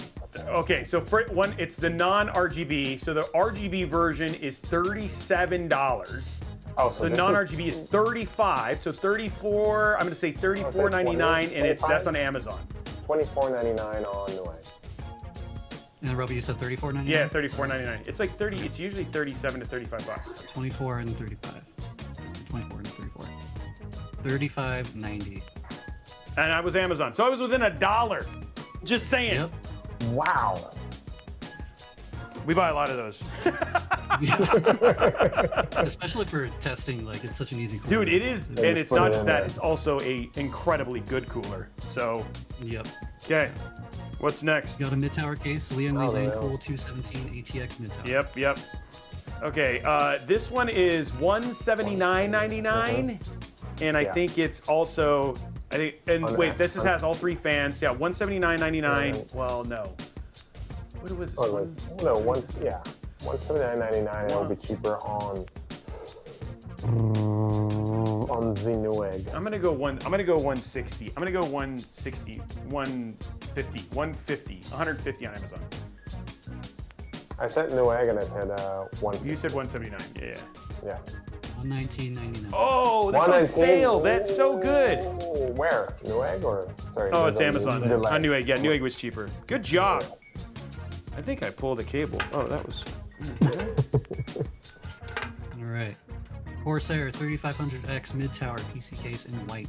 S1: Okay, so for one, it's the non-RGB. So the RGB version is $37.
S3: Oh,
S1: So
S3: this
S1: non-RGB is 35. So 34. I'm going to say 34.99, and that's on Amazon.
S3: $24.99 on Newegg.
S2: And Robbie, you said $34.99?
S1: Yeah, 34.99. It's like 30. It's usually 37 to 35 bucks.
S2: 24 and 35. 24 and 34. 35.90.
S1: And I was Amazon, so I was within $1. Just saying.
S2: Yep.
S3: Wow.
S1: We buy a lot of those.
S2: Especially for testing, like it's such an easy
S1: Dude,
S2: cooler.
S1: it is, and it's not just that, it's also a incredibly good cooler. So,
S2: Yep.
S1: okay. What's next?
S2: Got a mid-tower case, Lian Li
S3: Oh,
S2: Lang
S3: yeah.
S2: Cool 217 ATX mid-tower.
S1: Yep. Okay, this one is $179.99, and I
S3: Yeah.
S1: think it's also, wait, this has all 3 fans. Yeah, $179.99. Well, no. What was this
S3: Oh,
S1: one?
S3: no, $179.99. It'll be cheaper on the Newegg.
S1: I'm gonna go 160. I'm gonna go 160, 150, 150 on Amazon.
S3: I said Newegg and I said 160.
S1: You said 179. Yeah.
S3: Yeah.
S2: $119.99.
S1: Oh, that's on
S3: 119.
S1: sale. That's so good.
S3: Ooh, where? Newegg or sorry?
S1: Oh, it's
S3: the-
S1: Amazon.
S3: the
S1: On
S3: lag.
S1: Newegg. Yeah, Newegg was cheaper. Good job. I think I pulled a cable. Oh, that was.
S2: All right. Corsair 3500X mid-tower PC case in white.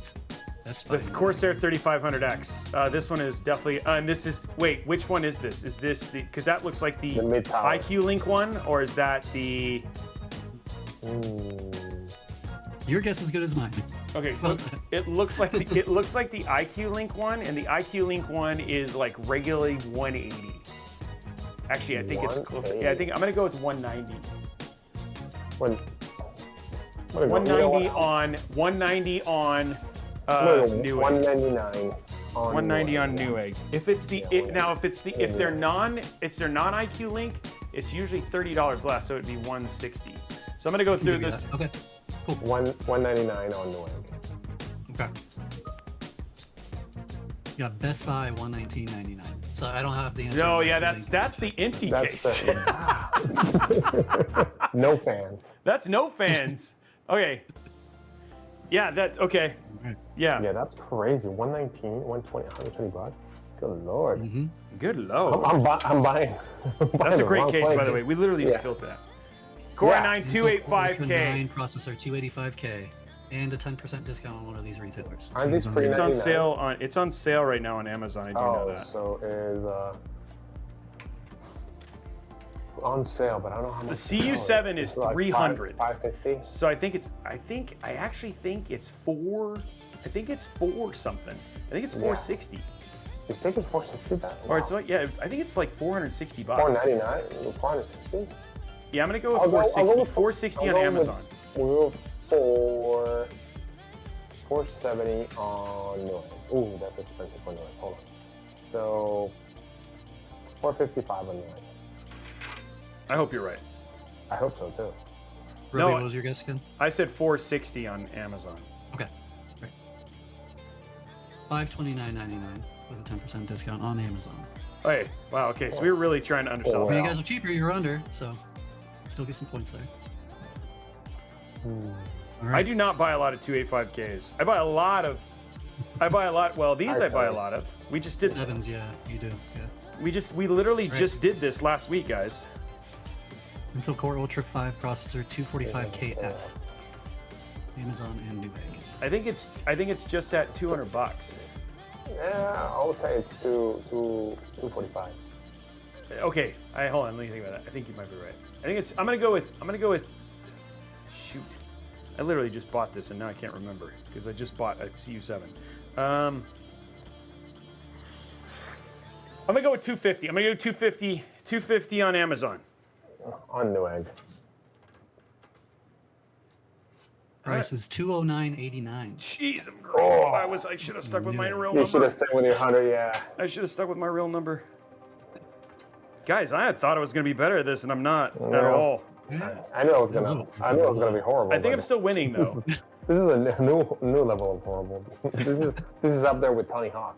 S2: Best Buy.
S1: The Corsair 3500X. This one is definitely. And this is. Wait, which one is this? Is this the? Because that looks like the
S3: mid-tower.
S1: IQ Link one, or is that the?
S2: Your guess is as good as mine.
S1: Okay, so it looks like the IQ Link one, and the IQ Link one is like regularly 180. Actually, I think it's closer. Yeah, I think I'm gonna go with 190.
S3: When,
S1: 190 on 190 on Newegg.
S3: 199 on
S1: 190 on
S3: Newegg.
S1: Newegg. If it's the if they're non IQ Link, it's usually $30 less, so it'd be 160. So I'm gonna go through this.
S2: Okay. Cool.
S3: 199 on Newegg.
S2: Okay. You got Best Buy 119.99. So I don't have the answer.
S1: No,
S2: to
S1: yeah,
S2: that.
S1: that's the Inti case.
S3: No fans.
S1: That's no fans. Okay. Yeah, that's okay. Yeah.
S3: Yeah, that's crazy. 119, 120, 120 bucks. Good lord.
S2: Mm-hmm.
S1: Good lord.
S3: I'm buying.
S1: That's a great case, by the way. We literally just
S3: Yeah.
S1: built that. Core
S3: Yeah.
S1: 9 285K.
S2: Processor 285K, and a 10% discount on one of these retailers.
S3: Aren't these free?
S1: It's on
S3: 99?
S1: sale it's on sale right now on Amazon. I do know that.
S3: So is on sale, but I don't know how much.
S1: The CU7 is
S3: It's like
S1: 300.
S3: 550.
S1: So I actually think it's 4 something. I think it's 460.
S3: You think it's 460 that?
S1: Or it's like, yeah, I think it's like 460 bucks.
S3: 499, 460.
S1: Yeah, I'm gonna go with
S3: I'll go
S1: 460.
S3: with
S1: 460 on
S3: I'll go
S1: Amazon.
S3: We'll go 470 on Newegg. Ooh, that's expensive for Newegg. Hold on. So 455 on Newegg.
S1: I hope you're right.
S3: I hope so too.
S2: Ruby,
S1: No,
S2: what was your guess again?
S1: I said 460 on Amazon.
S2: Okay. Great. $529.99 with a 10% discount on Amazon.
S1: Hey, wow, okay, so we were really trying to undersell
S3: Oh,
S2: When
S1: that.
S2: you guys are cheaper, you're under, so still get some points there. All
S1: I
S2: right.
S1: do not buy a lot of 285Ks. I buy a lot, well, these I buy a lot of. We just did,
S2: Sevens, yeah, you do. Yeah.
S1: we literally
S2: Right.
S1: just did this last week, guys.
S2: Intel Core Ultra 5 processor 245KF. Amazon and Newegg.
S1: I think it's just at 200 bucks.
S3: Yeah, I would say it's 245.
S1: Okay, hold on, let me think about that. I think you might be right. I'm gonna go with, shoot. I literally just bought this and now I can't remember because I just bought a CU7. I'm gonna go with 250. I'm gonna go 250 on Amazon.
S3: On Newegg.
S2: Price is $209.89.
S1: Jeez, I'm great.
S3: Oh.
S1: I should have stuck with my real
S3: You should
S1: number.
S3: have stayed with your 100, yeah.
S1: I should have stuck with my real number. Guys, I had thought I was gonna be better at this and I'm not at
S3: Yeah.
S1: all.
S3: I knew it was gonna be horrible.
S1: I think I'm
S3: but
S1: still winning though.
S3: This is a new level of horrible. This is up there with Tony Hawk.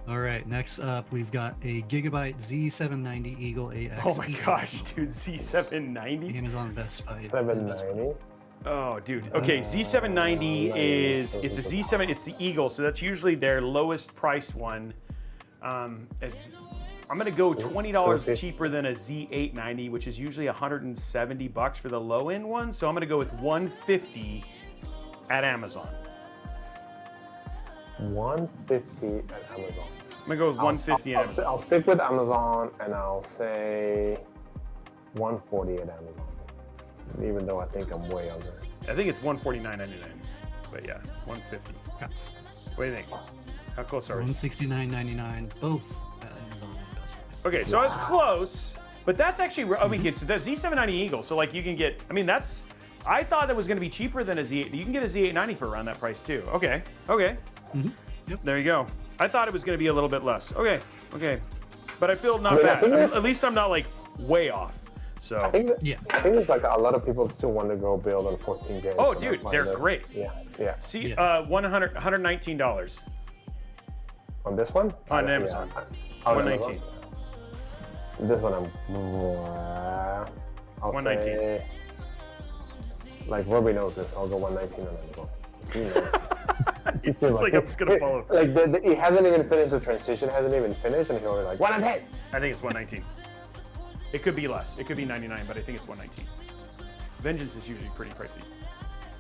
S2: All right, next up, we've got a Gigabyte Z790 Eagle AX.
S1: Oh my gosh, dude, Z790?
S2: Amazon Best Buy.
S3: 790.
S1: Oh, dude. Okay, Z790 it's a Z7, it's the Eagle, so that's usually their lowest priced one. I'm gonna go $20 cheaper than a Z890, which is usually 170 bucks for the low end one. So I'm gonna go with 150 at Amazon.
S3: 150 at Amazon.
S1: I'm gonna go with 150 on Amazon.
S3: I'll stick with Amazon, and I'll say 140 at Amazon. Even though I think I'm way under.
S1: I think it's 149.99, but yeah, 150. What do you think? How close are we?
S2: 169.99, both at Amazon and Best Buy.
S1: Okay, so I was close, but that's actually. I mean, it's the Z790 Eagle, so like you can get. I mean, that's. I thought that was going to be cheaper than a Z8. You can get a Z890 for around that price too. Okay.
S2: Yep.
S1: There you go. I thought it was going to be a little bit less. Okay. But I feel not bad. At least I'm not like way off. So.
S3: I think there's like a lot of people still want to go build on 14 games.
S1: Oh,
S3: so
S1: dude, they're great.
S3: Yeah.
S1: See, $119
S3: On this one?
S1: on Amazon.
S3: On
S1: 119.
S3: Amazon? This one I'll
S1: 119.
S3: say, like Robbie knows this. I'll go 119 on Amazon. He knows.
S1: It's just like I'm just gonna follow.
S3: Like he hasn't even finished the transition. Hasn't even finished, and he's already like 110.
S1: I think it's 119. It could be less. It could be 99, but I think it's 119. Vengeance is usually pretty pricey.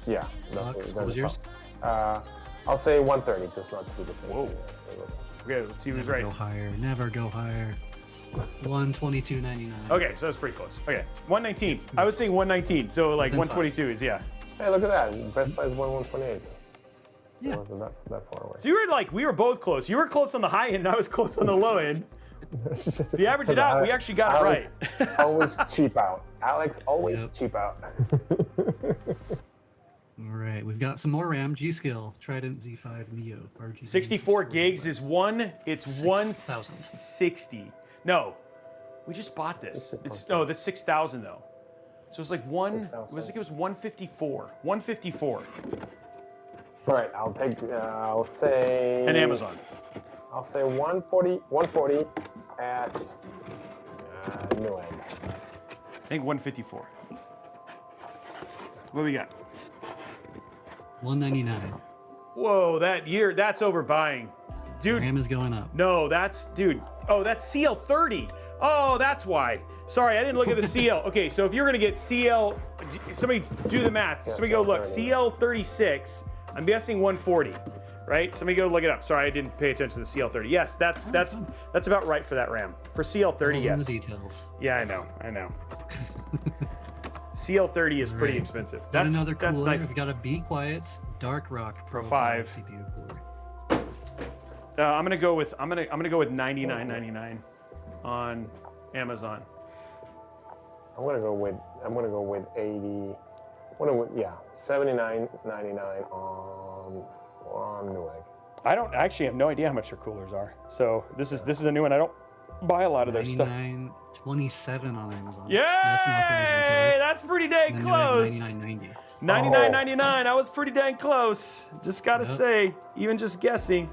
S3: Yeah.
S2: Alex, what was yours?
S3: I'll say 130, just not to be the same.
S1: Whoa. Okay, let's see who's right.
S2: Go higher. Never go higher. 122.99.
S1: Okay, so that's pretty close. Okay, 119. I was saying 119, so like 122 is yeah.
S3: Hey, look at that. Best Buy is 128.
S2: Yeah.
S3: It wasn't that far away.
S1: So you were like, we were both close. You were close on the high end, and I was close on the low end. If you average it out, we actually got it
S3: Alex
S1: right.
S3: always cheap out. Alex always
S2: Yep.
S3: cheap out.
S2: All right, we've got some more RAM. G.SKILL Trident Z5 Neo. RGB
S1: 64 gigs is it's
S2: 6,000.
S1: 160. No, we just bought this. That's 6,000 though. So it's like it was 154. 154.
S3: All right, I'll say.
S1: And Amazon.
S3: I'll say 140 at Newegg.
S1: I think 154. What we got?
S2: 199.
S1: Whoa, that's overbuying. Dude,
S2: RAM is going up.
S1: no, dude. Oh, that's CL30. Oh, that's why. Sorry, I didn't look at the CL. Okay, so if you're gonna get CL, somebody do the math.
S3: Yeah,
S1: Somebody go look.
S3: CL30.
S1: CL36, I'm guessing 140, right? Somebody go look it up. Sorry, I didn't pay attention to the CL30. Yes, that's about right for that RAM. For CL30,
S2: Those are
S1: yes.
S2: the details.
S1: Yeah, I know. CL30 is pretty
S2: Right.
S1: expensive.
S2: Got
S1: That's
S2: another cooler.
S1: that's nice.
S2: We've got a bequiet Dark Rock Pro
S1: 5.
S2: 5 CPU cooler.
S1: I'm gonna go with 99.99 on Amazon.
S3: I'm gonna go with 80. 79.99 on Newegg.
S1: I don't actually have no idea how much their coolers are. So this is a new one. I don't buy a lot of their stuff.
S2: 99.27 on Amazon.
S1: Yay!
S2: That's an authorized retailer.
S1: That's pretty dang
S2: And then
S1: close.
S2: 99.90.
S1: 99.99. I was pretty dang close. Just gotta
S2: Yep.
S1: say, even just guessing.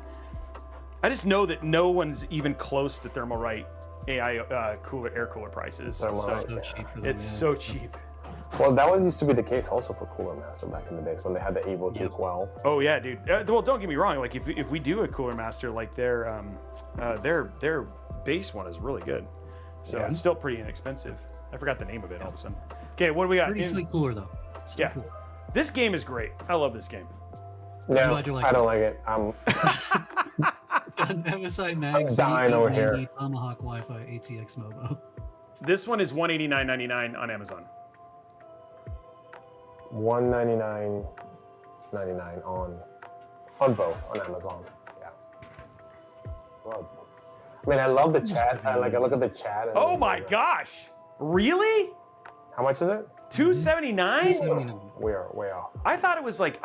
S1: I just know that no one's even close to Thermalright AI air cooler prices.
S3: Thermalright.
S1: So
S2: So cheap for them.
S1: it's
S2: yeah.
S1: so cheap.
S3: Well, that used to be the case also for Cooler Master back in the days when they had the Evo 212.
S1: Oh yeah, dude. Well, don't get me wrong. Like if we do a Cooler Master, like their base one is really good. So
S3: Yeah.
S1: it's still pretty inexpensive. I forgot the name of it all of a sudden. Okay, what do we got?
S2: Pretty sleek cooler though. Still
S1: Yeah.
S2: cool.
S1: This game is great. I love this game.
S3: No,
S2: glad you like
S3: I
S2: it.
S3: don't like it.
S2: MSI Mag
S3: dying over here.
S2: Z890 Tomahawk Wi-Fi ATX Mobo.
S1: This one is $189.99 on Amazon.
S3: $199.99 on both on Amazon. Yeah. Well, I mean, I love the chat. I look at the chat. And
S1: Oh my gosh! Really?
S3: How much is it?
S1: $279?
S2: 279.
S3: We are way off.
S1: I thought it was like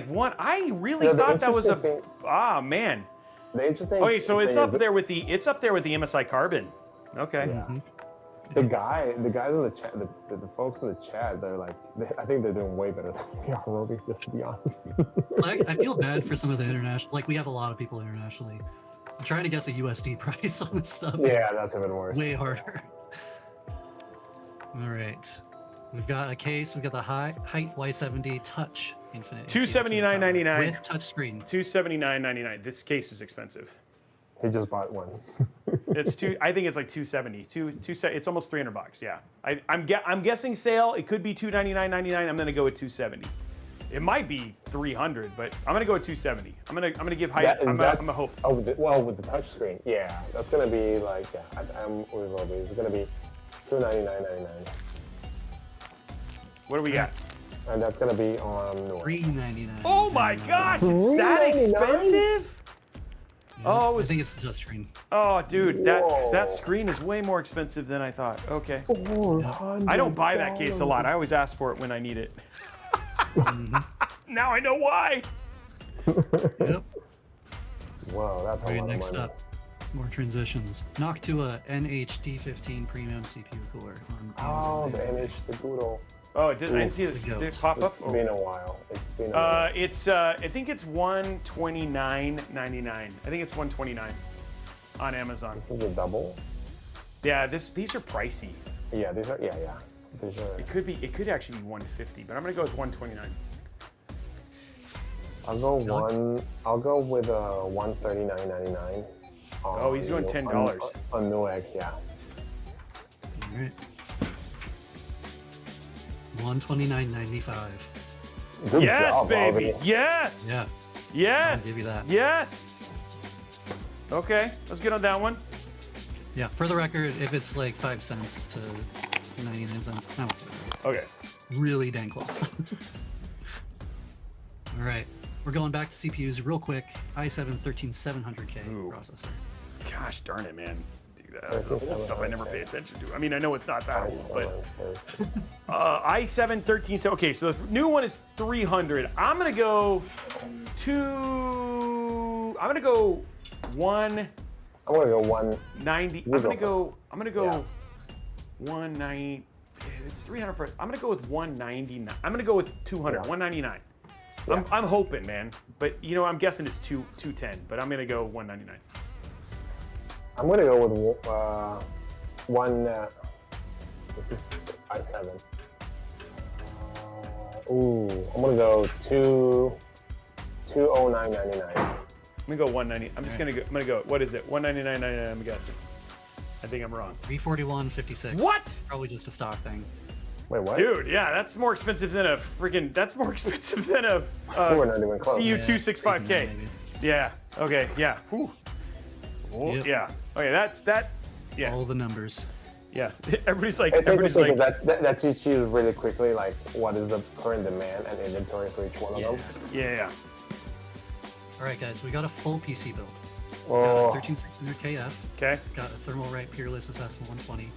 S1: one. I really
S3: You know, the
S1: thought that was a.
S3: interesting
S1: Ah man.
S3: The interesting.
S1: Okay, so it's
S3: thing
S1: up
S3: is
S1: there with the MSI Carbon. Okay.
S3: Yeah.
S2: Mhm.
S3: The guys in the chat, the folks in the chat, I think they're doing way better than we are, Roby, just to be honest.
S2: I feel bad for some of the international. Like we have a lot of people internationally. I'm trying to guess a USD price on this stuff.
S3: Yeah,
S2: is
S3: that's even worse.
S2: way harder. All right, we've got a case. We've got the height Y70 Touch Infinite.
S1: $279.99.
S2: with touchscreen.
S1: $279.99. This case is expensive.
S3: He just bought one.
S1: It's I think it's like $270. It's almost $300. Yeah. I'm guessing sale. It could be $299.99. I'm gonna go with $270. It might be 300, but I'm gonna go with 270. I'm gonna give height.
S3: That-
S1: I'm
S3: that's-
S1: a hope.
S3: Oh, with the touch screen, yeah, that's gonna be like, I'm with Roby. It's gonna be $299.99,
S1: What do we got?
S3: and that's gonna be on
S2: $399.
S1: Oh my gosh, it's that
S3: $399?
S1: expensive? Oh, it
S2: I
S1: was,
S2: think it's the touch screen.
S1: oh, dude,
S3: Whoa.
S1: that screen is way more expensive than I thought. Okay.
S3: $400.
S1: I don't buy that case a lot. I always ask for it when I need it. Now I know why.
S2: Yep.
S3: Wow, that's a
S2: All right,
S3: lot
S2: next
S3: of money.
S2: up, more transitions. Noctua NHD15 Premium CPU cooler on
S3: Oh,
S2: Amazon.
S3: the NH, the Doodle.
S1: Oh, it did, I didn't see it.
S2: The
S1: Did it
S2: goat.
S1: pop up?
S3: It's been a while. It's been a while.
S1: It's I think it's $129.99. I think it's $129 on Amazon.
S3: This is a double.
S1: Yeah, these are pricey.
S3: Yeah, these are, yeah. These are,
S1: It could actually be $150, but I'm gonna go with $129.
S3: I'll go
S2: Alex?
S3: I'll go with $139.99.
S1: Oh, he's doing $10.
S3: On Newegg, yeah.
S2: All right. $129.95.
S3: Good
S1: Yes,
S3: job,
S1: baby.
S3: Bobby.
S1: Yes.
S2: Yeah.
S1: Yes.
S2: I'll give you that.
S1: Yes. Okay, let's get on that one.
S2: Yeah. For the record, if it's like 5 cents to 99 cents, no,
S1: Okay.
S2: really dang close. All right. We're going back to CPUs real quick. i7 13700K
S1: Ooh.
S2: processor.
S1: Gosh darn it, man. Dude, old stuff I never pay attention to. I mean, I know it's not that old, but i7 13. So okay, so the new one is 300. I'm gonna go I'm gonna go 190.
S3: I'm gonna go one.
S1: I'm gonna go
S3: Yeah.
S1: 190. It's 300 for. I'm gonna go with 199. I'm gonna go with 200.
S3: Yeah.
S1: 199.
S3: Yeah.
S1: I'm hoping, man. But you know, I'm guessing it's 210. But I'm gonna go 199.
S3: I'm gonna go with one. This is i7. I'm gonna go 209.99.
S1: I'm gonna go 190. I'm just gonna go. I'm gonna go. What is it? 199.99. I'm guessing. I think I'm wrong.
S2: 341.56.
S1: What?
S2: Probably just a stock thing.
S3: Wait, what?
S1: Dude, yeah, that's more expensive than a freaking. That's more expensive than a
S3: We're not even close.
S1: CU265K.
S2: crazy, maybe.
S1: Yeah. Okay. Yeah. Whew. Oh,
S2: Yep.
S1: yeah. Okay. That's that. Yeah.
S2: All the numbers.
S1: Yeah. Everybody's like.
S3: It's
S1: Everybody's
S3: interesting
S1: like.
S3: that teaches you really quickly, like, what is the current demand and inventory for each one of
S2: Yeah.
S3: them.
S1: Yeah.
S2: All right, guys, we got a full PC build.
S3: Oh,
S2: Got a 13600KF.
S1: Okay.
S2: Got a Thermalright Peerless Assassin 120.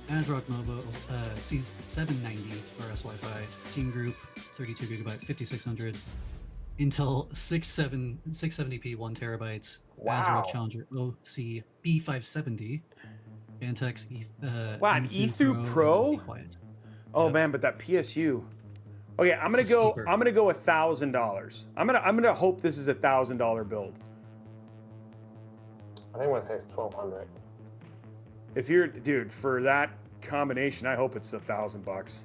S2: ASRock Mobo C790 RS Wi-Fi. Team Group 32GB 5600. Intel 670p 1 terabytes.
S3: Wow.
S2: ASRock Challenger OC B570. Vantex
S1: Wow, an Ethu Pro?
S2: Bequiet.
S1: Oh
S2: Yep.
S1: man, but that PSU. Okay, I'm gonna
S2: It's a
S1: go.
S2: sleeper.
S1: I'm gonna go $1,000. I'm gonna hope this is a $1,000 build.
S3: I think one says 1200.
S1: If you're, dude, for that combination, I hope it's $1,000.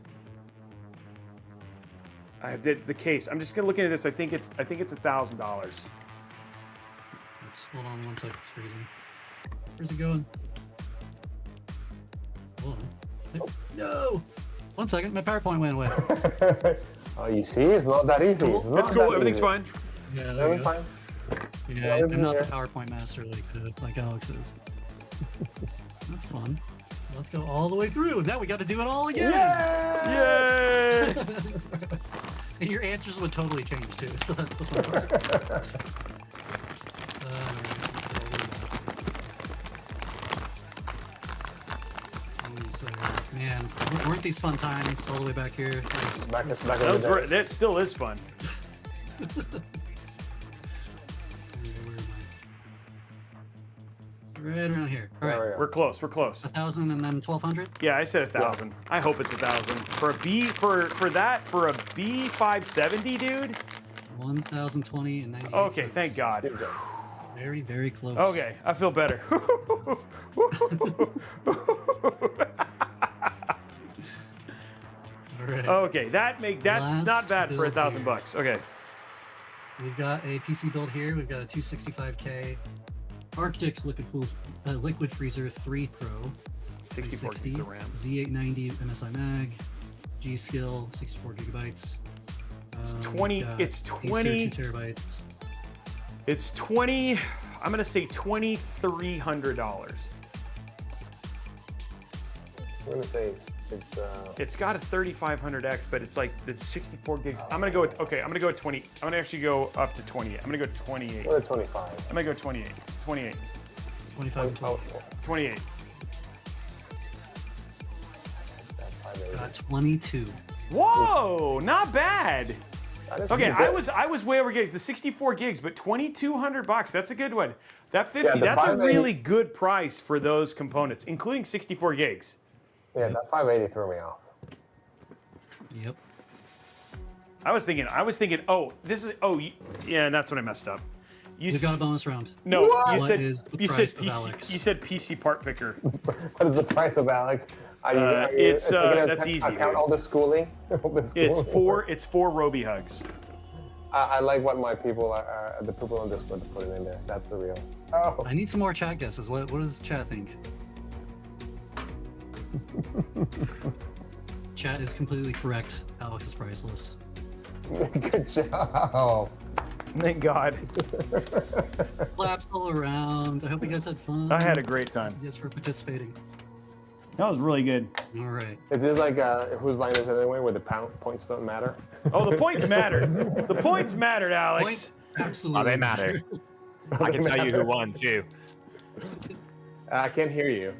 S1: I did the case. I'm just gonna look at this. I think it's $1,000.
S2: Oops, hold on one second, it's freezing. Where's it going? Hold on. No! 1 second, my PowerPoint went away.
S3: Oh, you see, it's not that easy.
S2: cool.
S3: It's not
S1: That's cool.
S3: that
S1: Everything's
S3: easy.
S1: fine.
S2: Yeah, there we
S3: Everything's
S2: go.
S3: fine.
S2: Yeah,
S3: everything's
S2: I'm not the
S3: here.
S2: PowerPoint master like Alex is. That's fun. Let's go all the way through. Now we got to do it all again.
S1: Yay!
S2: And your answers would totally change too, so that's the fun part. Man, weren't these fun times all the way back here?
S3: Back in
S1: That,
S3: the
S1: was
S3: day.
S1: great. That still is fun.
S2: Right around here. All
S3: There we
S2: right,
S3: go.
S1: We're close. We're close.
S2: 1,000 and then 1,200.
S1: Yeah, I said 1,000. I hope it's 1,000 for a B for a B570, dude.
S2: 1,020 and 98
S1: Okay,
S2: cents.
S1: thank God.
S3: Here we go.
S2: Very, very close.
S1: Okay, I feel better.
S2: All right.
S1: Okay, that's
S2: Last
S1: not bad for
S2: build
S1: $1,000.
S2: here.
S1: Okay.
S2: We've got a PC build here. We've got a 265K RTX Liquid Freezer 3 Pro.
S1: 64 gigs of RAM.
S2: Z890 MSI Mag. G.SKILL 64 gigabytes.
S1: It's 20.
S2: got
S1: It's
S2: Acer
S1: 20.
S2: 2 terabytes.
S1: It's 20. I'm gonna say $2,300.
S3: I'm gonna say
S1: It's got a 3500X, but it's like the 64 gigs. I'm gonna go with, okay, I'm gonna go with 20. I'm gonna actually go up to 20. I'm gonna go 28.
S3: Or 25.
S1: I'm gonna go 28. 28.
S2: 25 and 12.
S1: 28.
S2: Got 22.
S1: Whoa, not bad. Okay,
S3: pretty
S1: I was way over gigs. The 64 gigs, but $2,200. That's a good one. That 50,
S3: Yeah, the
S1: that's a
S3: 580
S1: really good price for those components, including 64 gigs.
S3: Yeah, that 580 threw me off.
S2: Yep.
S1: I was thinking, oh, this is, oh, yeah, that's when I messed up. You
S2: We got a bonus round.
S1: no,
S3: What?
S1: you
S2: What
S1: said
S2: is the
S1: you said
S2: price of
S1: PC.
S2: Alex?
S1: You said PC part picker.
S3: What is the price of Alex?
S1: It's,
S3: taking
S1: that's easy,
S3: Account
S1: dude.
S3: all the schooling.
S1: It's four Roby hugs.
S3: I like what my people the people on Discord are putting in there. That's the real. Oh,
S2: I need some more chat guesses. What does chat think? Chat is completely correct. Alex is priceless.
S3: good job.
S1: Thank God.
S2: Claps all around. I hope you guys had fun.
S1: I had a great time.
S2: Thank you guys for participating.
S1: That was really good.
S2: All right.
S3: Is this like whose line is it anyway? Where the points don't matter?
S1: Oh, the points mattered. The points mattered, Alex.
S2: Point absolutely.
S4: they matter. I can tell you who won too.
S3: I can't hear you.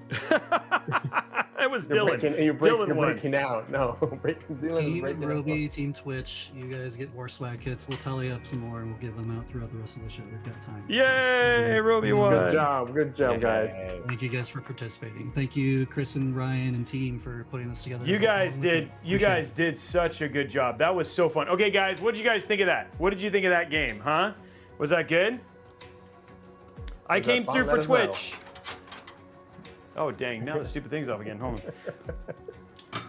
S1: It was
S3: You're
S1: Dylan.
S3: breaking,
S1: Dylan
S3: you're
S1: won.
S3: breaking out. No, Dylan's
S2: Team
S3: breaking
S2: Roby, Team Twitch, you guys get more swag kits. We'll tally up some more and we'll give them out throughout the rest of the show. We've got time.
S1: Yay, Roby won.
S3: Good job, guys.
S2: So, thank you guys for participating. Thank you, Chris and Ryan and team, for putting this together.
S1: You
S2: as well.
S1: guys did. You
S2: Appreciate
S1: guys did such a good job. That was so fun. Okay, guys, what did you guys think of that? What did you think of that game? Huh? Was that good? I
S3: Was that
S1: came
S3: fun?
S1: through
S3: Let
S1: for
S3: us know.
S1: Twitch. Oh dang! Now the stupid thing's off again. Hold on.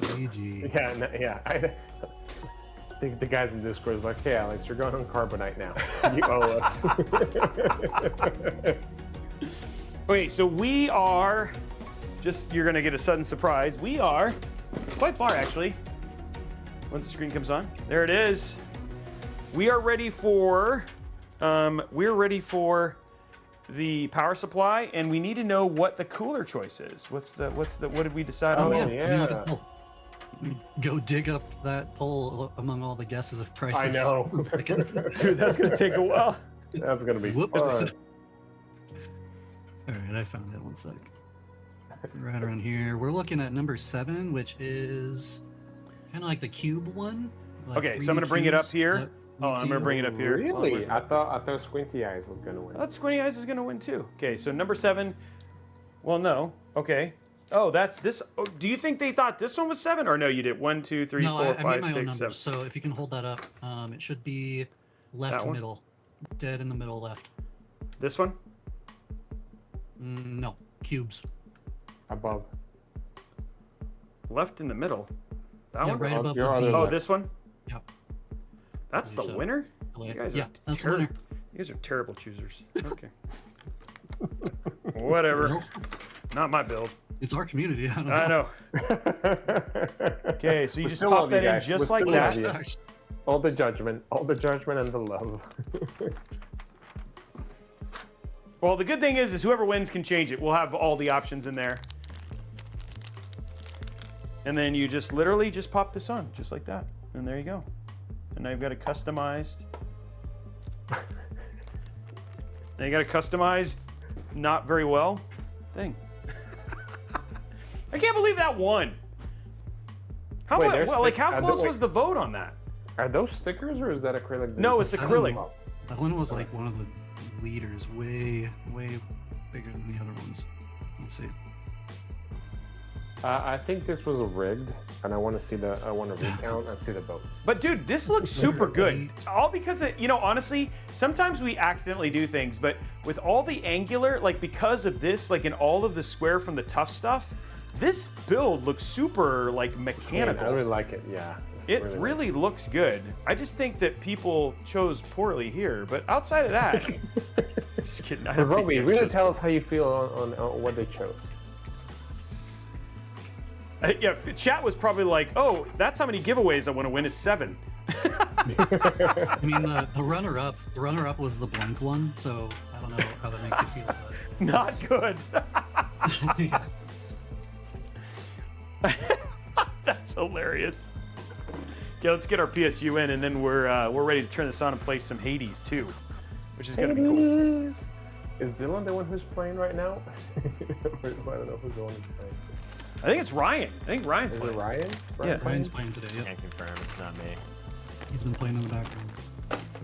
S2: GG.
S3: Yeah. I think the guys in Discord is like, hey, Alex, you're going on Carbonite now. You owe us.
S1: Okay, so we are. You're gonna get a sudden surprise. We are quite far actually. Once the screen comes on, there it is. We are ready for. We're ready for the power supply, and we need to know what the cooler choice is. What did we decide on?
S3: Oh,
S1: that?
S3: yeah.
S2: Look at the poll. Go dig up that poll among all the guesses of prices.
S3: I know.
S2: One second.
S1: Dude, that's gonna take a while.
S3: That's going to be
S2: Whoops.
S3: fun.
S2: All right, I found that. One sec. So right around here, we're looking at number 7, which is kind of like the cube one. Like
S1: Okay, so I'm
S2: 3D
S1: gonna bring it up
S2: cubes.
S1: here.
S2: Is that
S1: Oh, I'm gonna bring it up here.
S3: Really? I thought Squinty Eyes was going to win.
S1: I thought Squinty Eyes is gonna win too. Okay, so number 7. Well, no. Okay. Oh, that's this. Oh, do you think they thought this one was 7, or no? You did 1, 2, 3,
S2: No,
S1: 4,
S2: I
S1: 5,
S2: made my own
S1: 6, 7.
S2: numbers. So if you can hold that up, it should be left
S1: That one?
S2: middle, dead in the middle left.
S1: This one?
S2: No, cubes.
S3: Above.
S1: Left in the middle. That
S2: Yeah,
S1: one?
S2: right above
S3: your
S2: the
S3: other
S2: B.
S1: Oh,
S3: left.
S1: this one?
S2: Yep.
S1: That's the
S2: So-
S1: winner? You guys
S2: Yeah,
S1: are
S2: that's the winner.
S1: You guys are terrible choosers. Okay. Whatever.
S2: Nope.
S1: Not my build.
S2: It's our community. I don't know.
S1: I know. Okay, so you
S3: We
S1: just
S3: still
S1: pop
S3: love you
S1: that in
S3: guys.
S1: just
S3: We
S1: like
S3: still
S1: that.
S3: love you. All the judgment and the love.
S1: Well, the good thing is whoever wins can change it. We'll have all the options in there. And then you just literally just pop this on, just like that. And there you go. And now you've got a customized. Now you got a customized, not very well thing. I can't believe that won. How
S3: Wait,
S1: well,
S3: there's
S1: like how
S3: stick-
S1: close
S3: wait.
S1: was the vote on that?
S3: Are those stickers or is that acrylic?
S1: No, it's
S2: I don't
S1: acrylic.
S2: know. That one was like one of the leaders, way bigger than the other ones. Let's see.
S3: I think this was rigged, and I want to recount and see the votes.
S1: But dude, this looks super good. All because of, honestly, sometimes we accidentally do things, but with all the angular, like because of this, like in all of the square from the tough stuff, this build looks super like mechanical.
S3: I really like it. Yeah.
S1: It
S3: nice.
S1: really looks good. I just think that people chose poorly here, but outside of that, just kidding. I
S3: But
S1: don't think
S3: Roby,
S1: they
S3: really
S1: chose-
S3: tell us how you feel on what they chose.
S1: Yeah, chat was probably like, "Oh, that's how many giveaways I want to win is 7."
S2: I mean, the runner-up was the blank one, so I don't know how that makes you feel. But
S1: Not good.
S2: yeah.
S1: That's hilarious. Okay, let's get our PSU in, and then we're ready to turn this on and play some Hades too, which is gonna be cool.
S3: Is Dylan the one who's playing right now? I don't know who's the one who's playing.
S1: I think it's Ryan. I think Ryan's
S3: Is it
S1: playing.
S3: Ryan?
S1: Yeah.
S2: Ryan's playing today. Yep.
S4: Can't confirm. It's not me.
S2: He's been playing in the background.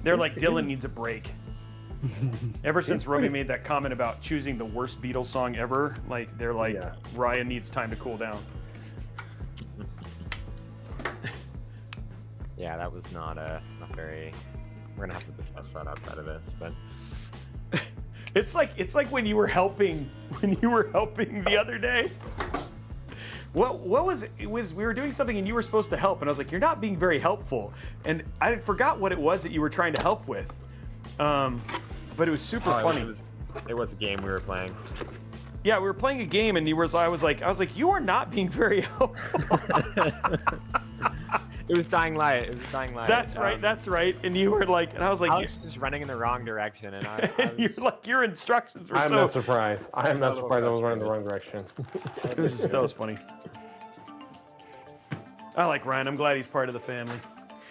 S1: They're like, Dylan needs a break. Ever since Roby made that comment about choosing the worst Beatles song ever, like they're like,
S3: Yeah.
S1: Ryan needs time to cool down.
S4: Yeah, that was not very. We're gonna have to discuss that outside of this, but
S1: It's like when you were helping the other day. What was it? Was we were doing something and you were supposed to help, and I was like, you're not being very helpful, and I forgot what it was that you were trying to help with. But it was super funny.
S4: It was a game we were playing.
S1: Yeah, we were playing a game, and I was like, you are not being very helpful.
S4: It was Dying Light. It was Dying Light.
S1: That's right. That's right. And you were like, and I was like,
S4: I was just running in the wrong direction, and I
S1: and you're
S4: was,
S1: like, your instructions were
S3: I'm
S1: so.
S3: not surprised. I am not surprised I was running the wrong direction.
S1: It was just, that was funny. I like Ryan. I'm glad he's part of the family.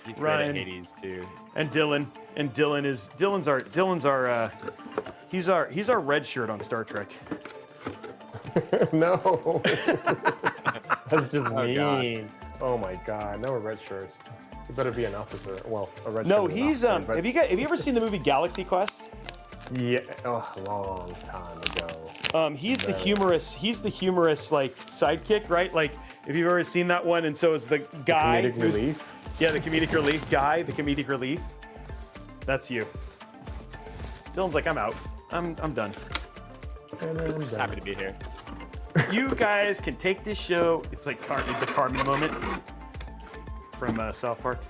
S4: he's
S1: Ryan.
S4: great at Hades too.
S1: And Dylan. And he's our red shirt on Star Trek.
S3: No. That's just
S4: Oh,
S3: mean.
S4: God.
S3: Oh my god. No red shirts. You better be an officer. Well, a red
S1: No,
S3: shirt is an
S1: he's
S3: officer, but-
S1: have you ever seen the movie Galaxy Quest?
S3: Yeah, a long time ago.
S1: He's the humorous like sidekick, right? Like if you've ever seen that one, and so is the guy
S3: Comedic
S1: who's-
S3: relief.
S1: Yeah, the comedic relief guy, the comedic relief. That's you. Dylan's like, I'm out. I'm done.
S3: And then I'm done.
S4: Happy to be here.
S1: You guys can take this show. It's like the Carmen moment from South Park.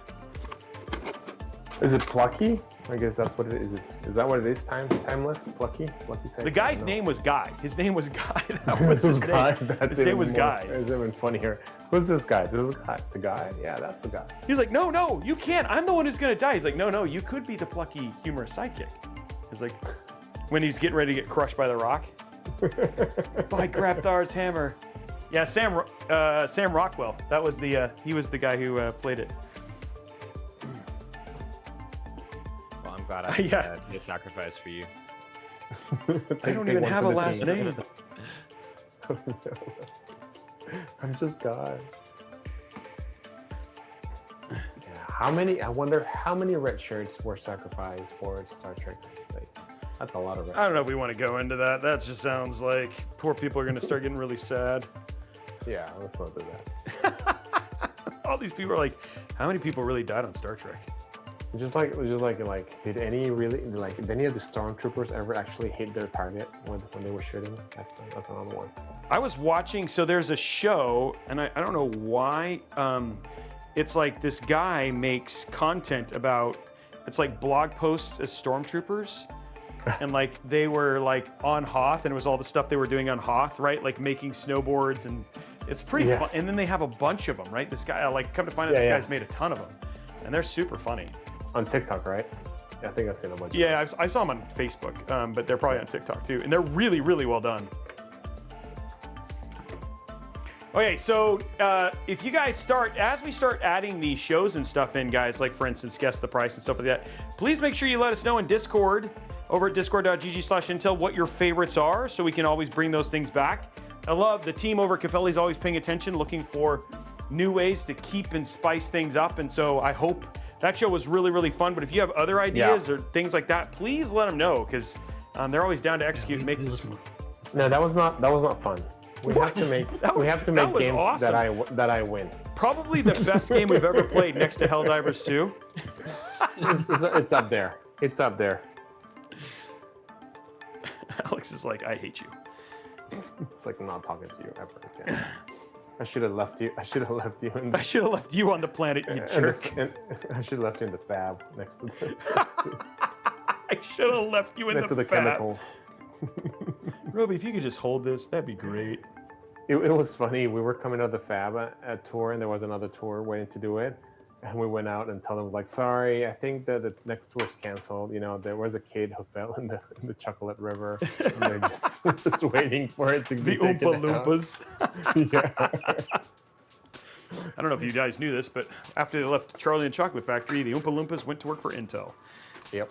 S3: Is it Plucky? I guess that's what it is. Is that what it is? Timeless? Plucky? Plucky
S1: The guy's name was Guy. His name was Guy. That was his name.
S3: That's
S1: His name was Guy.
S3: It's even funnier. Who's this guy? This is guy. The guy? Yeah, that's the guy.
S1: He's like, no, you can't. I'm the one who's gonna die. He's like, no, you could be the plucky, humorous sidekick. He's like, when he's getting ready to get crushed by the rock. By Grabthar's hammer. Yeah, Sam Rockwell. That was he was the guy who played it.
S4: Well, I'm glad I
S1: Yeah.
S4: be a sacrifice for you.
S1: I don't even have a last name.
S3: I'm just God. Yeah, I wonder how many red shirts were sacrificed for Star Trek's sake. That's a lot of red
S1: I don't know if we want to go into that. That just sounds like poor people are going to start getting really sad.
S3: Yeah, let's not do that.
S1: All these people are like, how many people really died on Star Trek?
S3: Just like, did any of the stormtroopers ever actually hit their target when they were shooting? That's another one.
S1: I was watching, so there's a show, and I don't know why. It's like this guy makes content about, it's like blog posts as stormtroopers. And like they were like on Hoth, and it was all the stuff they were doing on Hoth, right? Like making snowboards, and it's pretty fun. And then they have a bunch of them, right? This guy, like, come to find out, this guy's made a ton of them, and they're super funny.
S3: On TikTok, right? Yeah, I think I've seen a bunch.
S1: Yeah, I saw them on Facebook, but they're probably on TikTok too, and they're really, really well done. Okay, so if you guys as we start adding these shows and stuff in, guys, like for instance, Guess the Price and stuff like that, please make sure you let us know in Discord, over at discord.gg/intel, what your favorites are, so we can always bring those things back. I love the team over at Caffelli's always paying attention, looking for new ways to keep and spice things up, and so I hope that show was really, really fun. But if you have other ideas or things like that, please let them know, because they're always down to execute and make this.
S3: No, that was not fun. We have to make games
S1: awesome.
S3: that I win.
S1: Probably the best game we've ever played, next to Helldivers 2.
S3: It's up there. It's up there.
S1: Alex is like, I hate you.
S3: It's like I'm not talking to you ever again. I should have left you. I should have left you in
S1: I should have left you on the planet, you jerk.
S3: I should have left you in the fab next to the
S1: I should have left you in
S3: next to the
S1: fab.
S3: chemicals.
S1: Roby, if you could just hold this, that'd be great.
S3: It was funny. We were coming out of the fab at tour, and there was another tour waiting to do it. And we went out and told them, like, sorry, I think that the next tour's canceled. You know, there was a kid who fell in the chocolate river. And they're just waiting for it to be
S1: The
S3: taken
S1: Oompa
S3: out.
S1: Loompas.
S3: Yeah.
S1: I don't know if you guys knew this, but after they left Charlie and the Chocolate Factory, the Oompa Loompas went to work for Intel.
S3: Yep.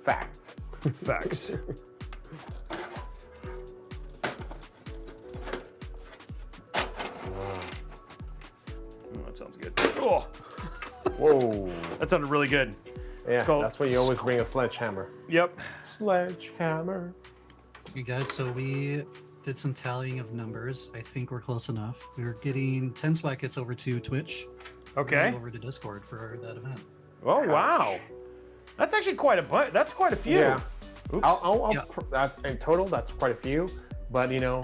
S3: Facts.
S1: Facts. Oh, that sounds good. Oh,
S3: Whoa.
S1: that sounded really good.
S3: Yeah,
S1: called
S3: that's why you always bring a sledgehammer.
S1: Yep.
S3: Sledgehammer.
S2: You guys, so we did some tallying of numbers. I think we're close enough. We were getting 10 spike hits over to Twitch.
S1: Okay.
S2: Over to Discord for that event.
S1: Oh, wow. That's actually quite a bunch. That's quite a few.
S3: Yeah.
S1: Oops.
S3: I'll that's, in total, that's quite a few. But, you know,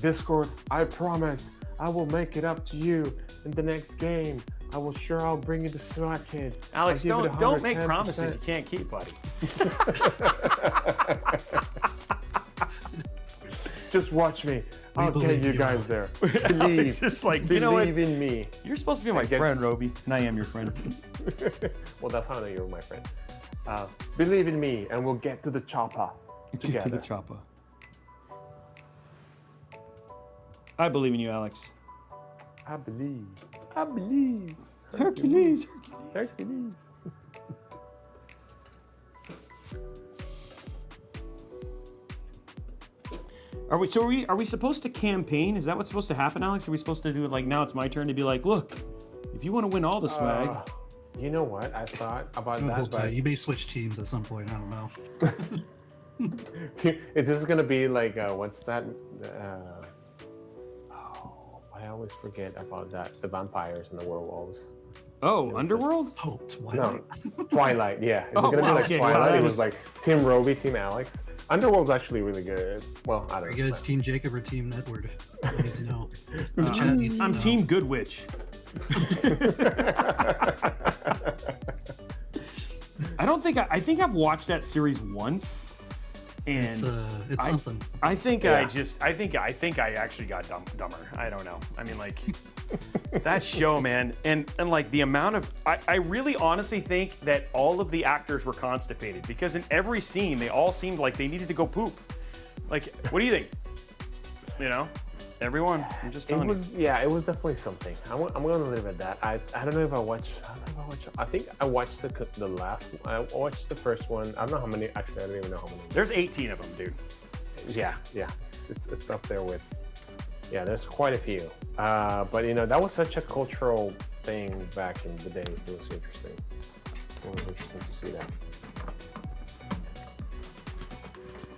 S3: Discord, I promise I will make it up to you in the next game. I'll bring you the Slack kids.
S1: Alex,
S3: I'll give it
S1: don't make
S3: 110%.
S1: promises you can't keep, buddy.
S3: Just watch me. I'll get
S2: believe
S3: you
S2: you.
S3: guys there.
S1: Alex
S3: Believe.
S1: is like, you
S3: Believe
S1: know what?
S3: in me.
S1: You're supposed to be my friend, Roby, and I am your friend.
S3: Well, that's how I know you're my friend. Believe in me, and we'll get to the chopper together.
S1: Get to the chopper. I believe in you, Alex.
S3: I believe. I believe.
S1: Hercules.
S3: Hercules.
S1: Are we supposed to campaign? Is that what's supposed to happen, Alex? Are we supposed to do it like now it's my turn to be like, look, if you want to win all the swag.
S3: You know what? I thought about
S2: Hold
S3: that, but
S2: tight. You may switch teams at some point. I don't know.
S3: this is gonna be like what's that? I always forget about that. The vampires and the werewolves.
S1: Oh, Underworld?
S2: Oh, Twilight.
S3: No, Twilight. Yeah, it's
S1: Oh,
S3: gonna
S1: wow,
S3: be like
S1: okay,
S3: Twilight.
S1: well, that
S3: It was
S1: is-
S3: like Team Roby, Team Alex. Underworld's actually really good. Well, I
S2: Are
S3: don't
S2: you
S3: know.
S2: guys Team Jacob or Team Edward? I need to know. The chat needs to
S1: I'm
S2: know.
S1: Team Good Witch. I think I've watched that series once, and
S2: It's something.
S1: I think
S3: Yeah.
S1: I think I actually got dumber. I don't know. I mean, like that show, man, and like the amount of I really honestly think that all of the actors were constipated because in every scene they all seemed like they needed to go poop. Like, what do you think? You know, everyone. I'm just telling you.
S3: It was definitely something. I'm gonna leave it at that. I don't know if I watched. I think I watched the last. I watched the first one. I don't know how many. Actually, I don't even know how many.
S1: There's 18 of them, dude.
S3: Yeah. It's up there with. Yeah, there's quite a few. But you know, that was such a cultural thing back in the days. It was interesting. It was interesting to see that.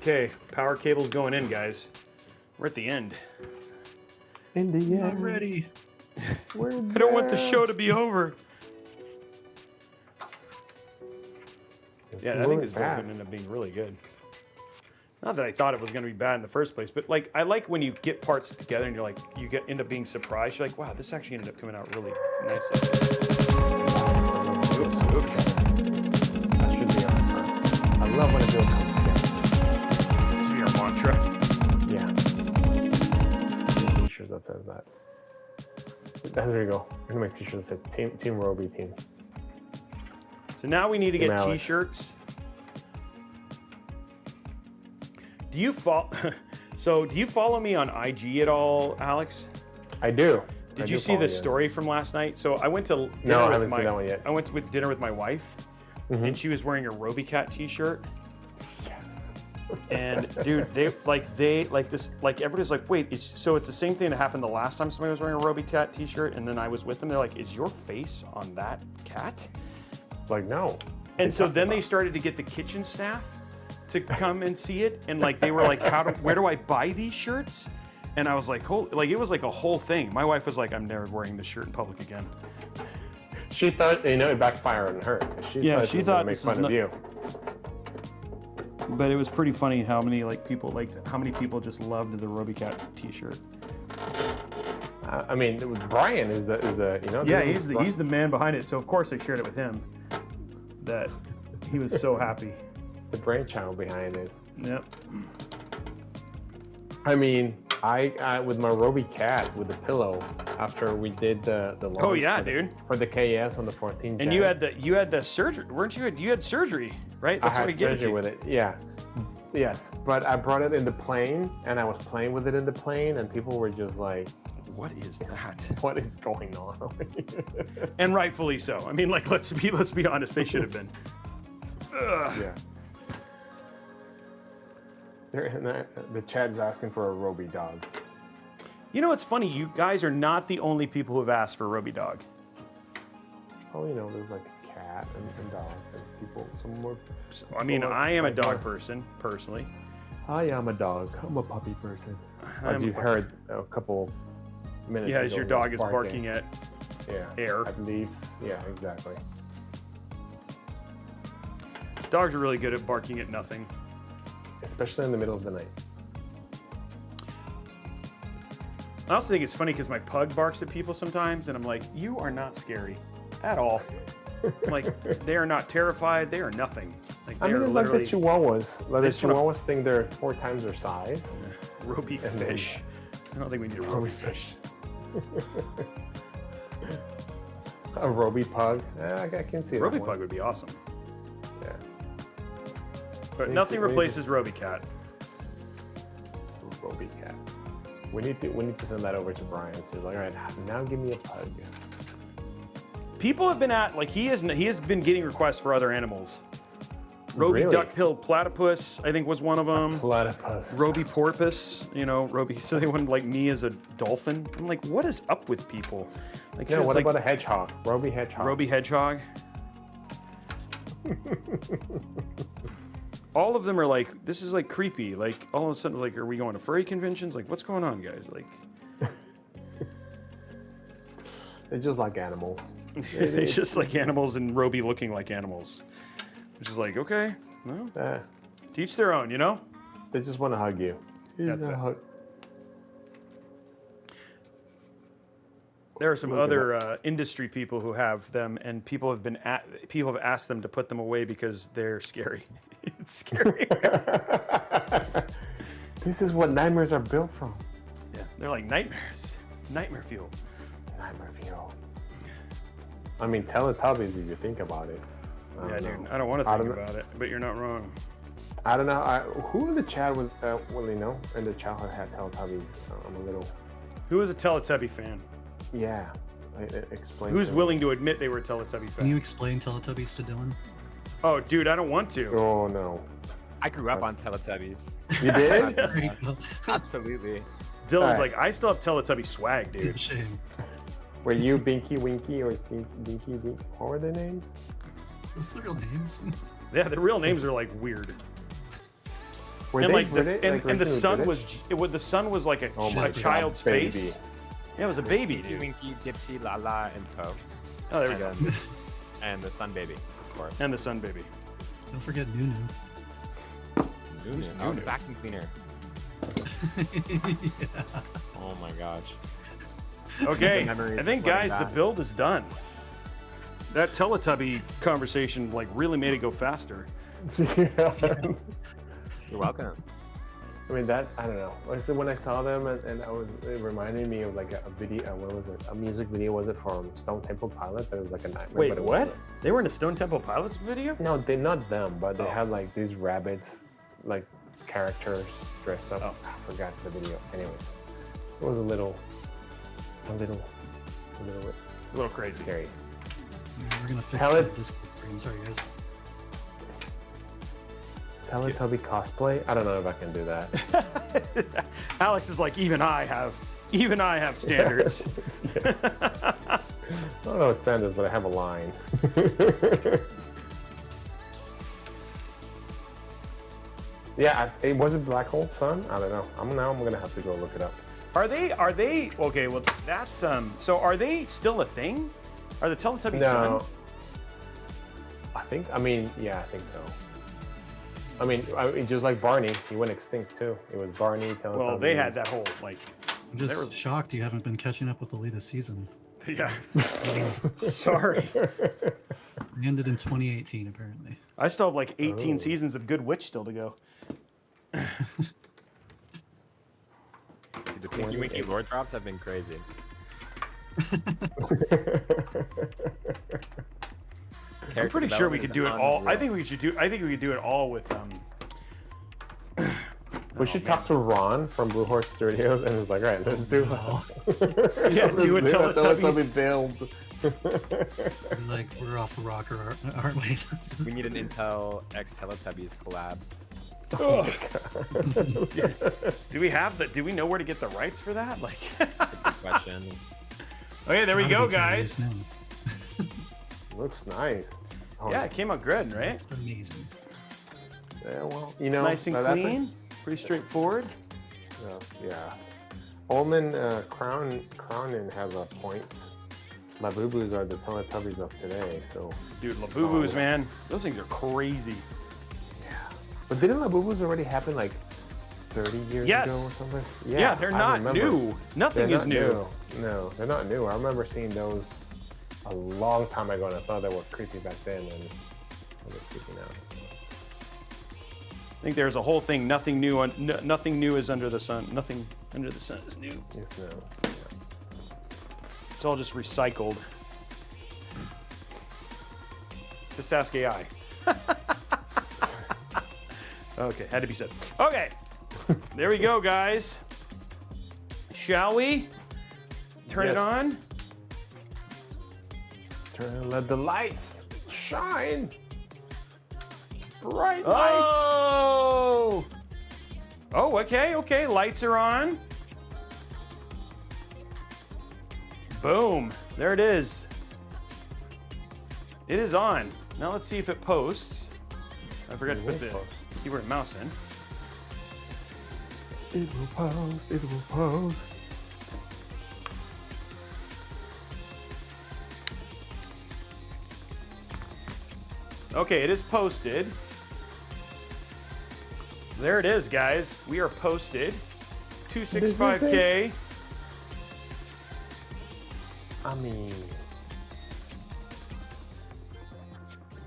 S1: Okay, power cable's going in, guys. We're at the end.
S3: In the end,
S2: I'm ready.
S1: I don't want the show to be over. Yeah, I think this video's gonna end up being really good. Not that I thought it was gonna be bad in the first place, but like I like when you get parts together and you're like end up being surprised. You're like, wow, this actually ended up coming out really nicely. Oops.
S3: That should be our turn. I love when a build comes together.
S1: Should be our mantra.
S3: Yeah. T-shirts that says that. There you go. I'm gonna make t-shirts that say Team Roby Team.
S1: So now we need to
S3: Team
S1: get
S3: Alex.
S1: t-shirts. Do you follow? So do you follow me on IG at all, Alex?
S3: I do.
S1: Did you see the story from last night? So I went to dinner
S3: No, I
S1: with
S3: haven't seen that one yet.
S1: I went to dinner with my wife, and she was wearing a RobyCat T-shirt.
S3: Yes.
S1: And dude, everybody's like, wait, it's the same thing that happened the last time somebody was wearing a RobyCat T-shirt, and then I was with them. They're like, is your face on that cat?
S3: Like, no.
S1: And so then they started to get the kitchen staff to come and see it, and like they were like, where do I buy these shirts? And I was like, it was like a whole thing. My wife was like, I'm never wearing this shirt in public again.
S3: She thought, it backfired on her. She
S1: Yeah,
S3: thought
S1: she
S3: it was
S1: thought
S3: gonna make
S1: this
S3: fun
S1: is
S3: of you.
S1: But it was pretty funny how many people just loved the RobyCat T-shirt.
S3: I mean, Brian is the
S1: Yeah, he's the man behind it. So of course I shared it with him. That he was so happy.
S3: the brainchild behind it.
S1: Yep.
S3: I mean, I with my Roby cat with the pillow after we did the launch
S1: Oh yeah,
S3: for the,
S1: dude.
S3: for the KS on the 14th.
S1: And you had the surgery, weren't you? You had surgery, right? That's
S3: I
S1: what
S3: had
S1: he gave it
S3: surgery
S1: to.
S3: with it. Yeah. Yes, but I brought it in the plane, and I was playing with it in the plane, and people were just like,
S1: What is that?
S3: "What is going on?"
S1: And rightfully so. I mean, like, let's be honest. They should have been. Ugh.
S3: Yeah. The chat's asking for a Roby dog.
S1: You know, it's funny. You guys are not the only people who have asked for a Roby dog.
S3: Oh, you know, there's like a cat and dogs and people. Some more.
S1: I mean, I am a
S3: like
S1: dog
S3: more-
S1: person, personally.
S3: I am a dog. I'm a puppy person.
S1: I'm
S3: As
S1: a
S3: you
S1: puppy.
S3: heard a couple minutes
S1: Yeah,
S3: ago.
S1: as your
S3: he
S1: dog
S3: was
S1: is barking at
S3: yeah,
S1: air.
S3: at leaves. Yeah, exactly.
S1: Dogs are really good at barking at nothing.
S3: Especially in the middle of the night.
S1: I also think it's funny because my pug barks at people sometimes, and I'm like, you are not scary at all. Like, they are not terrified. They are nothing. Like,
S3: I
S1: they
S3: mean,
S1: are
S3: it's like the
S1: literally
S3: Chihuahuas. Like the
S1: just wanna-
S3: Chihuahuas think they're 4 times their size.
S1: Roby
S3: then-
S1: fish. I don't think we need a Roby fish.
S3: A Roby pug. I can see
S1: Roby
S3: that
S1: pug would be awesome.
S3: Yeah.
S1: But
S3: Me
S1: nothing
S3: too, me
S1: replaces Roby cat.
S3: Roby cat. We need to send that over to Brian. So he's like, all right, now give me a pug.
S1: People have been he has been getting requests for other animals. Roby
S3: Really?
S1: duck-billed platypus, I think, was one of them.
S3: Platypus.
S1: Roby porpoise, you know, Roby. So they wanted like me as a dolphin. I'm like, what is up with people? Like,
S3: Yeah,
S1: shit's
S3: what
S1: like
S3: about a hedgehog? Roby hedgehog.
S1: Roby hedgehog? All of them are like, this is like creepy. Like all of a sudden, like, are we going to furry conventions? Like, what's going on, guys? Like,
S3: They're just like animals.
S1: it's just like animals and Roby looking like animals. Which is like, okay, well,
S3: Eh,
S1: to each their own, you know?
S3: they just want to hug you.
S1: That's
S3: Yeah,
S1: it.
S3: hug.
S1: There are some
S3: Look at
S1: other industry people who have them, and people have asked them to put them away because they're scary. It's scary.
S3: This is what nightmares are built from.
S1: Yeah, they're like nightmares, nightmare fuel.
S3: Nightmare fuel. I mean, Teletubbies, if you think about it. I
S1: Yeah,
S3: don't
S1: dude,
S3: know.
S1: I don't want to
S3: I
S1: think
S3: don't know.
S1: about it, but you're not wrong.
S3: I don't know. Who in the chat was, well, you know, in the childhood had Teletubbies? I'm a little,
S1: Who is a Teletubby fan?
S3: yeah. Explain.
S1: Who's
S3: to me.
S1: willing to admit they were a Teletubby
S2: Can you
S1: fan?
S2: explain Teletubbies to Dylan?
S1: Oh, dude, I don't want to.
S3: Oh no.
S4: I grew up on Teletubbies.
S3: You did?
S2: There you go.
S4: Absolutely.
S1: Dylan's
S3: Alright.
S1: like, I still have Teletubby swag, dude.
S2: Shame.
S3: Were you Binky Winky or Dinky Dinky? What were their names?
S2: What's the real names?
S1: Yeah, the real names are like weird.
S3: Were
S1: And
S3: they
S1: like
S3: British?
S1: and the
S3: originally
S1: sun
S3: British?
S1: the sun was like
S3: Oh my
S1: a
S3: God,
S1: child's
S3: baby.
S1: face. Yeah, it was a baby,
S4: Tinky
S1: dude.
S4: Winky, Dipsy, Lala, and Poe.
S1: Oh, there we go.
S4: And the Sun Baby, of course.
S1: And the sun baby.
S2: Don't forget Nunu.
S4: Nunu. Oh, the
S1: Nunu?
S4: vacuum cleaner.
S2: Yeah.
S4: Oh my gosh.
S1: Okay,
S4: memories
S1: I think,
S4: of running
S1: guys, the
S4: that.
S1: build is done. That Teletubby conversation like really made it go faster.
S3: Yeah.
S4: You're welcome.
S3: I mean that I don't know. Like, so when I saw them and it reminded me of like a video. What was it? A music video? Was it from Stone Temple Pilots? That was like a nightmare.
S1: Wait,
S3: but it
S1: what?
S3: wasn't.
S1: They were in a Stone Temple Pilots video?
S3: No, they not them, but they
S1: Oh.
S3: had like these rabbits, like characters dressed up.
S1: Oh.
S3: I forgot the video. Anyways, it was a little bit
S1: A little crazy.
S3: scary.
S2: We're gonna fix
S3: Tell
S2: the
S3: it-
S2: Discord screen. Sorry, guys.
S3: Teletubby cosplay? I don't know if I can do that.
S1: Alex is like, even I have standards.
S3: I don't know what standards, but I have a line. Yeah, it was it Black Hole Sun? I don't know. I'm gonna have to go look it up.
S1: Are they okay, well that's so are they still a thing? Are the Teletubbies
S3: No.
S1: done?
S3: I think yeah, I think so. I mean, just like Barney, he went extinct too. It was Barney, Teletubbies.
S1: Well, they had that whole like
S2: I'm just
S1: There was-
S2: shocked you haven't been catching up with the latest season.
S1: yeah. Sorry.
S2: It ended in 2018, apparently.
S1: I still have like 18
S3: Oh.
S1: seasons of Good Witch still to go.
S4: The Pinky Winky lore drops have been crazy.
S1: I'm pretty sure we could do it all. I think we should do. I think we could do it all with
S3: We should talk to Ron from Blue Horse Studios and it's like, all right, let's do it.
S1: Yeah, do a Teletubbies.
S3: build.
S2: Like, we're off the rocker, aren't we?
S4: We need an Intel X Teletubbies collab.
S1: Do we have the? Do we know where to get the rights for that? Like,
S4: Good question.
S1: okay, there we
S2: Gotta
S1: go,
S2: be furious
S1: guys.
S2: now.
S3: Looks nice. Oh,
S1: Yeah, it came out good, right?
S2: It's amazing.
S3: yeah, well, you know,
S1: Nice and
S3: now that's
S1: clean, pretty straightforward.
S3: yeah. Omen Crownin has a point. Labubus are the Teletubbies of today, so.
S1: Dude, Labubus, man, those things are crazy.
S3: But didn't Labubus already happen like 30 years
S1: Yes.
S3: ago or something?
S1: Yeah, they're
S3: I
S1: not
S3: remember.
S1: new. Nothing
S3: They're
S1: is
S3: not
S1: new.
S3: No, they're not new. I remember seeing those a long time ago, and I thought they were creepy back then, and they're creepy now.
S1: I think there's a whole thing. Nothing new. Nothing new is under the sun. Nothing under the sun is new.
S3: Yes, no.
S1: It's all just recycled. Just ask AI. Okay, had to be said. Okay, there we go, guys. Shall we turn it
S3: Yes.
S1: on?
S3: Let the lights shine. Bright lights.
S1: Oh! Oh, okay. Lights are on. Boom. There it is. It is on. Now let's see if it posts. I forgot to put the keyboard and mouse in.
S3: It will post. It will post.
S1: Okay, it is posted. There it is, guys. We are posted. 265K.
S3: I mean,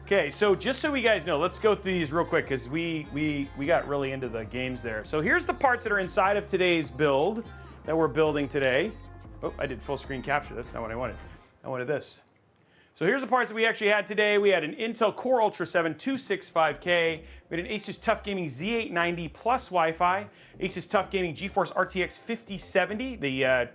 S1: Okay, so just so you guys know, let's go through these real quick because we got really into the games there. So here's the parts that are inside of today's build that we're building today. Oh, I did full screen capture. That's not what I wanted. I wanted this. So here's the parts that we actually had today. We had an Intel Core Ultra 7 265K. We had an ASUS TUF Gaming Z890 plus Wi-Fi. ASUS TUF Gaming GeForce RTX 5070, the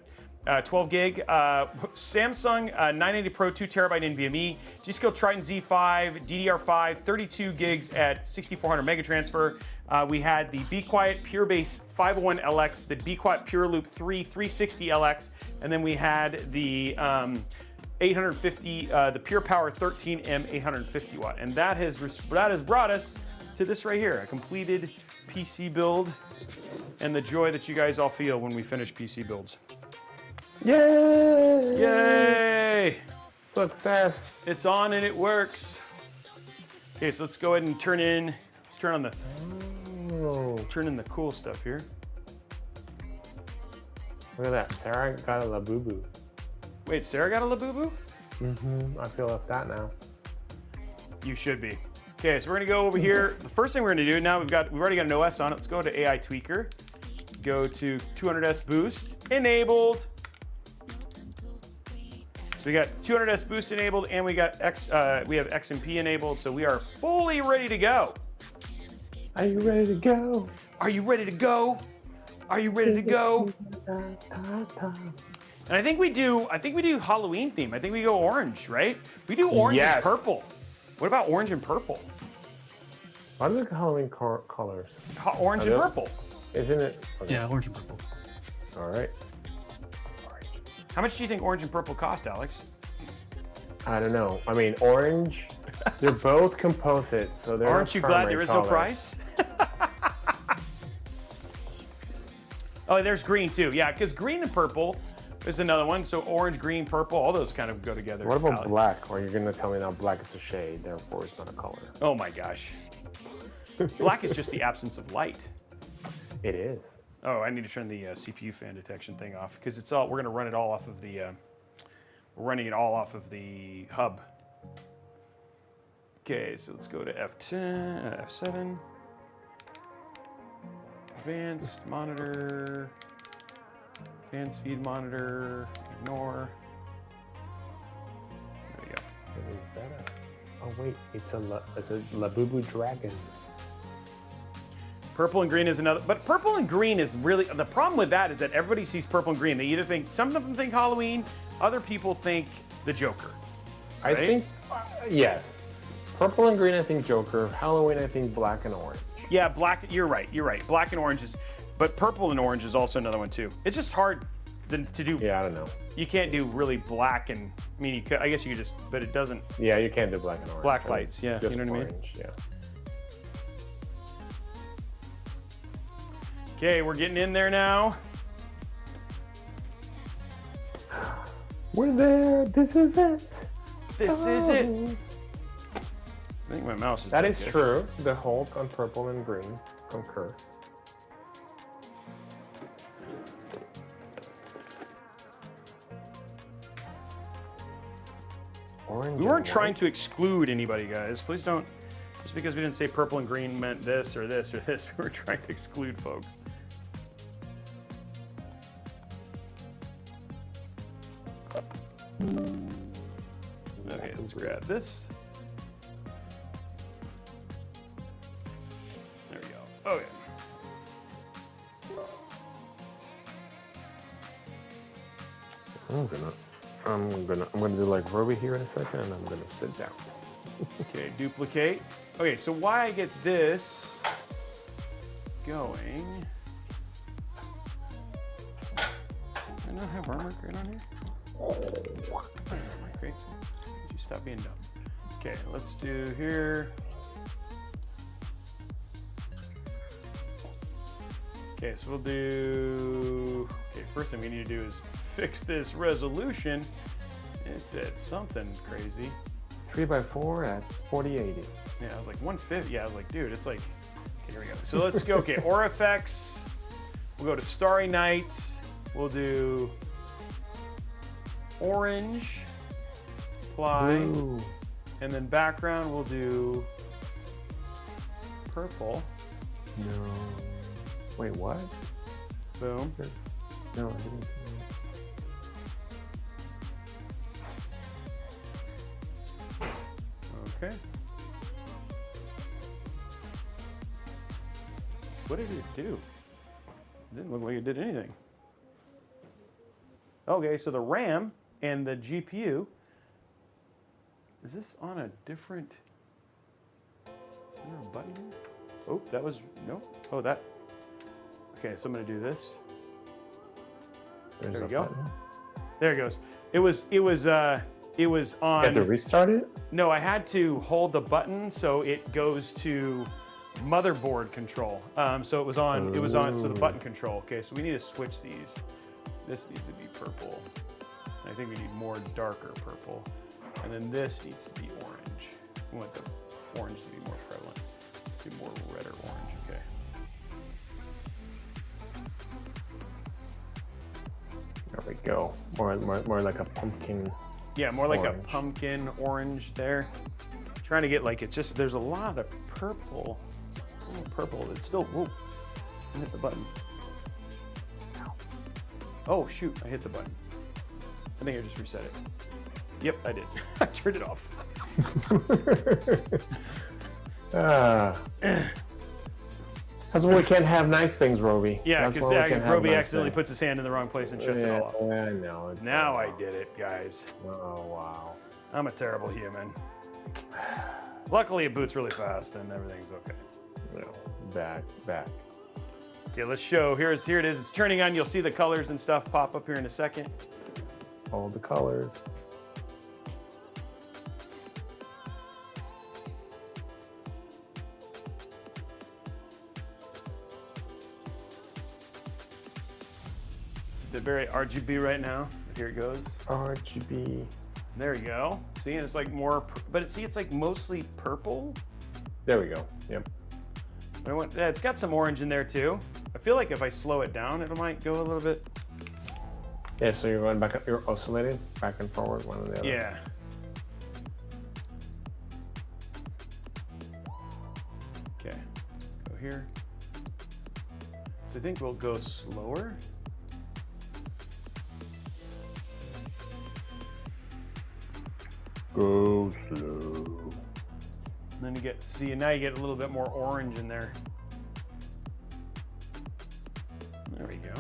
S1: 12 gig. Samsung 980 Pro 2 terabyte NVMe. G.SKILL Trident Z5, DDR5, 32 gigs at 6400 mega transfer. We had the bequiet PureBase 501LX, the bequiet PureLoop 3 360LX, and then we had the 850, the Pure Power 13M 850 watt, and that has brought us to this right here, a completed PC build, and the joy that you guys all feel when we finish PC builds.
S3: yay!
S1: Yay!
S3: Success.
S1: It's on and it works. Okay, so let's go ahead and let's turn on
S3: Oh,
S1: turn in the cool stuff here.
S3: look at that. Sarah got a Labubu.
S1: Wait, Sarah got a Labubu?
S3: I feel left out now.
S1: You should be. Okay, so we're gonna go over here. The first thing we're gonna do now, we've already got an OS on it. Let's go to AI Tweaker. Go to 200S Boost enabled. So we got 200S Boost enabled, and we have XMP enabled. So we are fully ready to go.
S3: Are you ready to go?
S1: Are you ready to go? Are you ready to go? And I think we do Halloween theme. I think we go orange, right? We do orange and
S3: Yes.
S1: purple. What about orange and purple?
S3: What are the Halloween colors?
S1: Orange
S3: Are
S1: and
S3: they-
S1: purple.
S3: Isn't it? Okay.
S2: Yeah, orange and purple.
S3: All right.
S1: How much do you think orange and purple cost, Alex?
S3: I don't know. I mean, orange. They're both composites, so they're.
S1: Aren't you glad there is no price? Oh, there's green too. Yeah, because green and purple is another one. So orange, green, purple, all those kind of go together.
S3: What about
S1: Alex.
S3: black? Or you're gonna tell me now black is a shade, therefore it's not a color.
S1: Oh my gosh. Black is just the absence of light.
S3: It is.
S1: Oh, I need to turn the CPU fan detection thing off because it's all. We're gonna run it all off of the. We're running it all off of the hub. Okay, so let's go to F10, F7. Advanced monitor. Fan speed monitor, ignore. There we go.
S3: What is that? Oh wait, it's a Labubu dragon.
S1: Purple and green is another, but purple and green is really, the problem with that is that everybody sees purple and green. They either think, some of them think Halloween, other people think the Joker.
S3: I think, yes. Purple and green, I think Joker. Halloween, I think black and orange.
S1: Yeah, black, you're right. Black and orange is, but purple and orange is also another one too. It's just hard to do.
S3: Yeah, I don't know.
S1: You can't do really black and, I mean, you could, I guess you could just, but it doesn't.
S3: Yeah, you can't do black and orange.
S1: Black lights, yeah,
S3: Just
S1: you know what I mean?
S3: orange, yeah.
S1: Okay, we're getting in there now.
S3: We're there. This is it.
S1: This is it. I think my mouse is.
S3: That is true. The Hulk on purple and green concur. Orange.
S1: We weren't trying to exclude anybody, guys. Please don't. Just because we didn't say purple and green meant this or this or this, we were trying to exclude folks. Okay, let's grab this. There we go. Okay.
S3: I'm gonna do like Ruby here in a second, and I'm gonna sit down.
S1: Okay, duplicate. Okay, so why I get this going? Do I not have armor crate on here? Armor crate. Would you stop being dumb? Okay, let's do here. Okay, so we'll do. Okay, first thing we need to do is fix this resolution. It's at something crazy.
S3: 3x4 at 4080.
S1: Yeah, I was like 150. Yeah, I was like, dude, it's like. Okay, here we go. So let's go. Okay, Aura effects. We'll go to Starry Night. We'll do orange. Apply.
S3: Blue.
S1: And then background, we'll do purple.
S3: No. Wait, what?
S1: Boom.
S3: No, I didn't see
S1: Okay. What did it do? It didn't look like it did anything. Okay, so the RAM and the GPU. Is this on a different? Is there a button here? Oh, that was no. Oh, that. Okay, so I'm gonna do this.
S3: There's
S1: There
S3: a
S1: we go.
S3: button.
S1: There it goes. It was on.
S3: You had to restart it?
S1: No, I had to hold the button so it goes to motherboard control. So it was on. It was on. So the button control. Okay, so we need to switch these. This needs to be purple. I think we need more darker purple, and then this needs to be orange. We want the orange to be more prevalent. Do more red or orange. Okay.
S3: There we go. More like a pumpkin.
S1: Yeah, more like
S3: Orange.
S1: a pumpkin orange there. Trying to get like it's just there's a lot of purple. Oh, purple. It's still. Whoa! I hit the button. Oh shoot! I hit the button. I think I just reset it. Yep, I did. I turned it off.
S3: That's why we can't have nice things, Roby.
S1: Yeah,
S3: That's
S1: because
S3: why we can't have
S1: Roby
S3: nice
S1: accidentally
S3: things.
S1: puts his hand in the wrong place and shuts it all off.
S3: Yeah, I know. It's
S1: Now I did it, guys.
S3: Oh wow.
S1: I'm a terrible human. Luckily, it boots really fast and everything's okay.
S3: No, back.
S1: Okay, let's show. Here it is. It's turning on. You'll see the colors and stuff pop up here in a second.
S3: All the colors.
S1: It's a bit very RGB right now. But here it goes.
S3: RGB.
S1: There you go. See, and it's like more, but it's like mostly purple.
S3: There we go. Yep.
S1: Yeah, it's got some orange in there too. I feel like if I slow it down, it might go a little bit.
S3: Yeah, so you're going back, you're oscillating back and forward, one or the other.
S1: Yeah. Okay, go here. So I think we'll go slower.
S3: Go slow.
S1: And then you get, see, now you get a little bit more orange in there. There we go.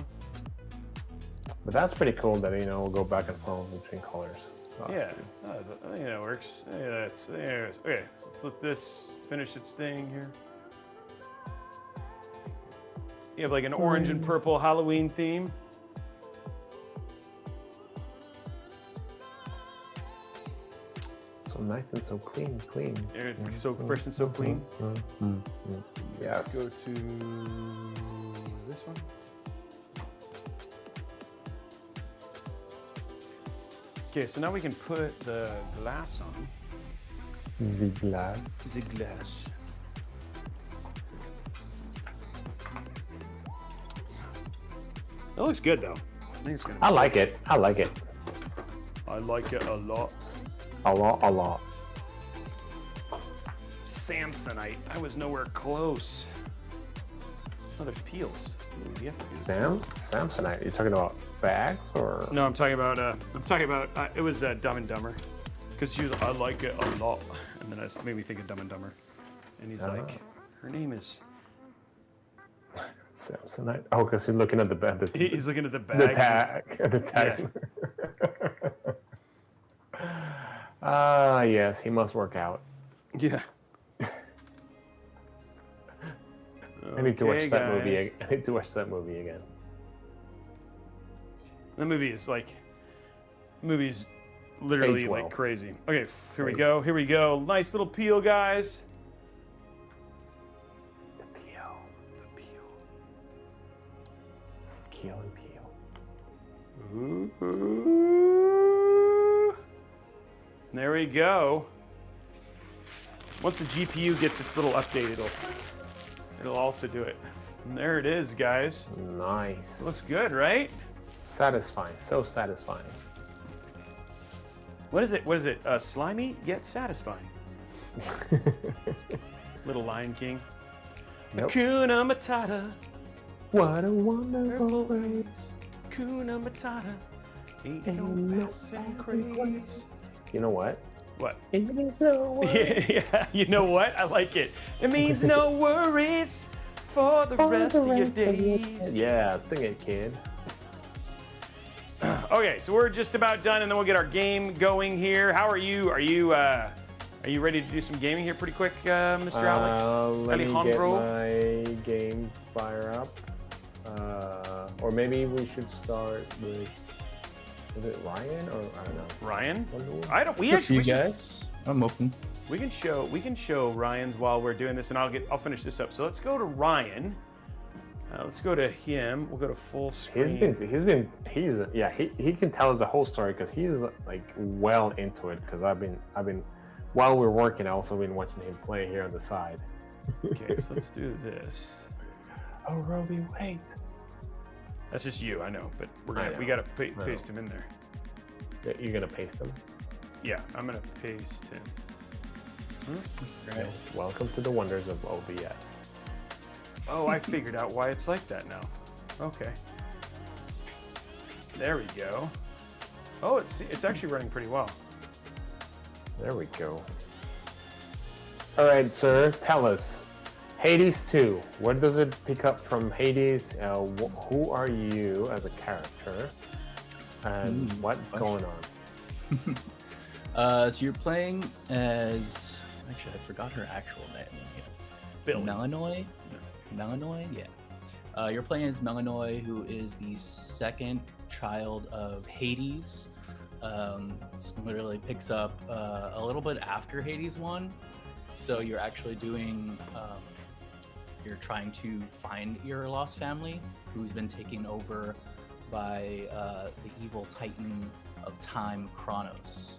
S3: But that's pretty cool that, we'll go back and forth between colors. So that's
S1: Yeah,
S3: pretty-
S1: I think that works. Yeah, that's there. Okay, let's let this finish its thing here. You have like an orange and purple Halloween theme.
S3: So nice and so clean.
S1: It's so fresh and so clean.
S3: Yes.
S1: Go to this one. Okay, so now we can put the glass on.
S3: The glass.
S1: The glass. That looks good though. I think it's gonna.
S3: I like it. I like it.
S1: I like it a lot.
S3: A lot.
S1: Samsonite. I was nowhere close. Oh, there's peels. Ooh, you have to do
S3: Samsonite. You talking about bags or?
S1: No, I'm talking about. It was Dumb and Dumber, because she was. I like it a lot, and then it made me think of Dumb and Dumber, and he's like, her name is.
S3: Samsonite. Oh, because he's looking at the bag.
S1: He's looking at the bag.
S3: The tag. The tag. Ah, yes. He must work out.
S1: Yeah.
S3: I need to watch
S1: Okay,
S3: that movie.
S1: guys.
S3: I need to watch that movie again.
S1: The movie is literally
S3: Age
S1: like
S3: well.
S1: crazy. Okay, here we go. Here we go. Nice little peel, guys.
S3: The peel. Keel and peel.
S1: Ooh. There we go. Once the GPU gets its little update, it'll also do it. And there it is, guys.
S3: Nice.
S1: It looks good, right?
S3: Satisfying. So satisfying.
S1: What is it? What is it? Slimy yet satisfying. Little Lion King.
S3: Nope.
S1: Hakuna Matata.
S3: What a wonderful place.
S1: Hakuna Matata. Ain't no passing craze.
S3: You know what?
S1: What?
S3: It means no worries.
S1: Yeah, you know what? I like it. It means no worries for the rest of your days.
S3: Yeah, sing it, kid.
S1: Okay, so we're just about done, and then we'll get our game going here. How are you? Are you ready to do some gaming here pretty quick, Mr. Alex?
S3: Let me get
S1: Alejandro?
S3: my game fire up. Or maybe we should start with, is it Ryan or I don't know.
S1: Ryan?
S3: Wonder-
S1: I don't. We
S5: Good for
S1: actually
S5: you
S1: we should-
S5: guys. I'm open.
S1: We can show Ryan's while we're doing this, and I'll finish this up. So let's go to Ryan. Let's go to him. We'll go to full screen.
S3: He can tell us the whole story because he's like well into it. Because I've been while we're working, I've also been watching him play here on the side.
S1: Okay, so let's do this.
S3: Oh, Roby, wait.
S1: That's just you, I know, but
S3: I know.
S1: we gotta paste him in there.
S3: You're gonna paste them.
S1: Yeah, I'm gonna paste him.
S3: Okay. Welcome to the wonders of OBS.
S1: Oh, I figured out why it's like that now. Okay. There we go. Oh, it's actually running pretty well.
S3: There we go. All right, sir, tell us. Hades 2, where does it pick up from Hades? Who are you as a character? And what's going on?
S5: So you're playing as, actually I forgot her actual name.
S1: Billy.
S5: Melanoy, yeah. You're playing as Melanoy, who is the second child of Hades. Literally picks up a little bit after Hades 1. So you're actually doing, you're trying to find your lost family, who's been taken over by the evil titan of time, Kronos.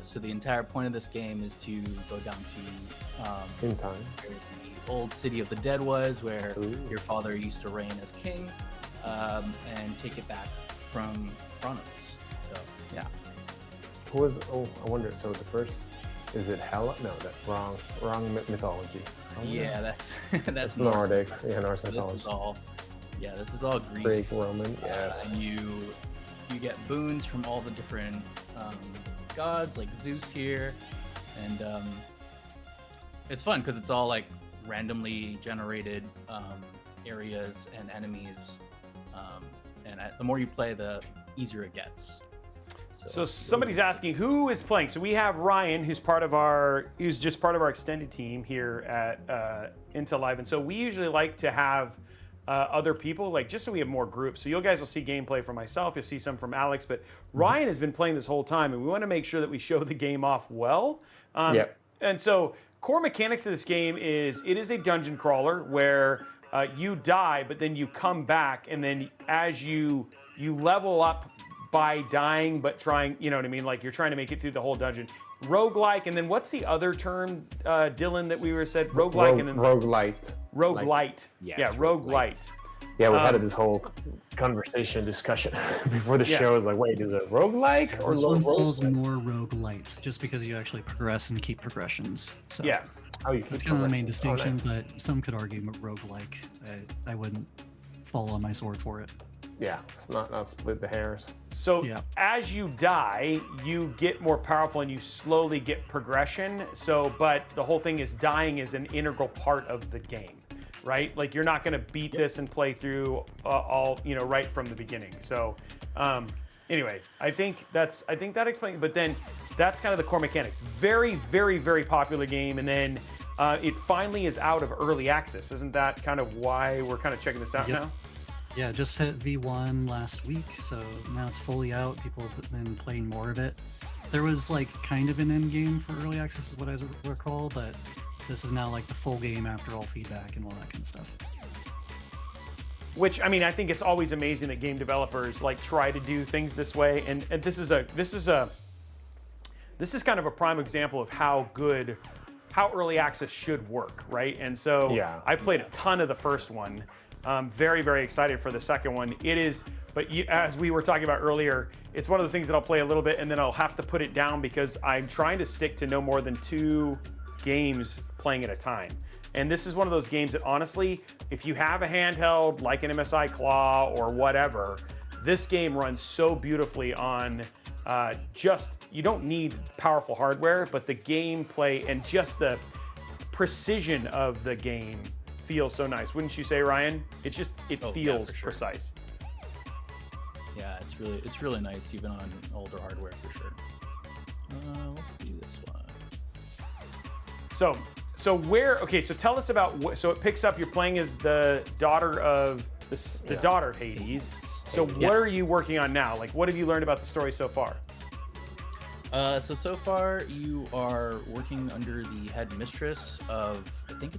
S5: So the entire point of this game is to go down to
S3: In time.
S5: where the old city of the dead was, where your father used to reign as king, and take it back from Kronos. So yeah.
S3: Who was? Oh, I wonder. So the first, is it Hela? No, that's wrong mythology.
S5: Yeah, that's Norse.
S3: Nordics. Yeah, Norse
S5: So this
S3: mythology.
S5: is all. Yeah, this is all Greek.
S3: Greek, Roman. Yes.
S5: And you get boons from all the different gods like Zeus here, and it's fun because it's all like randomly generated areas and enemies, and the more you play, the easier it gets.
S1: So somebody's asking who is playing. So we have Ryan, who's just part of our extended team here at Intel Live, and so we usually like to have other people, like just so we have more groups. So you guys will see gameplay from myself, you'll see some from Alex, but Ryan has been playing this whole time, and we want to make sure that we show the game off well. And so core mechanics of this game is it is a dungeon crawler where you die, but then you come back, and then as you level up by dying, but trying, you know what I mean? Like you're trying to make it through the whole dungeon. Roguelike, and then what's the other term, Dylan, that we were said? Roguelike and then
S3: roguelite.
S1: Roguelite.
S4: Yes,
S1: Yeah, roguelite.
S3: Yeah, we had this whole discussion before the show. Is like, wait, is it roguelike or
S2: This one falls
S3: roguelite?
S2: more roguelite, just because you actually progress and keep progressions. So
S1: Yeah.
S3: Oh, you
S2: that's
S3: keep
S2: kind of the main
S3: progressing.
S2: distinction,
S3: Oh, nice.
S2: but some could argue roguelike. I wouldn't fall on my sword for it.
S3: Yeah, it's not split the hairs.
S1: So
S2: Yeah.
S1: as you die, you get more powerful and you slowly get progression. So, but the whole thing is dying is an integral part of the game, right? Like you're not going to beat this and play through all, right from the beginning. So, anyway, I think that explains. But then that's kind of the core mechanics. Very, very, very popular game, and then it finally is out of early access. Isn't that kind of why we're kind of checking this out
S2: Yep.
S1: now?
S2: Yeah, just hit V1 last week, so now it's fully out. People have been playing more of it. There was like kind of an end game for early access, is what I recall, but this is now like the full game after all feedback and all that kind of stuff.
S1: Which, I mean, I think it's always amazing that game developers like try to do things this way, and this is kind of a prime example of how early access should work, right? And so
S3: Yeah.
S1: I played a ton of the first one. Very, very excited for the second one. It is, but as we were talking about earlier, it's one of those things that I'll play a little bit and then I'll have to put it down because I'm trying to stick to no more than 2 games playing at a time. And this is one of those games that honestly, if you have a handheld like an MSI Claw or whatever, this game runs so beautifully on you don't need powerful hardware, but the gameplay and just the precision of the game feels so nice. Wouldn't you say, Ryan? It feels
S5: for sure.
S1: precise.
S5: Yeah, it's really nice even on older hardware for sure. Let's do this one.
S1: So tell us about so it picks up. You're playing as the daughter of the daughter of Hades. So what are you working on now? Like, what have you learned about the story so far?
S5: So far you are working under the head mistress of I think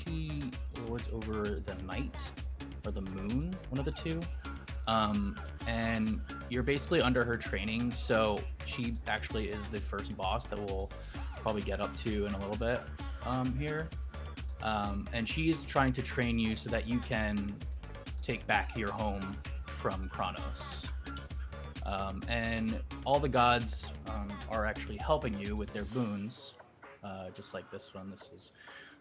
S5: she lords over the night or the moon, one of the two. And you're basically under her training, so she actually is the first boss that we'll probably get up to in a little bit here. And she's trying to train you so that you can take back your home from Kronos. And all the gods are actually helping you with their boons, just like this one. This is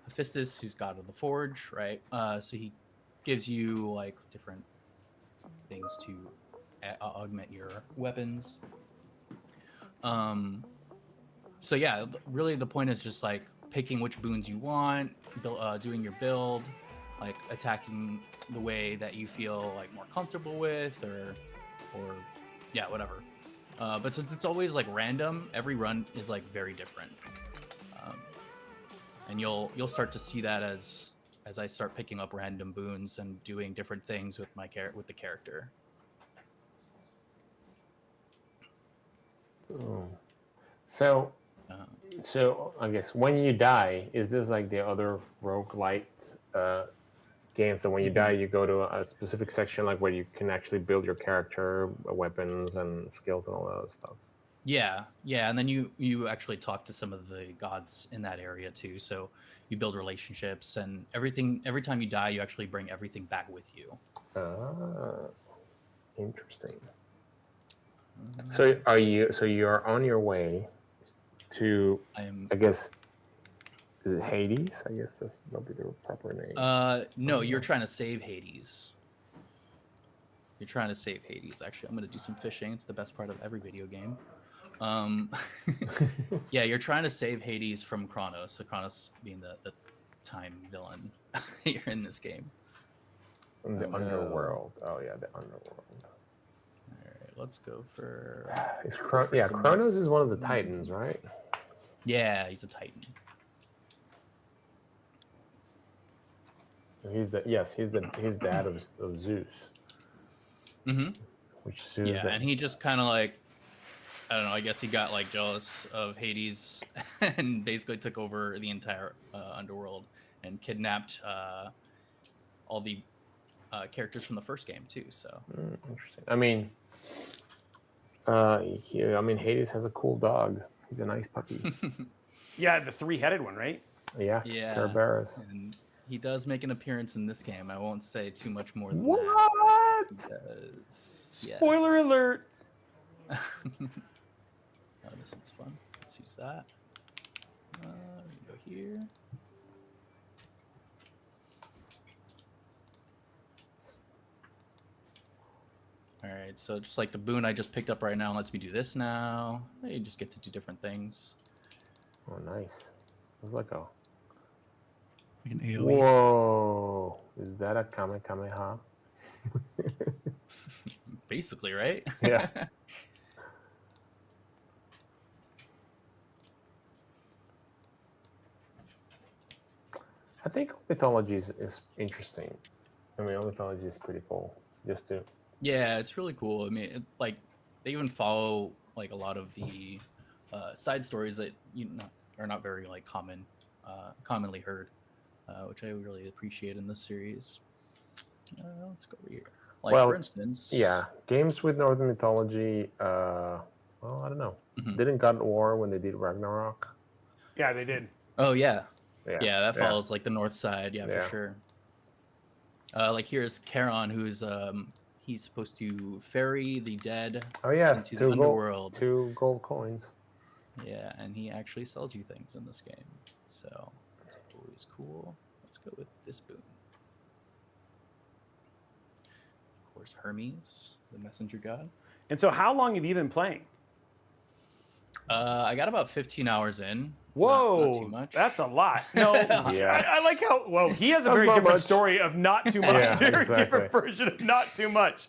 S5: Hephaestus, who's god of the forge, right? So he gives you like different things to augment your weapons. So yeah, really the point is just like picking which boons you want, doing your build, like attacking the way that you feel like more comfortable with, or yeah, whatever. But since it's always like random, every run is like very different. And you'll start to see that as I start picking up random boons and doing different things with with the character.
S3: Oh. So I guess when you die, is this like the other roguelite games that when you die you go to a specific section like where you can actually build your character, weapons and skills and all that other stuff?
S5: Yeah, and then you actually talk to some of the gods in that area too. So you build relationships and everything. Every time you die, you actually bring everything back with you.
S3: Ah, interesting. So you're on your way to, I guess, is it Hades? I guess that's probably the proper name.
S5: No, you're trying to save Hades. You're trying to save Hades. Actually, I'm going to do some fishing. It's the best part of every video game. Yeah, you're trying to save Hades from Kronos. So Kronos being the time villain here in this game.
S3: In the
S5: Oh, no.
S3: underworld. Oh yeah, the underworld.
S5: All right, let's go for.
S3: Yeah,
S5: some-
S3: Kronos is one of the Titans, right?
S5: Yeah, he's a Titan.
S3: He's dad of Zeus.
S5: Mm-hmm.
S3: Which Zeus.
S5: Yeah, and he just kind of like, I don't know. I guess he got like jealous of Hades and basically took over the entire underworld and kidnapped all the characters from the first game too. So
S3: Interesting. I mean, Hades has a cool dog. He's a nice puppy.
S1: Yeah, the three-headed one, right?
S3: Yeah.
S5: yeah,
S3: Kerberos.
S5: and he does make an appearance in this game. I won't say too much more than that.
S3: What?
S5: Because,
S1: Spoiler alert.
S5: Oh, this one's fun. Let's use that. We can go here. All right, so just like the boon I just picked up right now lets me do this now. You just get to do different things.
S3: Oh, nice. It's like a.
S2: Like an AoE.
S3: Whoa! Is that a Kamehameha?
S5: Basically, right?
S3: Yeah. I think mythology is interesting. I mean, mythology is pretty cool. Just to.
S5: Yeah, it's really cool. I mean, like they even follow like a lot of the side stories that are not very like commonly heard, which I really appreciate in this series. Let's go over here. Like
S3: Well,
S5: for instance,
S3: Yeah, games with Northern mythology. Well, I don't know.
S5: Mhm.
S3: Didn't God of War when they did Ragnarok?
S1: Yeah, they did.
S5: Oh yeah,
S3: Yeah,
S5: that follows like the north side. Yeah,
S3: Yeah.
S5: for sure. Like here's Charon, who's he's supposed to ferry the dead
S3: Oh yes,
S5: into the underworld.
S3: two gold coins.
S5: Yeah, and he actually sells you things in this game, so it's always cool. Let's go with this boon. Of course, Hermes, the messenger god.
S1: And so, how long have you been playing?
S5: I got about 15 hours in.
S1: Whoa,
S5: not too much.
S1: that's a lot. No,
S3: Yeah.
S1: I like how. Well, he has a
S3: That's
S1: very
S3: not
S1: different
S3: much.
S1: story of not too much.
S3: Yeah,
S1: Very
S3: exactly.
S1: different version of not too much.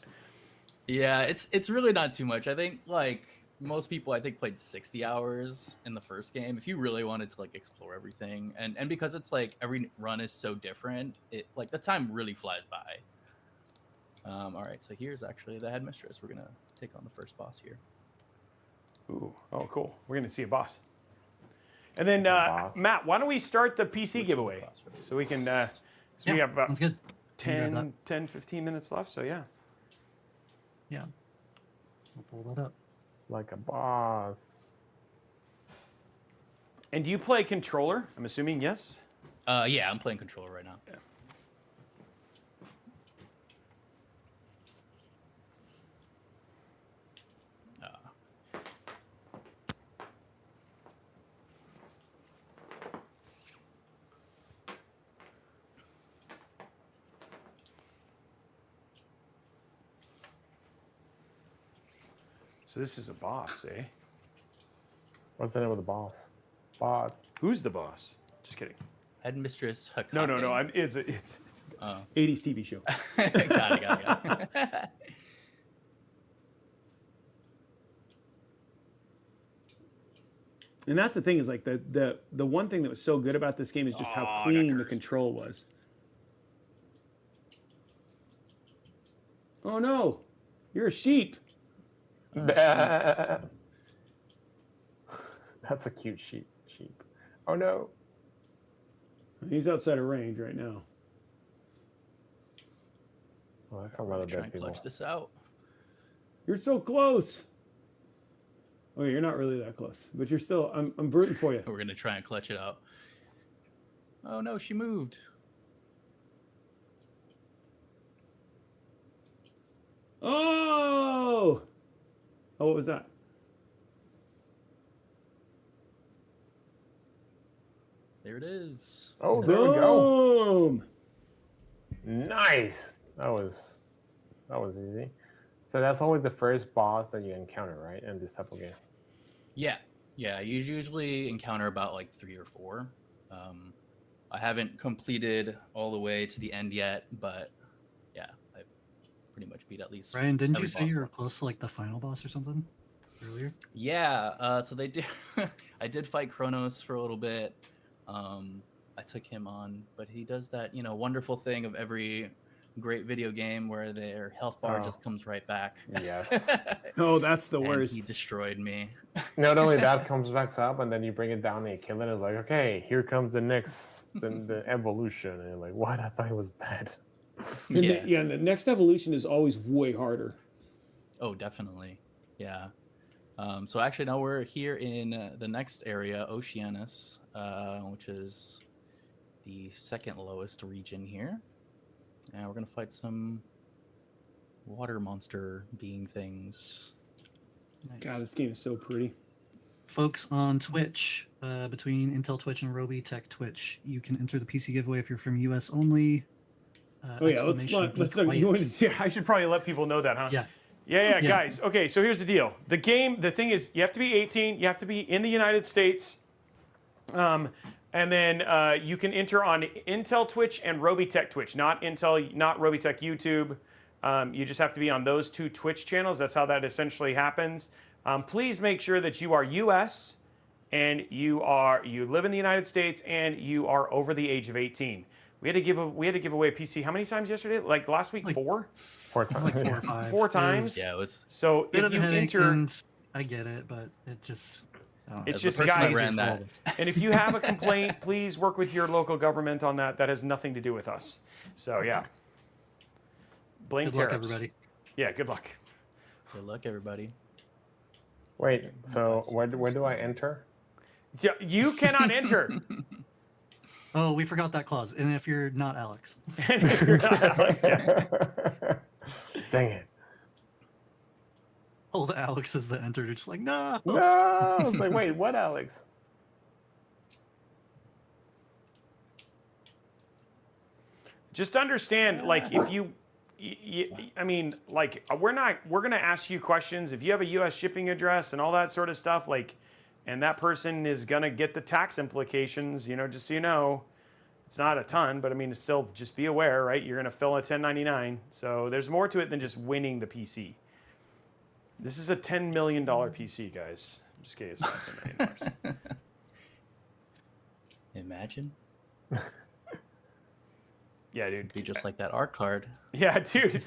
S5: Yeah, it's really not too much. I think like most people, I think played 60 hours in the first game. If you really wanted to like explore everything, and because it's like every run is so different, it like the time really flies by. All right, so here's actually the headmistress. We're gonna take on the first boss here.
S1: Ooh, oh, cool. We're gonna see a boss. And then
S3: boss.
S1: Matt, why don't we start the PC
S5: Which
S1: giveaway?
S5: boss first?
S1: So we can. So we
S2: Yeah,
S1: have about
S2: sounds good. Can grab
S1: 10, 15 minutes left. So yeah.
S2: Yeah. I'll pull that up.
S3: Like a boss.
S1: And do you play controller? I'm assuming yes.
S5: Yeah, I'm playing controller right now.
S1: Yeah. So this is a boss, eh?
S3: What's the name of the boss? Boss.
S1: Who's the boss? Just kidding.
S5: Headmistress Hecate.
S1: No. It's
S5: Oh.
S1: 80s TV show.
S5: got it.
S1: And that's the thing is like the one thing that was so good about this game is just how
S5: I got
S1: clean the
S5: cursed.
S1: control was. Oh no, you're a sheep.
S3: That's a cute sheep. Oh no.
S1: He's outside of range right now.
S3: Oh, that's a
S5: We're
S3: lot
S5: gonna
S3: of
S5: try
S3: dead
S5: and
S3: people.
S5: clutch this out.
S1: You're so close. Okay, you're not really that close, but you're still. I'm rooting for you.
S5: We're gonna try and clutch it out. Oh no, she moved.
S1: Oh. Oh, what was that?
S5: There it is.
S3: Oh, there we go.
S1: Boom.
S3: Nice. That was easy. So that's always the first boss that you encounter, right? In this type of game.
S5: Yeah, yeah. You usually encounter about like 3 or 4. I haven't completed all the way to the end yet, but yeah, I pretty much beat at least.
S2: Ryan, didn't you
S5: every
S2: say
S5: boss
S2: you were
S5: one.
S2: close to like the final boss or something earlier?
S5: Yeah. So they did. I did fight Kronos for a little bit. I took him on, but he does that wonderful thing of every great video game where their health bar
S3: Oh.
S5: just comes right back.
S3: Yes.
S1: Oh, that's the
S5: And
S1: worst.
S5: he destroyed me.
S3: Not only that comes back up, and then you bring it down and you kill it. It's like, okay, here comes the next, the evolution. And you're like, what? I thought it was dead.
S5: Yeah.
S1: And the next evolution is always way harder.
S5: Oh, definitely. Yeah. So actually, now we're here in the next area, Oceanus, which is the second lowest region here. And we're going to fight some water monster being things. Nice.
S1: God, this game is so pretty.
S2: Folks on Twitch, between Intel Twitch and Roby Tech Twitch, you can enter the PC giveaway if you're from US only.
S1: Oh yeah, let's
S2: exclamation,
S1: not.
S2: be
S1: You
S2: quiet.
S1: want to, I should probably let people know that, huh?
S2: Yeah.
S1: Yeah,
S2: Yeah.
S1: guys. Okay, so here's the deal. The thing is, you have to be 18. You have to be in the United States. And then you can enter on Intel Twitch and Roby Tech Twitch, not Roby Tech YouTube. You just have to be on those 2 Twitch channels. That's how that essentially happens. Please make sure that you are U.S. and you live in the United States and you are over the age of 18. We had to give away a PC how many times yesterday? Like last week, 4?
S3: 4 times.
S2: Like 4 or 5.
S1: 4 times.
S5: Yeah, it was.
S1: So
S2: Bit
S1: if
S2: of a
S1: you
S2: headache,
S1: enter,
S2: and I get it, but it just.
S1: it's
S5: As the
S1: just
S5: person that
S1: guys.
S5: ran that.
S1: And if you have a complaint, please work with your local government on that. That has nothing to do with us. So yeah. Blame
S2: Good luck,
S1: tariffs.
S2: everybody.
S1: Yeah, good luck.
S5: Good luck, everybody.
S3: Wait, so where do I enter?
S1: Yeah, you cannot enter.
S2: Oh, we forgot that clause. And if you're not Alex,
S1: And if you're not Alex, yeah.
S3: Dang it.
S2: all the Alexes that entered are just like, no.
S3: No. I was like, wait, what, Alex?
S1: Just understand, like, if I mean, like, we're going to ask you questions. If you have a U.S. shipping address and all that sort of stuff, like, and that person is going to get the tax implications, just so you know, it's not a ton, but I mean, still just be aware, right? You're going to fill a 1099. So there's more to it than just winning the PC. This is a $10 million PC, guys. Just kidding, it's not $10 million.
S5: Imagine.
S1: Yeah, dude.
S5: Be just like that art card.
S1: Yeah, dude.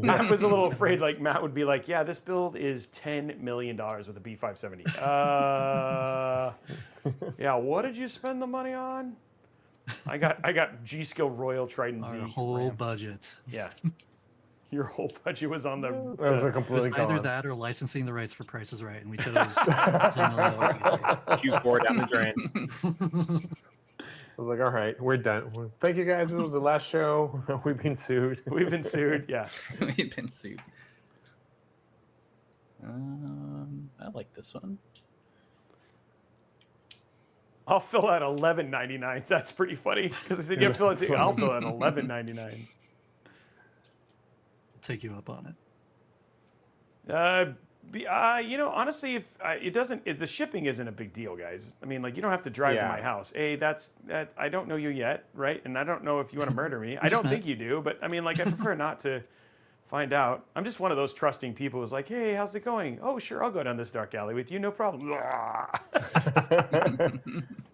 S1: I was a little afraid, like, Matt would be like, yeah, this build is $10 million with a B570. Yeah, what did you spend the money on? I got G.SKILL Royal Trident Z.
S2: Our whole
S1: RAM.
S2: budget.
S1: Yeah. Your whole budget was on the...
S3: That was a
S2: It was
S3: completely
S2: either
S3: gone.
S2: that or licensing the rights for Price is Right, and we chose $10 million PC.
S4: Q4 down the drain.
S3: I was like, all right, we're done. Thank you guys. This was the last show. We've been sued.
S1: We've been sued, yeah.
S5: We've been sued. I like this one.
S1: I'll fill out 11.99s. That's pretty funny. Because I said, yeah, fill it. I'll fill out 11.99s.
S2: Take you up on it.
S1: Honestly, if the shipping isn't a big deal, guys. I mean, like, you don't have to drive to
S3: Yeah.
S1: my house. I don't know you yet, right? And I don't know if you want to murder me. I don't think you do, but I mean, like, I prefer not to find out. I'm just one of those trusting people who's like, hey, how's it going? Oh, sure, I'll go down this dark alley with you, no problem.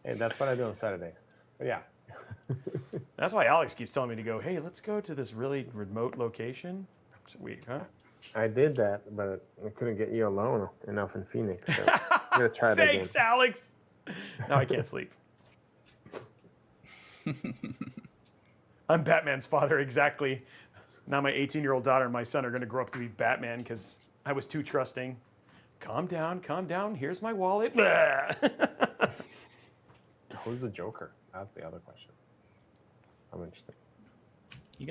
S3: Hey, that's what I do on Saturdays. But yeah.
S1: That's why Alex keeps telling me to go, hey, let's go to this really remote location. Sweet, huh?
S3: I did that, but I couldn't get you alone enough in Phoenix. So I'm going to try that again.
S1: Thanks, Alex. Now I can't sleep. I'm Batman's father, exactly. Now my 18-year-old daughter and my son are going to grow up to be Batman because I was too trusting. Calm down. Here's my wallet.
S3: Who's the Joker? That's the other question. I'm interested.
S5: You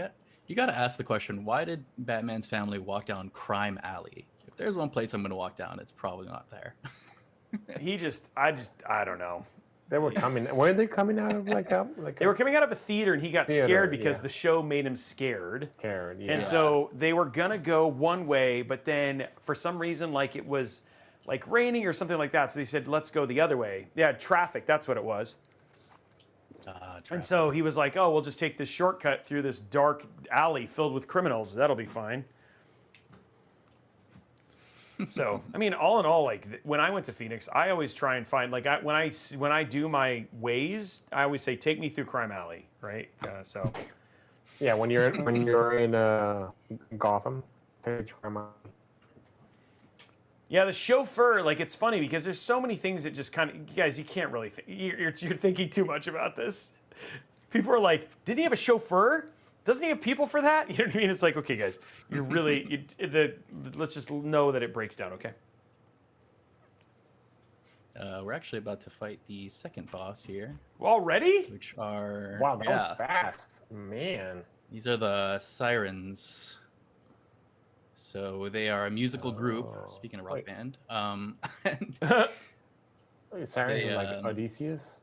S5: got to ask the question: why did Batman's family walk down Crime Alley? If there's one place I'm going to walk down, it's probably not there.
S1: I don't know.
S3: They were coming. Were they coming out of
S1: They were coming out of a theater and he got scared because
S3: yeah.
S1: the show made him scared.
S3: Scared, yeah.
S1: And so they were gonna go one way, but then for some reason, like it was like raining or something like that. So they said, let's go the other way. Yeah, traffic, that's what it was. And so he was like, oh, we'll just take this shortcut through this dark alley filled with criminals. That'll be fine. So, I mean, all in all, like when I went to Phoenix, I always try and find, like when I do my ways, I always say, take me through Crime Alley, right? So.
S3: Yeah, when you're in Gotham, take Crime Alley.
S1: Yeah, the chauffeur, like it's funny because there's so many things that just kind of, guys, you can't really think, you're thinking too much about this. People are like, didn't he have a chauffeur? Doesn't he have people for that? You know what I mean? It's like, okay, guys, you're really, let's just know that it breaks down, okay?
S5: We're actually about to fight the second boss here,
S1: Already?
S5: which are
S3: Wow, that was fast, man.
S5: These are the Sirens. So they are a musical group. Speaking of rock
S3: wait.
S5: band,
S3: Wait, Sirens
S5: They,
S3: is like Odysseus?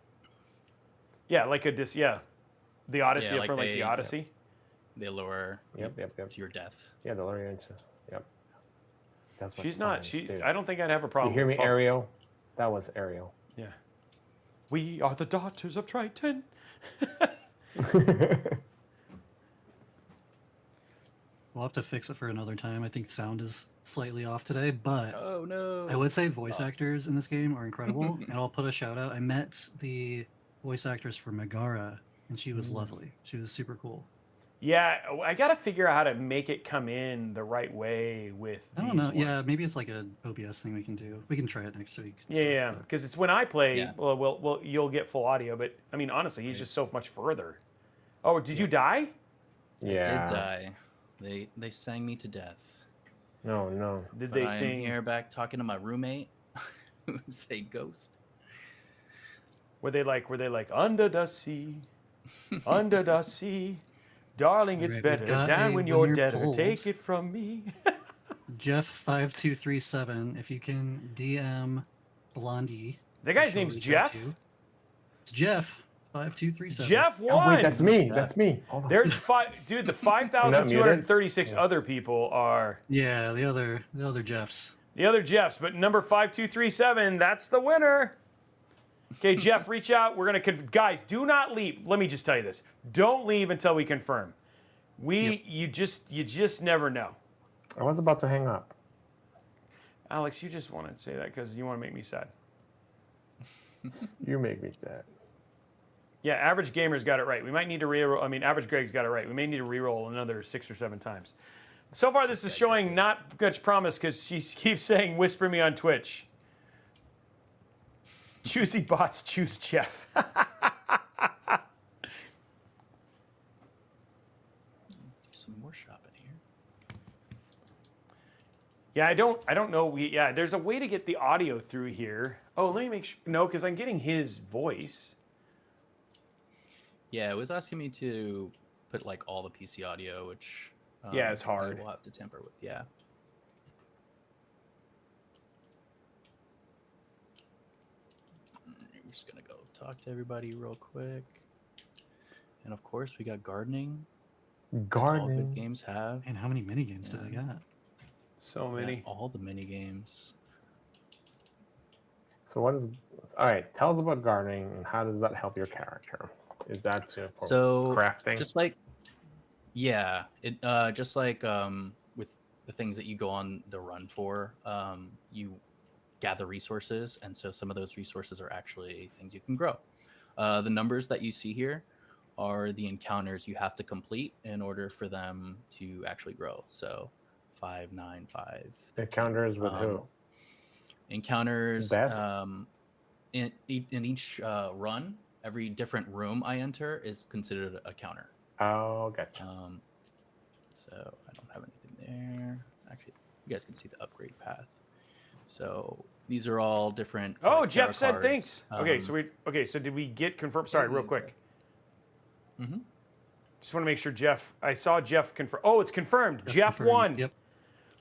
S1: Yeah, like the Odyssey,
S5: Yeah, like
S1: from like
S5: they-
S1: the Odyssey.
S5: they lure
S3: Yep.
S5: to your death.
S3: Yeah, the Lorient. Yep. That's what
S1: She's
S3: Sirens
S1: not,
S3: do.
S1: I don't think I'd have a
S3: You
S1: problem
S3: hear me,
S1: with
S3: Ariel? That was Ariel.
S1: Yeah. We are the daughters of Triton.
S2: We'll have to fix it for another time. I think sound is slightly off today, but
S5: Oh no!
S2: I would say voice actors in this game are incredible. And I'll put a shout out. I met the voice actress for Megara, and she was lovely. She was super cool.
S1: Yeah, I got to figure out how to make it come in the right way with
S2: I don't
S1: these
S2: know. Yeah,
S1: ones.
S2: maybe it's like a OBS thing we can do. We can try it next week. and
S1: Yeah,
S2: stuff, but-
S1: because it's when I play,
S5: Yeah.
S1: well, you'll get full audio, but I mean, honestly, he's just so much further. Oh, did you die?
S3: Yeah.
S5: Did die. They sang me to death.
S3: No.
S1: Did
S5: But
S1: they
S5: I'm
S1: sing?
S5: here back talking to my roommate, who's a ghost.
S1: Were they like under the sea, under the sea, darling, it's
S2: Alright, we've
S1: better
S2: got
S1: down
S2: a
S1: when you're
S2: winner
S1: dead.
S2: polled.
S1: Take it from me.
S2: Jeff5237, if you can DM Blondie.
S1: The guy's
S2: she'll
S1: name's
S2: reach out
S1: Jeff.
S2: to you. It's Jeff5237.
S1: Jeff
S3: Oh,
S1: won.
S3: wait, that's me. That's me. Hold on.
S1: There's dude. The 5,236 other people are
S2: Yeah, the other Jeffs.
S1: the other Jeffs, but number 5237, that's the winner. Okay, Jeff, reach out. We're gonna guys, do not leave. Let me just tell you this: don't leave until we confirm. You just never know.
S3: I was about to hang up.
S1: Alex, you just want to say that because you want to make me sad.
S3: You make me sad.
S1: Yeah, Average Gamer's got it right. We might need to reroll. I mean, Average Greg's got it right. We may need to reroll another 6 or 7 times. So far, this is showing not much promise because she keeps saying, "Whisper me on Twitch." Choosy bots choose Jeff.
S5: Some more shopping here.
S1: Yeah, I don't know. There's a way to get the audio through here. Oh, let me make sure. No, because I'm getting his voice.
S5: Yeah, it was asking me to put like all the PC audio, which
S1: Yeah, it's hard.
S5: We'll have to temper with. Yeah. I'm just gonna go talk to everybody real quick. And of course, we got gardening. That's all good
S3: Gardening.
S5: games have.
S2: And how many mini games do they got?
S1: So
S5: We got
S1: many.
S5: all the mini games.
S3: So what is? All right. Tell us about gardening and how does that help your character? Is that for
S5: So
S3: crafting?
S5: just like, yeah, it just like with the things that you go on the run for, you gather resources, and so some of those resources are actually things you can grow. The numbers that you see here are the encounters you have to complete in order for them to actually grow. So 5, 9, 5.
S3: Encounters with who?
S5: Encounters
S3: Death?
S5: in each run. Every different room I enter is considered a counter.
S3: Oh, gotcha.
S5: So I don't have anything there. Actually, you guys can see the upgrade path. So these are all different.
S1: Oh,
S5: tarot
S1: Jeff said
S5: cards.
S1: thanks. So did we get confirmed? Sorry, real quick.
S5: Mhm.
S1: Just want to make sure Jeff. I saw Jeff confirm. Oh, it's confirmed. Jeff
S2: Confirmed.
S1: won.
S2: Yep.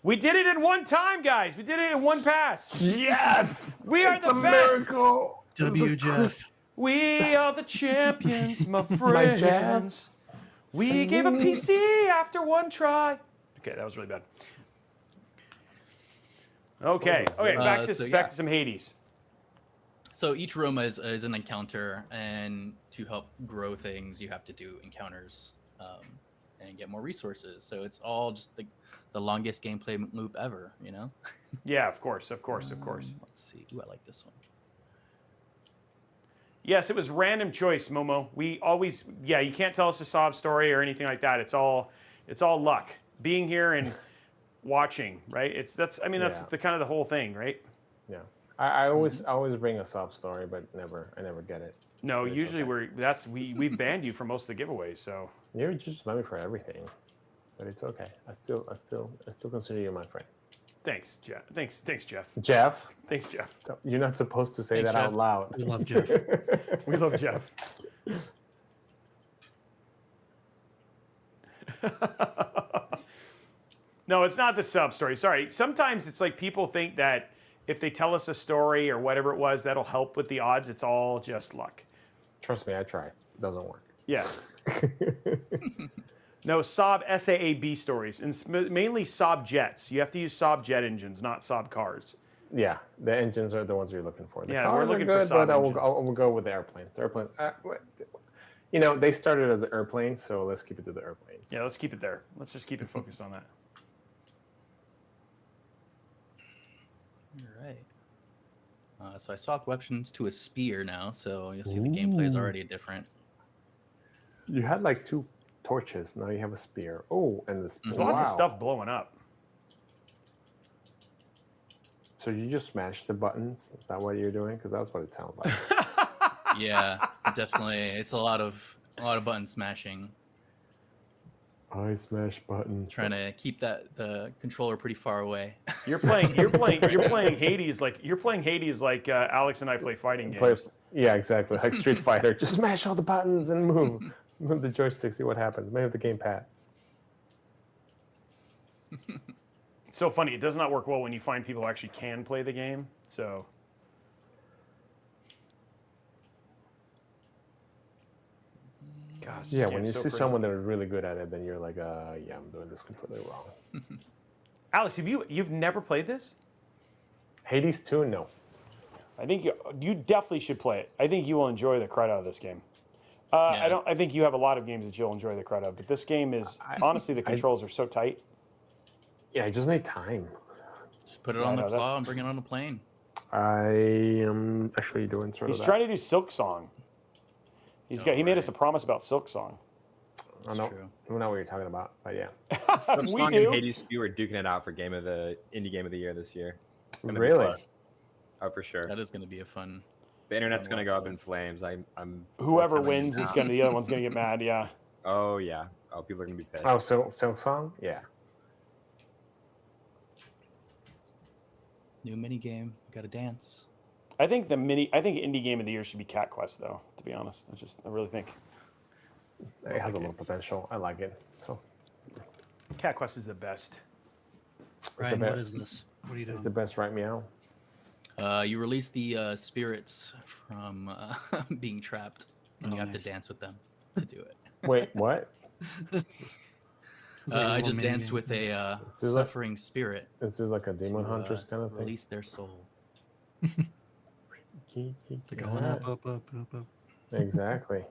S1: We did it in one time, guys. We did it in one pass.
S3: Yes.
S1: We are
S3: It's
S1: the
S3: a
S1: best.
S3: miracle.
S2: W Jeff.
S1: We are the champions, my
S3: My Jeff.
S1: friends. We gave a PC after one try. Okay, that was really bad. Okay. Okay. Back to
S5: so
S1: back
S5: yeah.
S1: to some Hades.
S5: So each room is an encounter, and to help grow things, you have to do encounters and get more resources. So it's all just the longest gameplay loop ever, you know?
S1: Yeah, of course. Let's
S5: see. Ooh, I like this one.
S1: Yes, it was random choice, Momo. We always, yeah, you can't tell us a sob story or anything like that. It's all luck. Being here and watching, right? That's the kind of the whole thing, right?
S3: Yeah. I always bring a sob story, but I never get it.
S1: No,
S3: But it's
S1: usually
S3: okay.
S1: we've banned you for most of the giveaways, so.
S3: You just ban me for everything, but it's okay. I still consider you my friend.
S1: Thanks, Jeff. Thanks, Jeff.
S3: Jeff,
S1: Thanks, Jeff.
S3: you're not supposed to say
S2: Thanks,
S3: that out
S2: Jeff.
S3: loud.
S2: We love Jeff.
S1: We love Jeff. No, it's not the sub story. Sorry. Sometimes it's like people think that if they tell us a story or whatever it was, that'll help with the odds. It's all just luck.
S3: Trust me, I tried. It doesn't work.
S1: Yeah. No, Saab SAAB stories, and mainly Saab jets. You have to use Saab jet engines, not Saab cars.
S3: Yeah, the engines are the ones you're looking for. The
S1: Yeah,
S3: cars
S1: we're
S3: are
S1: looking for
S3: good,
S1: Saab
S3: but I
S1: engines.
S3: will go with the airplanes. The airplane, you know, they started as airplanes, so let's keep it to the airplanes.
S1: Yeah, let's keep it there. Let's just keep it focused on that.
S5: All right. So I swapped weapons to a spear now, so you'll see the gameplay is already different.
S3: You had like 2 torches. Now you have a spear. Oh, and this.
S1: There's lots of stuff blowing up.
S3: So you just smash the buttons? Is that what you're doing? Because that's what it sounds like.
S5: Yeah, definitely. It's a lot of button smashing.
S3: I smash buttons.
S5: Trying to keep the controller pretty far away.
S1: You're playing Hades like Alex and I play fighting games.
S3: Yeah, exactly. Like Street Fighter. Just smash all the buttons and move. Move the joystick, see what happens. Maybe the gamepad.
S1: It's so funny. It does not work well when you find people who actually can play the game. So. Gosh,
S3: Yeah, when you see someone that is really good at it, then you're like, yeah, I'm doing this completely wrong.
S1: Alex, you've never played this?
S3: Hades 2? No.
S1: I think you definitely should play it. I think you will enjoy the crud out of this game. I think you have a lot of games that you'll enjoy the crud of, but this game is honestly the controls are so tight.
S3: Yeah, I just need time.
S5: Just put it on the claw and bring it on the plane.
S3: I am actually doing sort of
S1: He's trying to do Silk Song. He made us a promise about Silk Song.
S3: I don't know what you're talking about, but yeah.
S1: We
S4: and
S1: do.
S4: Hades 2 are duking it out for indie game of the year this year. It's gonna be
S3: Really?
S4: fun. Oh, for sure.
S5: That is going to be a fun.
S4: The internet's gonna go up in flames. I'm.
S1: Whoever wins is the other one's gonna get mad. Yeah.
S4: Oh yeah. Oh, people are gonna be pissed.
S3: Oh, Silk Song? Yeah.
S5: New mini game. Got to dance.
S1: I think indie game of the year should be Cat Quest though. To be honest, I really think
S3: It has a little potential. I like it. So
S1: Cat Quest is the best.
S2: Ryan, what is this? What are you doing?
S3: It's the best right meow.
S5: You release the spirits from being trapped, and you have to dance with them to do it.
S3: Wait, what?
S5: I just danced with a suffering spirit.
S3: Is this like a demon hunters kind of thing?
S5: Release their soul.
S2: Going up.
S3: Exactly.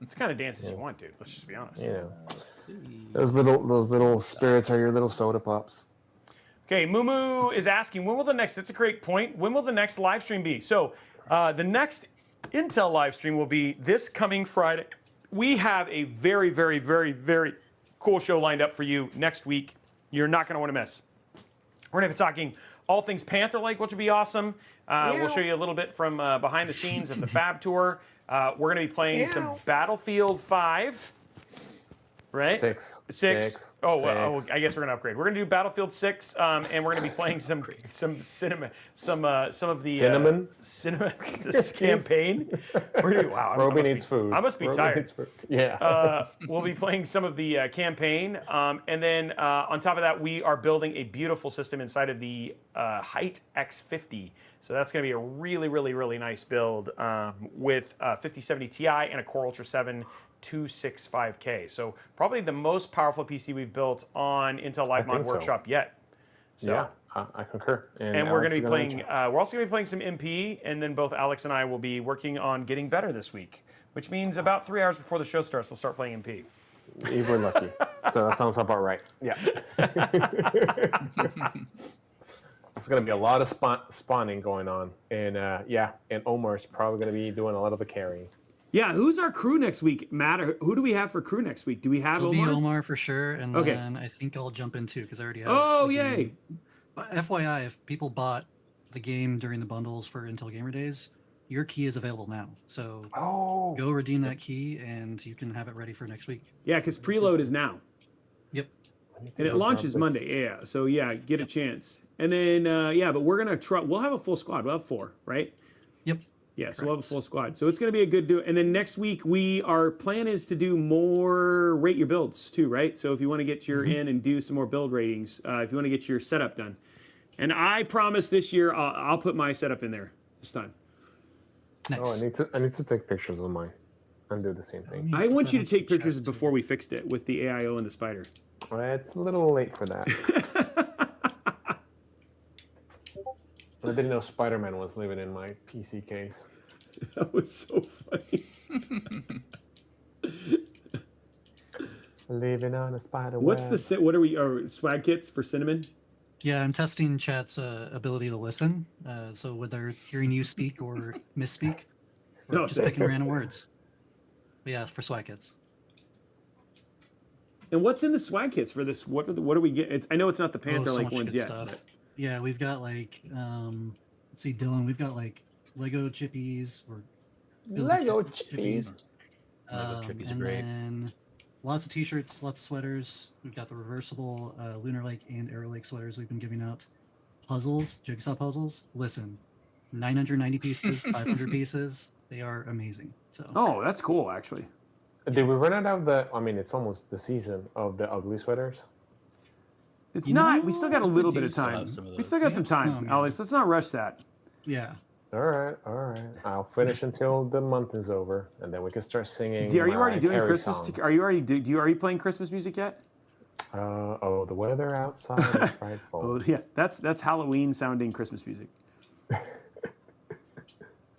S1: It's the kind of dances you want, dude. Let's just be honest.
S3: You know, those little spirits are your little soda pops.
S1: Okay, Mumu is asking, when will the next? That's a great point. When will the next live stream be? So, the next Intel live stream will be this coming Friday. We have a very, very, very, very cool show lined up for you next week. You're not going to want to miss. We're going to be talking all things Panther-like, which will be awesome. We'll show you a little bit from behind the scenes of the Fab Tour. We're going to be playing some Battlefield 5. Right?
S3: Six.
S1: Oh, I guess we're gonna upgrade. We're gonna do Battlefield 6, and we're gonna be playing some of the this campaign. We're gonna
S3: Roby needs food.
S1: I must be tired.
S3: Yeah.
S1: We'll be playing some of the campaign, and then on top of that, we are building a beautiful system inside of the Height X50. So that's going to be a really, really, really nice build with 5070 Ti and a Core Ultra 7 265K. So probably the most powerful PC we've built on Intel Live Mod Workshop yet. So
S3: I concur.
S1: And we're going
S3: Alex
S1: to be
S3: is
S1: playing.
S3: mention-
S1: We're also going to be playing some MP, and then both Alex and I will be working on getting better this week, which means about 3 hours before the show starts, we'll start playing MP.
S3: If we're lucky. So that sounds about right. Yeah. It's going to be a lot of spawning going on. And and Omar's probably going to be doing a lot of the carrying.
S1: Yeah, who's our crew next week, Matt? Who do we have for crew next week? Do we have
S2: It'll
S1: Omar?
S2: be Omar for sure, and
S1: Okay.
S2: then I think I'll jump in too because I already have.
S1: Oh,
S2: the
S1: yay.
S2: game. But FYI, if people bought the game during the bundles for Intel Gamer Days, your key is available now. So
S3: Oh.
S2: go redeem that key, and you can have it ready for next week.
S1: Yeah, because preload is now.
S2: Yep.
S1: And it launches Monday, yeah. So yeah, get a chance. And then but we're gonna try. We'll have a full squad. We'll have 4, right?
S2: Yep.
S1: Yeah, so we'll have a full squad. So it's gonna be a good do. And then next week our plan is to do more rate your builds too, right? So if you want to get your in and do some more build ratings, if you want to get your setup done, and I promise this year I'll put my setup in there this time.
S2: Nice.
S3: Oh, I need to take pictures of mine and do the same thing.
S1: I want you to take pictures before we fixed it with the AIO and the spider.
S3: Well, it's a little late for that. I didn't know Spider-Man was living in my PC case.
S1: That was so funny.
S3: Living on a spider
S1: What's
S3: web.
S1: the set? What are we? Swag kits for Cinnamon?
S2: Yeah, I'm testing chat's ability to listen. So whether hearing you speak or misspeak, or
S1: No,
S2: just picking random words. But yeah, for swag kits.
S1: And what's in the swag kits for this? What do we get? I know it's not the Panther
S2: so
S1: like
S2: much
S1: ones
S2: good
S1: yet.
S2: stuff.
S1: but-
S2: Yeah, we've got like, let's see, Dylan, we've got like Lego chippies or
S3: Lego chippies.
S5: Lego chippies are
S2: and
S5: great.
S2: then lots of t-shirts, lots of sweaters. We've got the reversible Lunar Lake and Arrow Lake sweaters we've been giving out. Puzzles, jigsaw puzzles. Listen, 990 pieces, 500 pieces. They are amazing. So
S1: Oh, that's cool, actually.
S3: Did we run out of the? I mean, it's almost the season of the ugly sweaters.
S1: It's
S2: You
S1: not.
S2: know,
S1: we still got a
S5: we
S1: little
S5: do
S1: bit of
S5: still
S1: time.
S5: have some of
S1: We
S5: those.
S1: still got some
S2: We have
S1: time,
S2: some, yeah.
S1: Alex. Let's not rush that.
S2: yeah,
S3: All right. I'll finish until the month is over, and then we can start singing.
S1: Are you already
S3: Mariah
S1: doing
S3: Carey
S1: Christmas?
S3: songs.
S1: Are you already playing Christmas music yet?
S3: The weather outside is frightful.
S1: Oh yeah, that's Halloween sounding Christmas music.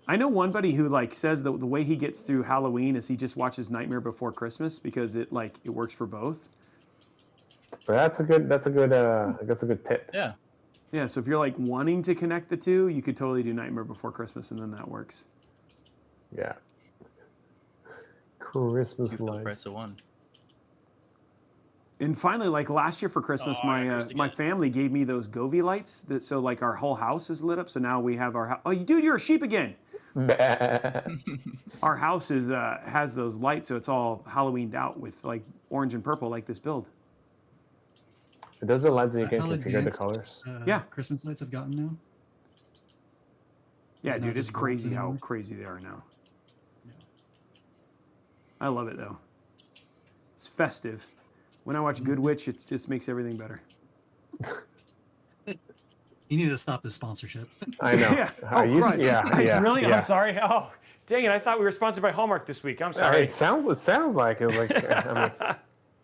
S1: I know one buddy who like says that the way he gets through Halloween is he just watches Nightmare Before Christmas because it works for both.
S3: But that's a good tip.
S5: Yeah.
S1: Yeah, so if you're like wanting to connect the two, you could totally do Nightmare Before Christmas and then that works.
S3: Yeah. Christmas
S5: Two for the
S3: lights.
S5: price of one.
S1: And finally, like last year for Christmas,
S5: Oh, I understand.
S1: my family gave me those Govee lights. So like our whole house is lit up. So now we have our house. Oh, dude, you're a sheep again. Our house has those lights, so it's all Halloweened out with like orange and purple, like this build.
S3: Those are lights that you can
S2: How
S3: configure the
S2: advanced,
S3: colors.
S1: Yeah.
S2: Christmas lights have gotten now.
S1: Yeah,
S2: Not
S1: dude, it's
S2: just bulbs
S1: crazy how
S2: anymore.
S1: crazy they are now.
S2: Yeah.
S1: I love it though. It's festive. When I watch Good Witch, it just makes everything better.
S2: You need to stop this sponsorship.
S3: I know.
S1: Yeah.
S3: Are you?
S1: Christ.
S3: Yeah.
S1: Really?
S3: Yeah.
S1: I'm sorry. Oh, dang it! I thought we were sponsored by Hallmark this week. I'm sorry.
S3: It sounds like it.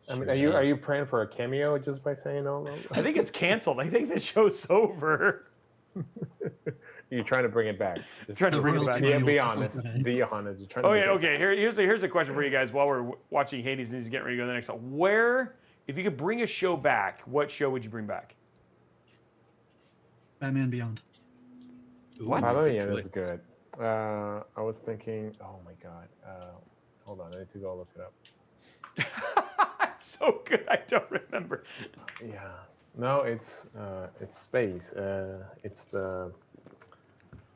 S3: I mean, are you praying for a cameo just by saying all those?
S1: I think it's canceled. I think the show's over.
S3: You're trying to bring it back. Just
S1: Trying to bring it back.
S3: Be honest. Be honest. You're trying to
S1: Oh
S3: make
S1: yeah,
S3: it-
S1: okay. Here's a question for you guys while we're watching Hades and he's getting ready to go to the next one. Where, if you could bring a show back, what show would you bring back?
S2: Batman Beyond.
S5: Ooh,
S1: What?
S5: that's a
S3: Probably,
S5: good
S3: yeah,
S5: choice.
S3: that's good. I was thinking. Oh my god. Hold on. I need to go look it up.
S1: It's so good. I don't remember.
S3: Yeah. No, it's space. It's the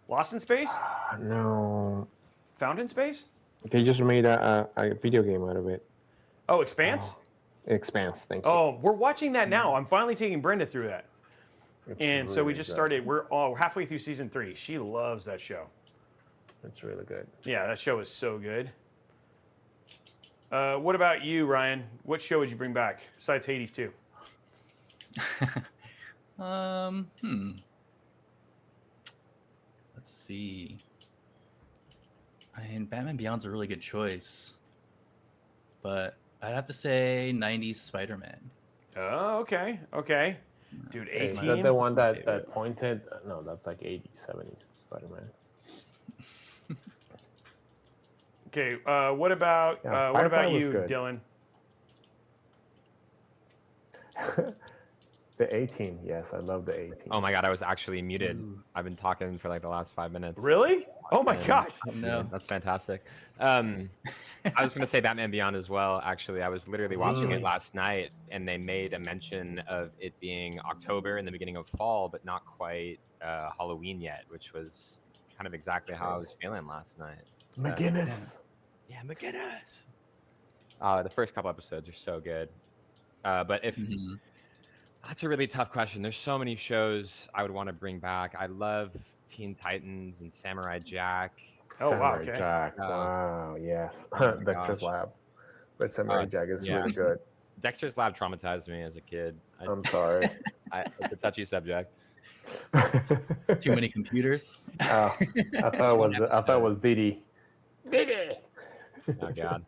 S1: Lost in Space?
S3: no.
S1: Found in Space?
S3: They just made a video game out of it.
S1: Oh, Expanse?
S3: Expanse. Thank you.
S1: Oh, we're watching that now. I'm finally taking Brenda through that.
S3: It's
S1: And so we
S3: really
S1: just
S3: good.
S1: started. We're halfway through season 3. She loves that show.
S3: It's really good.
S1: Yeah, that show is so good. What about you, Ryan? What show would you bring back besides Hades 2?
S5: Let's see. I mean, Batman Beyond's a really good choice, but I'd have to say '90s Spider-Man.
S1: Oh, okay, okay. Dude,
S3: Hey, is that
S1: A-Team.
S3: the one
S5: my
S3: that
S5: favorite.
S3: pointed? No, that's like 80s, 70s Spider-Man.
S1: Okay, what about
S3: Yeah,
S1: what
S3: Firefly
S1: about
S3: was
S1: you,
S3: good.
S1: Dylan?
S3: The A-Team, yes, I love the A-Team.
S4: Oh my god, I was actually muted.
S5: Ooh.
S4: I've been talking for like the last 5 minutes.
S1: Really? Oh my
S4: And-
S1: gosh.
S5: Oh, no.
S4: That's fantastic. I was going to say Batman Beyond as well. Actually, I was literally watching
S2: Really?
S4: it last night, and they made a mention of it being October in the beginning of fall, but not quite Halloween yet, which was kind of exactly how I was feeling last night. So,
S3: McGinnis.
S4: yeah, McGinnis. The first couple episodes are so good. But if
S5: Mhm.
S4: that's a really tough question. There's so many shows I would want to bring back. I love Teen Titans and Samurai Jack.
S1: Oh, wow,
S3: Samurai
S1: okay.
S3: Jack. Wow, yes.
S4: Oh my
S3: Dexter's
S4: gosh.
S3: Lab. But Samurai Jack is
S4: yeah.
S3: really good.
S4: Dexter's Lab traumatized me as a kid.
S3: I'm sorry.
S4: It's a touchy subject.
S5: Too many computers.
S3: Oh, I thought it was Didi. Didi.
S4: Oh god.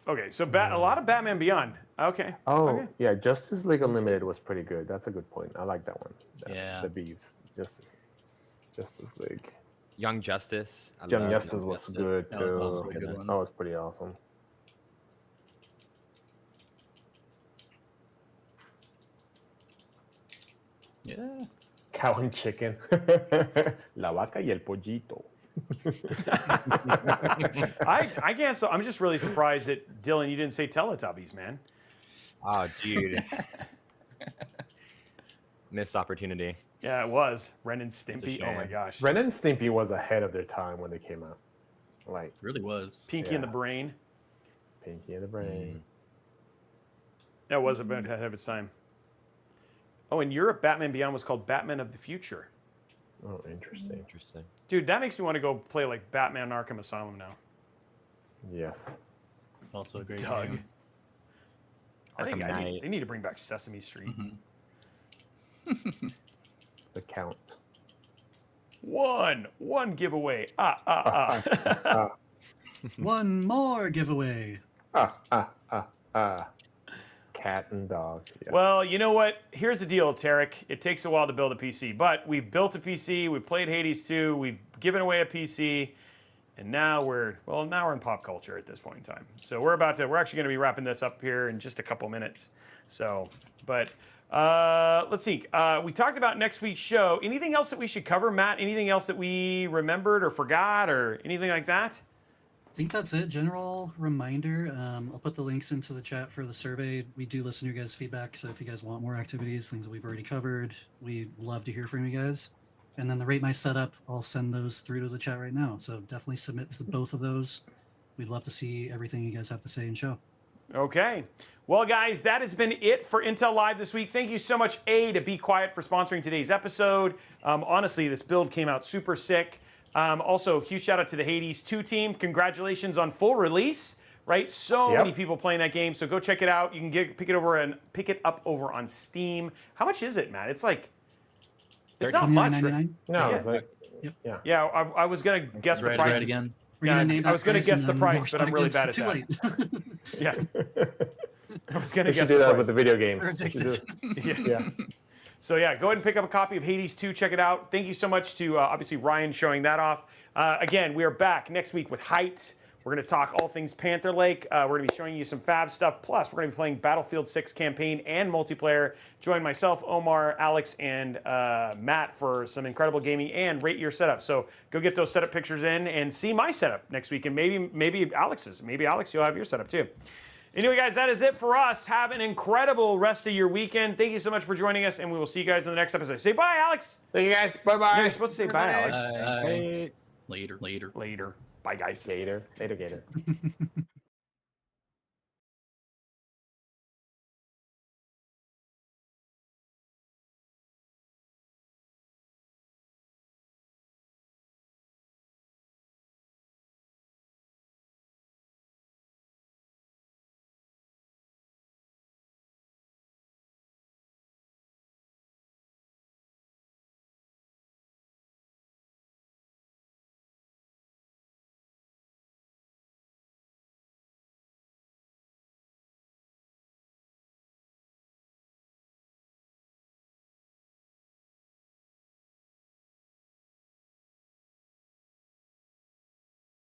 S1: Okay, so a lot of Batman Beyond. Okay.
S3: Oh,
S1: Okay.
S3: yeah, Justice League Unlimited was pretty good. That's a good point. I like that one.
S5: Yeah.
S3: The Beeves. Justice League.
S4: Young Justice. I
S3: Young
S4: love
S3: Justice was
S5: Justice.
S3: good
S5: That was
S3: too.
S5: also a good one.
S3: That was pretty awesome.
S5: Yeah.
S3: Cow and chicken. La vaca y el pollito.
S1: I guess I'm just really surprised that Dylan, you didn't say Teletubbies, man.
S4: Oh, dude. Missed opportunity.
S1: Yeah, it was Ren and Stimpy. Oh my
S4: shame.
S1: gosh.
S3: Ren and Stimpy was ahead of their time when they came out. Like
S5: Really was.
S1: Pinky and the
S3: Yeah.
S1: Brain.
S3: Pinky and the Brain.
S1: That was ahead of its time. Oh, in Europe, Batman Beyond was called Batman of the Future.
S3: Oh, interesting.
S4: Interesting.
S1: Dude, that makes me want to go play like Batman Arkham Asylum now.
S3: Yes.
S5: Also a great
S1: Doug.
S5: game.
S1: I think
S4: Arkham Knight.
S1: they need to bring back Sesame Street.
S5: Mhm.
S3: The Count.
S1: One giveaway.
S2: One more giveaway.
S3: Cat and dog. Yeah.
S1: Well, you know what? Here's the deal, Tarek. It takes a while to build a PC, but we've built a PC. We've played Hades 2. We've given away a PC, and now we're in pop culture at this point in time. So we're actually going to be wrapping this up here in just a couple minutes. So, but let's see. We talked about next week's show. Anything else that we should cover, Matt? Anything else that we remembered or forgot or anything like that?
S2: I think that's it. General reminder. I'll put the links into the chat for the survey. We do listen to your guys' feedback, so if you guys want more activities, things that we've already covered, we'd love to hear from you guys. And then the Rate My Setup, I'll send those through to the chat right now. So definitely submit to both of those. We'd love to see everything you guys have to say and show.
S1: Okay. Well, guys, that has been it for Intel Live this week. Thank you so much, to Be Quiet for sponsoring today's episode. Honestly, this build came out super sick. Also, huge shout out to the Hades 2 team. Congratulations on full release, right? So many people playing that game. So go check it out. You can pick it up over on Steam. How much is it, Matt? It's like, it's not much. Right?
S2: $29.99.
S3: No,
S1: Yeah.
S3: it's like,
S2: Yep.
S3: yeah.
S1: Yeah, I was gonna guess the
S5: Right,
S1: price.
S5: right again.
S2: We're gonna
S1: Yeah,
S2: name
S1: I
S2: that
S1: was gonna
S2: price
S1: guess
S2: and
S1: the
S2: then
S1: price,
S2: watch
S1: but
S2: that
S1: I'm really
S2: again.
S1: bad at
S2: It's
S1: that.
S2: too late.
S1: Yeah. I was gonna
S3: We should
S1: guess
S3: do
S1: the
S3: that
S1: price.
S3: with the video games.
S2: We're
S3: We should
S2: addicted.
S3: do-
S1: Yeah.
S3: yeah.
S1: So yeah, go ahead and pick up a copy of Hades 2. Check it out. Thank you so much to obviously Ryan showing that off. Again, we are back next week with Height. We're going to talk all things Panther Lake. We're going to be showing you some fab stuff. Plus, we're going to be playing Battlefield 6 campaign and multiplayer. Join myself, Omar, Alex, and Matt for some incredible gaming and rate your setup. So go get those setup pictures in and see my setup next week, and maybe Alex's. Maybe Alex, you'll have your setup too. Anyway, guys, that is it for us. Have an incredible rest of your weekend. Thank you so much for joining us, and we will see you guys in the next episode. Say bye, Alex.
S3: Thank you guys. Bye-bye.
S1: You're supposed to say bye, Alex.
S5: Later.
S1: Later. Bye, guys.
S3: Gator. Later, Gator.